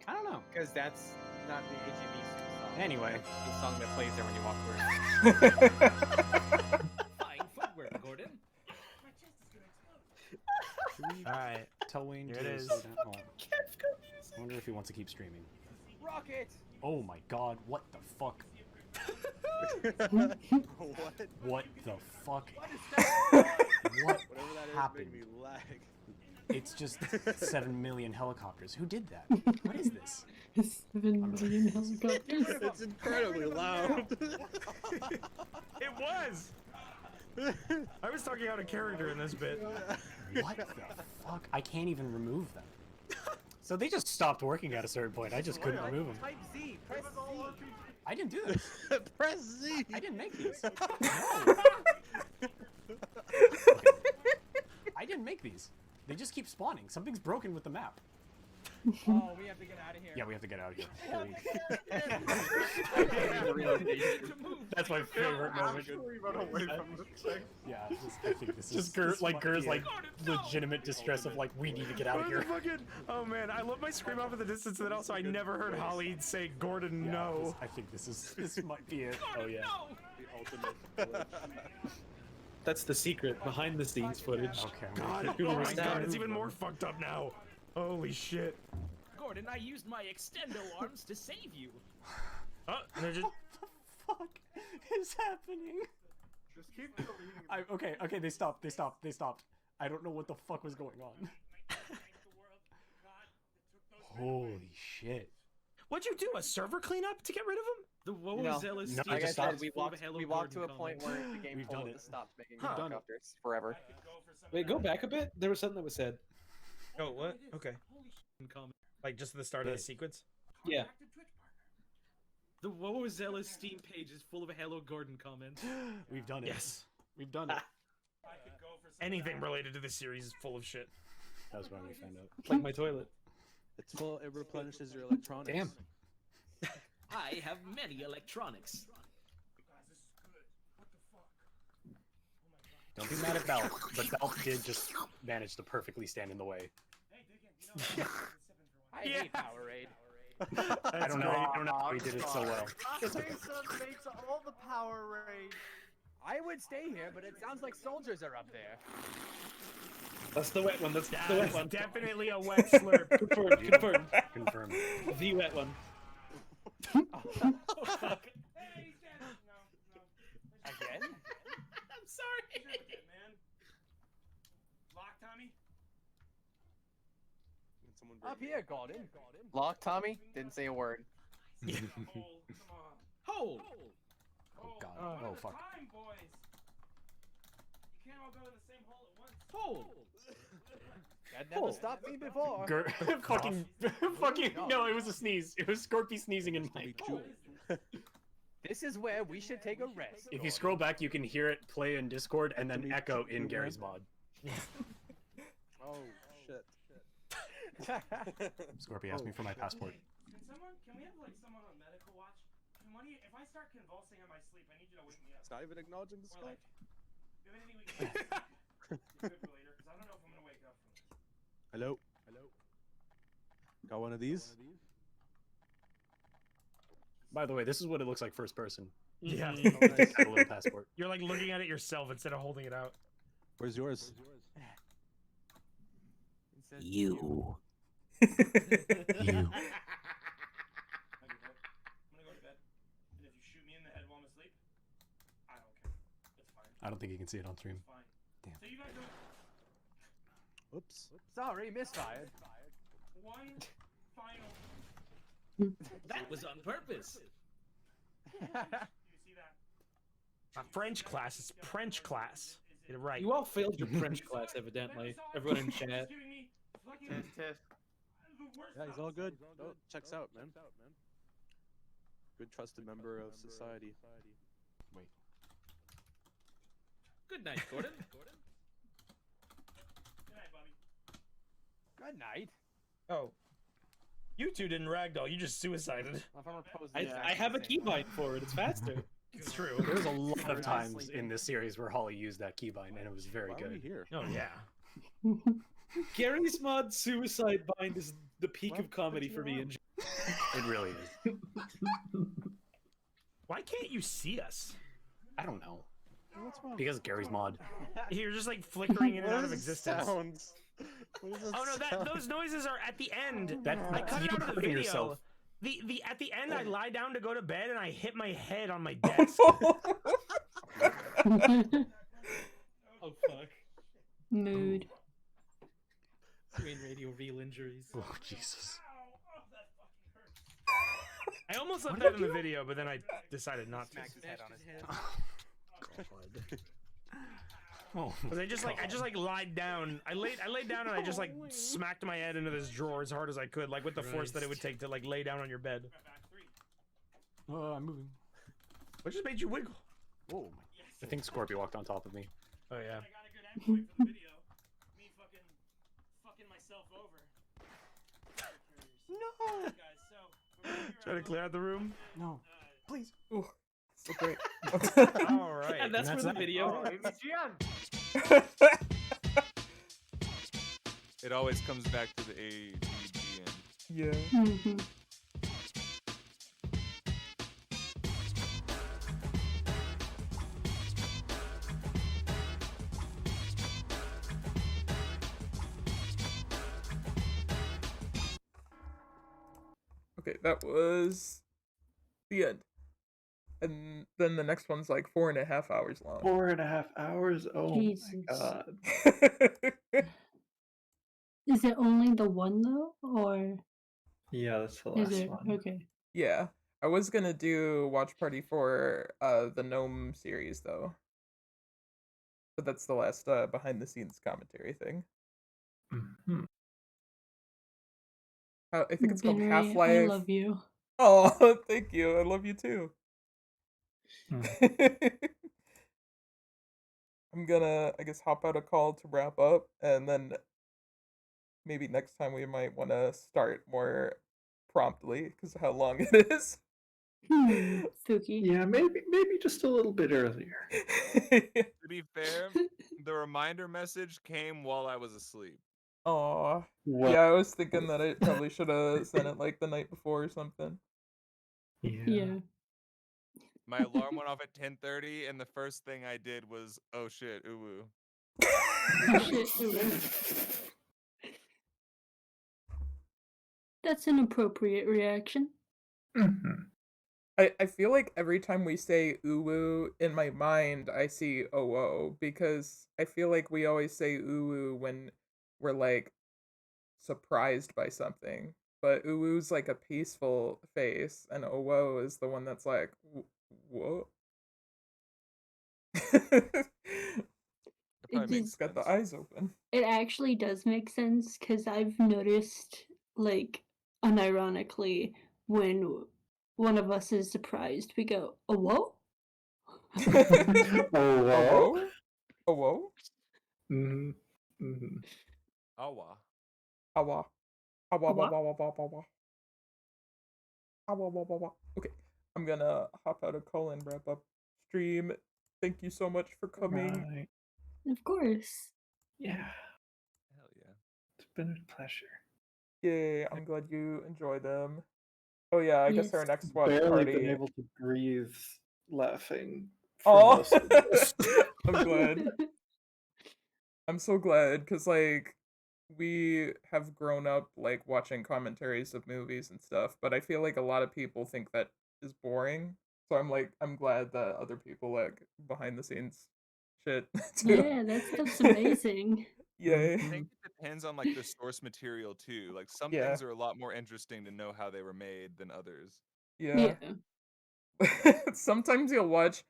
I don't know. Because that's not the HEV song. Anyway. The song that plays there when you walk through. Fine footwork, Gordon. Alright. Tell Wayne Here to it is. slow down. Oh. I wonder if he wants to keep streaming. Rocket! Oh my god, what the fuck? What? What the fuck? What is that? What Whatever that is, happened? made me lag. It's just 7 million helicopters. Who did that? What is this? 7 million helicopters. It's incredibly loud. It was. I was talking out of character in this bit. What the fuck? I can't even remove them. So they just stopped working at a certain point. I just couldn't remove them. Type Z. Press Z. I didn't do this. Press Z. I didn't make these. No. I didn't make these. They just keep spawning. Something's broken with the map. Oh, we have to get out of here. Yeah, we have to get out of here. That's my favorite moment. We run away from the thing. Yeah, I think this Just is Gur's like legitimate distress of like, we need to get out of here. Oh man, I love my scream off at the distance, and then also I never heard Holly say Gordon no. I think this might be it. Oh yeah. The ultimate. That's the secret behind the scenes footage. Okay. God, oh my god, it's even more fucked up now. Holy shit. Gordon, I used my extendo arms to save you. Oh, they're just... What the fuck is happening? Just keep deleting. Okay, they stopped. I don't know what the fuck was going on. Holy shit. What'd you do? A server cleanup to get rid of him? The Wowozella's No, Like I said, we full of walked to a Gordon point where the game We've told done us it. to stop making Huh. helicopters forever. Wait, go back a bit. There was something that was said. Oh, what? Okay. Comment. Like just at the start of the sequence? Yeah. The Wowozella Steam page is full of Hello Gordon comments. We've done it. Yes. We've done it. Anything related to this series is full of shit. That was when we found out. Like my toilet. It's full. It replenishes your electronics. Damn. I have many electronics. Don't be mad at Valve, but Valve did just manage to perfectly stand in the way. I hate Powerade. I don't know how he did it so well. Jason makes all the power raid. I would stay here, but it sounds like soldiers are up there. That's the wet one. That's the That wet is one. definitely a wet slurp. Confirmed. Confirmed. The wet one. Again? I'm sorry. Lock, Tommy? Up here, Gordon. Lock, Tommy? Didn't say a word. Hole. Oh god. Oh fuck. Time, boys. You can't all go in the same hole at once. Hole. That never stopped me before. fucking no, it was a sneeze. It was Scorpy sneezing in my This is where we should take a rest. If you scroll back, you can hear it play in Discord and then echo in Gary's mod. Oh shit. Scorpy asked me for my passport. Can we have like someone on medical watch? Can one of you, if I start convulsing in my sleep, I need you to wake me up. It's not even acknowledging the Or Skype. like, do you have anything we can do? Good for later, because I don't know if I'm gonna wake up from this. Hello. Got one of these? By the way, this is what it looks like first person. Yeah. Take out a little passport. You're like looking at it yourself instead of holding it out. Where's yours? You. I'm gonna go to bed, and if you shoot me in the head while I'm asleep, I don't care. It's fine. I don't think you can see it on stream. It's fine. Damn. So you guys are Oops. Sorry, misfired. one final. That was on purpose. You see that? French class. It's French class. Get it right. You all failed your French class, evidently. Everyone in chat. Yeah, he's all good. Oh, checks out, man. Good trusted member of society. Wait. Good night, Gordon. Good night. Oh. You two didn't ragdoll. You just suicided. I have a keybind for it. It's faster. It's true. There's a lot of times in this series where Holly used that keybind, and it was very Why are we good. here? Oh yeah. Gary's mod suicide bind is the peak of comedy for me. It really is. Why can't you see us? I don't know. What's wrong? Because Gary's mod. You're just like flickering in and out of What existence. sounds? What does Oh no, sound? those noises are at the end. That- I cut it you out of the hurting video. yourself. The at the end, I lie down to go to bed and I hit my head on my desk. Oh fuck. Mood. Brain radio real injuries. Oh Jesus. I almost left that in the video, but then I decided not to. Smacks his head on his head. Oh, Cause I just like lied down. I laid down and I just like smacked my head into this drawer as hard as I could, like with the force that it would take to like lay down on your bed. Oh, I'm moving. What just made you wiggle? Whoa. I think Scorpio walked on top of me. Oh yeah. No. Try to clear out the room. No. Please. Ooh, so great. All right. And that's for the video. It always comes back to the ADGN. Yeah. Mhm. Okay, that was the end. And then the next one's like 4.5 hours long. 4.5 hours? Oh Jesus. my god. Is it only the one though, or Yeah, that's the is last it one. okay? Yeah. I was gonna do watch party for the Gnome series though. But that's the last behind the scenes commentary thing. Mhm. I think it's called Benry, Half-Life. I love you. Oh, thank you. I love you too. I'm gonna, I guess, hop out a call to wrap up, and then maybe next time we might want to start more promptly because of how long it is. Fuky. Yeah, maybe just a little bit earlier. To be fair, the reminder message came while I was asleep. Aw. Well- Yeah, I was thinking that I probably should have sent it like the night before or something. Yeah. My alarm went off at 10:30, and the first thing I did was, oh shit, ooh. That's an appropriate reaction. I feel like every time we say uwu, in my mind, I see oh because I feel like we always say uwu when we're like surprised by something. But uwu's like a peaceful face, and oh is the one that's like, whoa. It's got the eyes open. It actually does make sense because I've noticed, like, unironically, when one of us is surprised, we go, "Oh, whoa!" Oh, whoa? Mm-hmm. Mm-hmm. Awa. Awa. Awa, awa, awa, awa, awa. Awa, awa, awa. Okay, I'm gonna hop out of call and wrap up stream. Thank you so much for coming. Right. Of course. Yeah. Hell yeah. It's been a pleasure. Yay, I'm glad you enjoy them. Oh yeah, I guess our Yes. next watch Barely party. been able to breathe laughing for Oh, most of this. I'm glad. I'm so glad because like we have grown up like watching commentaries of movies and stuff, but I feel like a lot of people think that is boring. So I'm glad that other people like behind the scenes shit too. Yeah, that stuff's amazing. Yay. I think it depends on like the source material too. Like some Yeah. things are a lot more interesting to know how they were made than others. Yeah. Sometimes you'll watch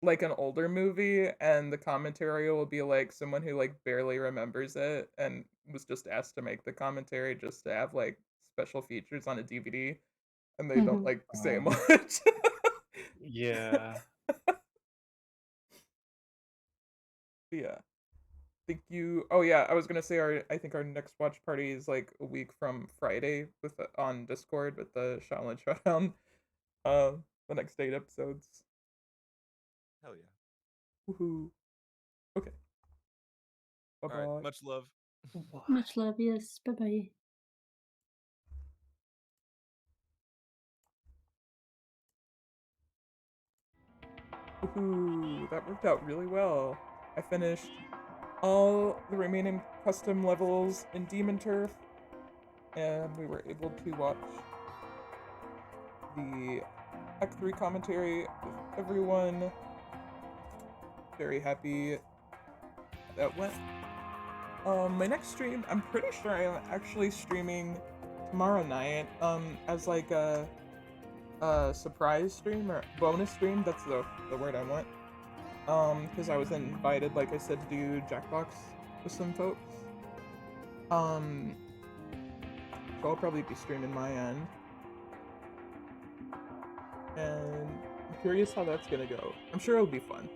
like an older movie and the commentary will be like someone who like barely remembers it and was just asked to make the commentary just to have like special features on a DVD and they don't like say much. Yeah. Yeah. Thank you. Oh yeah, I was gonna say I think our next watch party is like a week from Friday with on Discord with the Shaolin Showdown. The next 8 episodes. Hell yeah. Woohoo. Okay. Bye-bye. All right. Much love. Much love, yes. Bye bye. Woohoo, that worked out really well. I finished all the remaining custom levels in Demon Turf, and we were able to watch the Act 3 commentary with everyone. Very happy that went. My next stream, I'm pretty sure I'm actually streaming tomorrow night, as like a surprise stream or bonus stream. That's the word I want. Because I was invited, like I said, to do Jackbox with some folks. So I'll probably be streaming my end. And I'm curious how that's gonna go. I'm sure it'll be fun.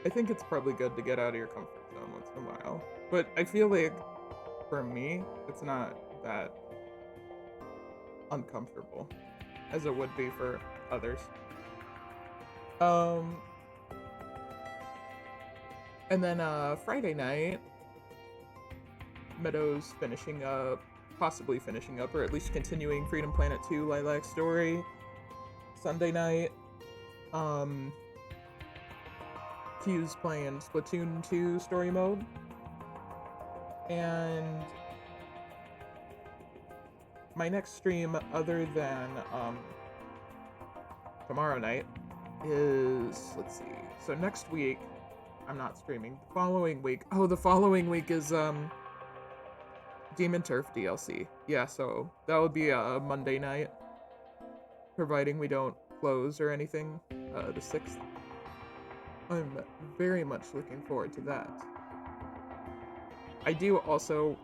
I think it's probably good to get out of your comfort zone once in a while. But I feel like, for me, it's not that uncomfortable as it would be for others. And then Friday night, Meadows finishing up, possibly finishing up, or at least continuing Freedom Planet 2 Lilac Story. Sunday night, Q's playing Splatoon 2 story mode. And my next stream, other than tomorrow night, is, let's see, so next week I'm not streaming. The following week is Demon Turf DLC. Yeah, so that would be a Monday night, providing we don't close or anything, the 6th. I'm very much looking forward to that. I do also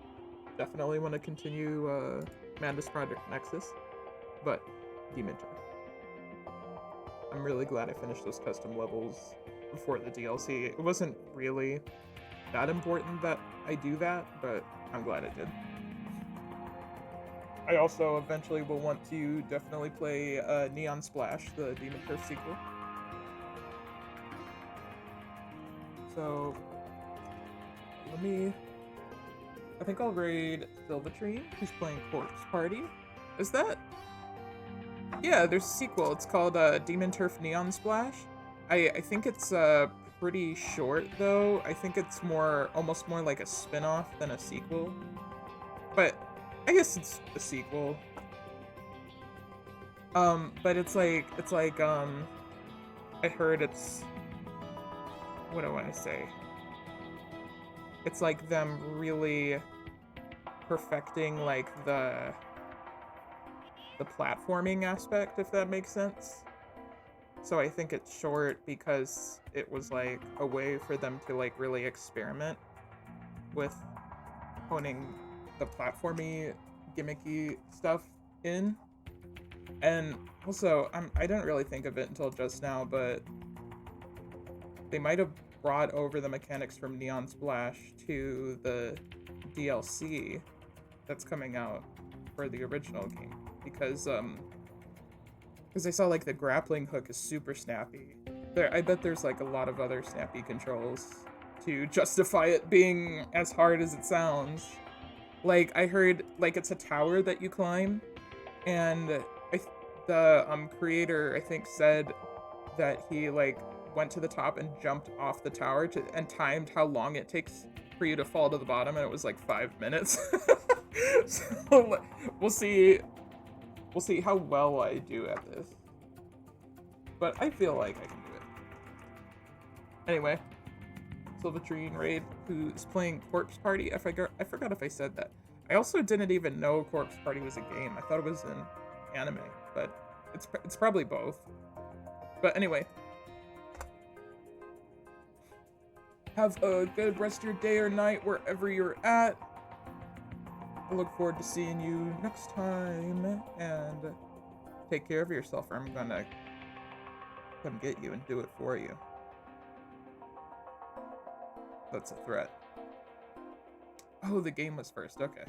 definitely want to continue Madness Project Nexus, but Demon Turf. I'm really glad I finished those custom levels before the DLC. It wasn't really that important that I do that, but I'm glad I did. I also eventually will want to definitely play Neon Splash, the Demon Turf sequel. So, I think I'll raid Silvatrine, who's playing Corpse Party. Is that? Yeah, there's a sequel. It's called Demon Turf Neon Splash. I think it's pretty short, though. I think it's almost more like a spin-off than a sequel. But I guess it's a sequel. But it's like, I heard it's, what do I say? It's like them really perfecting like the platforming aspect, if that makes sense. So I think it's short because it was like a way for them to like really experiment with honing the platformy gimmicky stuff in. And also, I didn't really think of it until just now, but they might have brought over the mechanics from Neon Splash to the DLC that's coming out for the original game, because I saw like the grappling hook is super snappy. I bet there's like a lot of other snappy controls to justify it being as hard as it sounds. Like I heard like it's a tower that you climb, and the creator I think said that he like went to the top and jumped off the tower and timed how long it takes for you to fall to the bottom, and it was like 5 minutes. So we'll see how well I do at this. But I feel like I can do it. Anyway, Silvatrine Raid, who is playing Corpse Party. I forgot if I said that. I also didn't even know Corpse Party was a game. I thought it was an anime, but it's probably both. But anyway, have a good rest of your day or night wherever you're at. I look forward to seeing you next time, and take care of yourself, or I'm gonna come get you and do it for you. That's a threat. Oh, the game was first, okay.